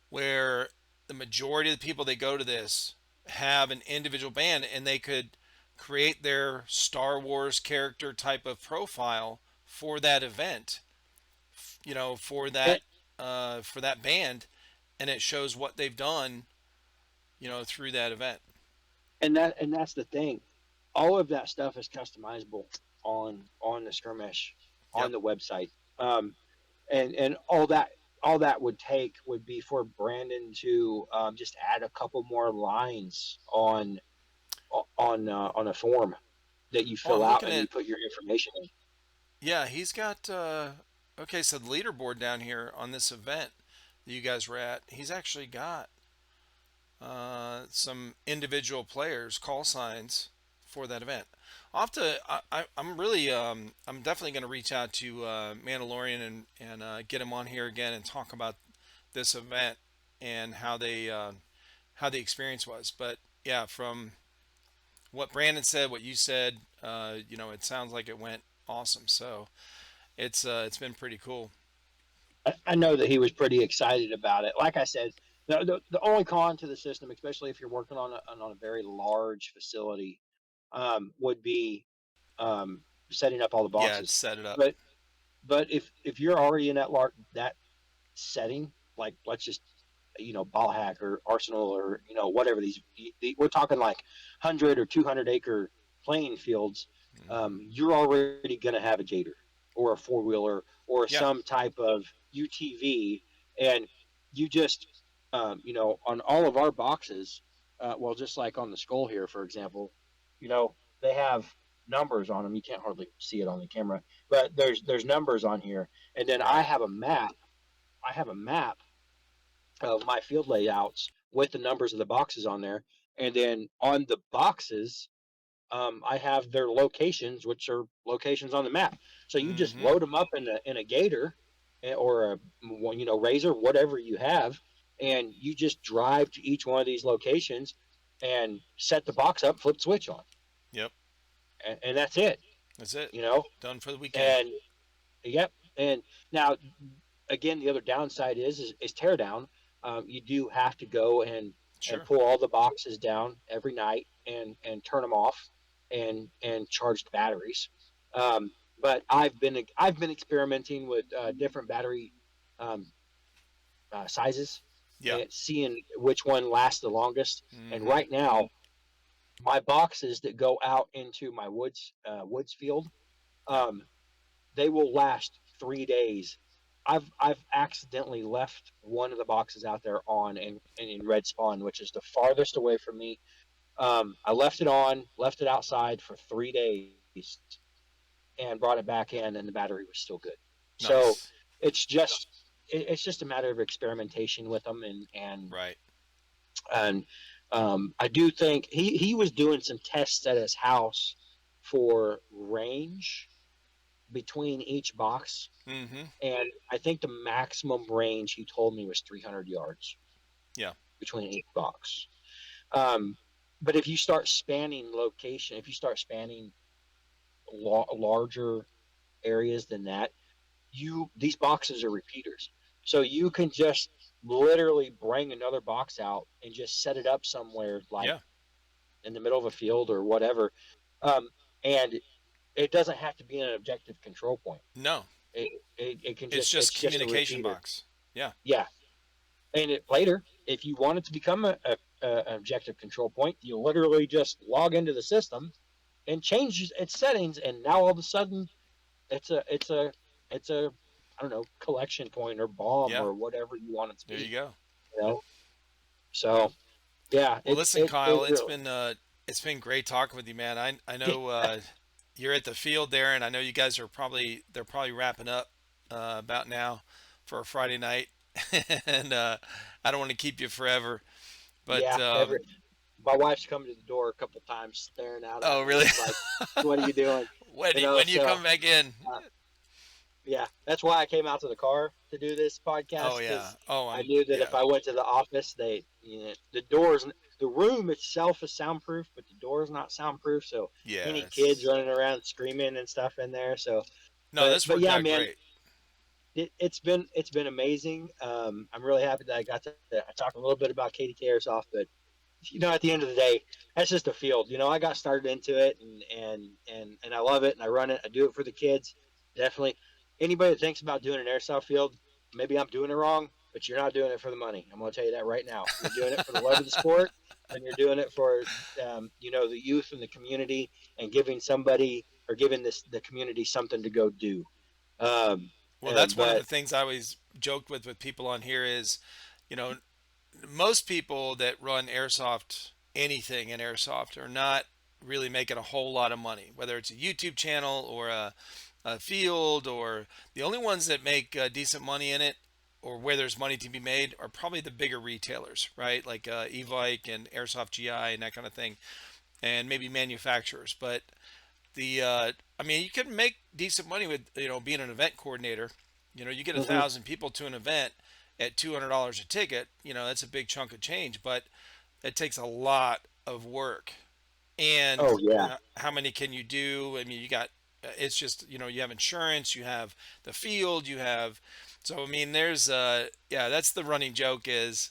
where the majority of the people that go to this have an individual band, and they could create their Star Wars character type of profile for that event, And, for that band, and it shows what they've done, through that event. and that's the thing. All of that stuff is customizable on the skirmish Yep. on the website. Um, and all that would be for Brandon to just add a couple more lines on a form that you Well, fill I'm out looking and at, you put your information in. yeah, he's got, okay, so the leaderboard down here on this event that you guys were at, he's actually got some individual players, call signs for that event. I'll have to, I'm really, I'm definitely going to reach out to Mandalorian and get him on here again and talk about this event and how the experience was. But yeah, from what Brandon said, what you said, it sounds like it went awesome. So it's been pretty cool. I know that he was pretty excited about it. Like I said, the only con to the system, especially if you're working on a very large facility, would be setting up all the Yeah, it's boxes. set it up. But if you're already in that setting, like let's just ball hack or arsenal or whatever we're talking like 100 or 200 acre playing fields. Hmm. You're already going to have a gator or a four-wheeler or Yeah, some type of UTV, and you just on all of our boxes, well, just like on the skull here, for example, you know they have numbers on them. You can't hardly see it on the camera, but there's numbers on here, and then I right. have a map. I have a map of my field layouts with the numbers of the boxes on there. And then on the boxes, I have their locations, which are locations on the map. So you just Hmm. load them up in a gator or a razor, whatever you have, and you just drive to each one of these locations and set the box up, flip the switch on, Yep, and that's it. that's it. You know, Done for the weekend. and yep. And now again, the other downside is tear down. You do have to go and Sure. pull all the boxes down every night and turn them off and charge the batteries. Um, but I've been experimenting with different battery um, sizes Yeah. and seeing which one lasts the longest. And Hmm. right now, my boxes that go out into my woods field, Yeah. um, they will last 3 days. I've accidentally left one of the boxes out there on and in red spawn, which is the farthest away from me. I left it on, left it outside for 3 days, and brought it back in, and the battery was still good. So Nice. it's just it's just a matter of experimentation with them, Right. and I do think he was doing some tests at his house for range between each box, Hmm. and I think the maximum range he told me was 300 yards Yeah. between each box. Um, but if you start spanning location, if you start spanning larger areas than that, these boxes are repeaters, so you can just literally bring another box out and just set it up somewhere like Yeah. in the middle of a field or whatever, um, and it doesn't have to be an objective control point. No, It can it's just just it's just a communication repeater. box. Yeah. Yeah, and later, if you want it to become an objective control point, you literally just log into the system and change its settings, and now all of a sudden, it's a I don't know, collection point or bomb Yeah. or whatever you want it to There you be. go. You know, so yeah, Well, it's listen, it Kyle, really. it's been great talking with you, man. I Yeah, know you're at the field there, and I know you guys are they're probably wrapping up about now for a Friday night, and I don't want to keep you forever, but yeah. My wife's come to the door a couple times, staring out oh, at me. really? It's like, what are you doing? When do you So come back in? uh, Yeah, that's why I came out to the car to do this Oh podcast, yeah. because Oh, I knew that yeah. if I went to the office, the doors, the room itself is soundproof, but the door is not soundproof. So any kids Yes. running around screaming and stuff in there. So, No, this but worked yeah, out man, great. it's been amazing. I'm really happy that I got to I talk a little bit about KDK Airsoft, but at the end of the day, that's just a field. I got started into it, and I love it, and I run it. I do it for the kids. Definitely, anybody that thinks about doing an airsoft field, maybe I'm doing it wrong, but you're not doing it for the money. I'm going to tell you that right now. You're doing it for the love of the sport, and you're doing it for the youth and the community, and giving somebody or giving the community something to go do. Um, Well, that's one of but the things I always joked with people on here is, you know, most people that run airsoft, anything in airsoft, are not really making a whole lot of money, whether it's a YouTube channel or a field, or the only ones that make decent money in it, or where there's money to be made, are probably the bigger retailers, right? Like Evike and Airsoft GI and that kind of thing, and maybe manufacturers. But the I mean, you can make decent money with being an event coordinator. You get a mhm. thousand people to an event at $200 a ticket. That's a big chunk of change, but it takes a lot of work. And Oh yeah, how many can you do? I mean, you got it's just you have insurance, you have the field, you have so I mean, there's yeah, that's the running joke is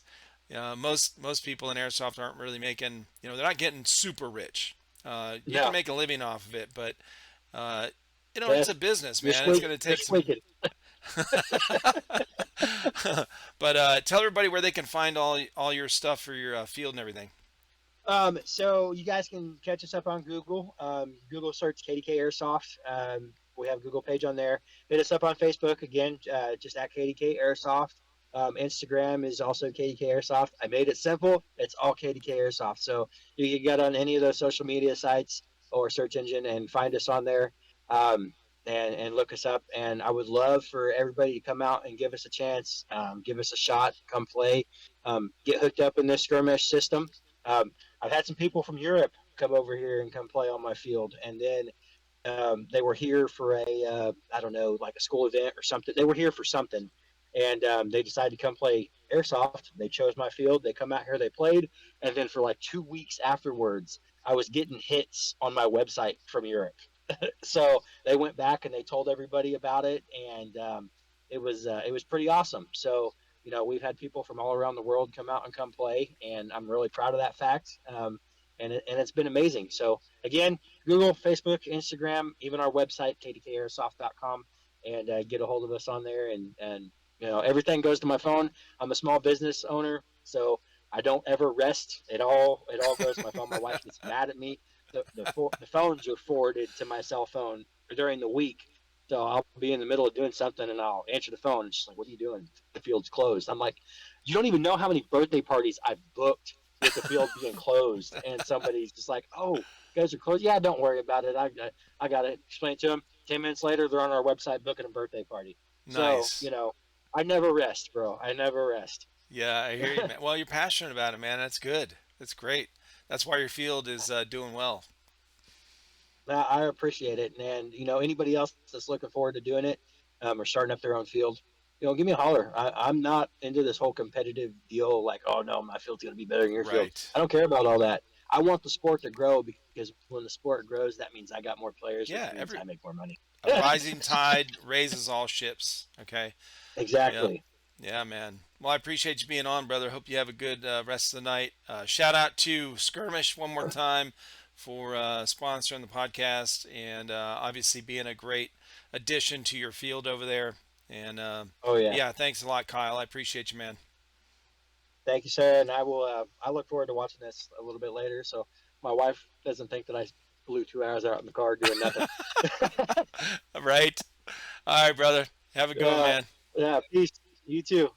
most people in airsoft aren't really making they're not getting super rich. You can no, make a living off of it, but uh, it's yes, a business, you're man. It's going to you're take some. squeaking. But tell everybody where they can find all your stuff for your field and everything. So you guys can catch us up on Google. Google search KDK Airsoft. We have a Google page on there. Hit us up on Facebook again, just at KDK Airsoft. Instagram is also KDK Airsoft. I made it simple. It's all KDK Airsoft. So you can get on any of those social media sites or search engine and find us on there. Um, and look us up. And I would love for everybody to come out and give us a chance, give us a shot, come play, get hooked up in this skirmish system. Um, I've had some people from Europe come over here and come play on my field, and then they were here for I don't know, like a school event or something. They were here for something, and they decided to come play airsoft. They chose my field. They come out here, they played, and then for like 2 weeks afterwards, I was getting hits on my website from Europe. So they went back and they told everybody about it, and it was pretty awesome. So we've had people from all around the world come out and come play, and I'm really proud of that fact. And it's been amazing. So again, Google, Facebook, Instagram, even our website kdkairsoft.com, and get a hold of us on there. And everything goes to my phone. I'm a small business owner, so I don't ever rest. It all goes to my phone. My wife gets mad at me. The phones are forwarded to my cell phone during the week. So I'll be in the middle of doing something and I'll answer the phone. And she's like, "What are you doing? The field's closed." I'm like, "You don't even know how many birthday parties I've booked with the field being closed." And somebody's just like, "Oh, you guys are closed? Yeah, don't worry about it. I got to explain it to them." 10 minutes later, they're on our website booking a birthday party. So Nice. I never rest, bro. I never rest. Yeah, I hear you, man. Well, you're passionate about it, man. That's good. That's great. That's why your field is doing well. I appreciate it, and anybody else that's looking forward to doing it, or starting up their own field, give me a holler. I'm not into this whole competitive deal. Like, oh no, my field's gonna be better than your field. Right. I don't care about all that. I want the sport to grow, because when the sport grows, that means I got more players, which Yeah. means Every I make more money. A rising tide raises all ships. Okay. Yep. Exactly. Yeah, man. Well, I appreciate you being on, brother. Hope you have a good rest of the night. Shout out to Skirmish one more time for sponsoring the podcast and obviously being a great addition to your field over there. And Oh yeah. yeah, thanks a lot, Kyle. I appreciate you, man. Thank you, sir. And I will. I look forward to watching this a little bit later, so my wife doesn't think that I blew 2 hours out in the car doing nothing. Right. All right, brother. Have a good one, Yeah. man. Yeah. Peace. You too.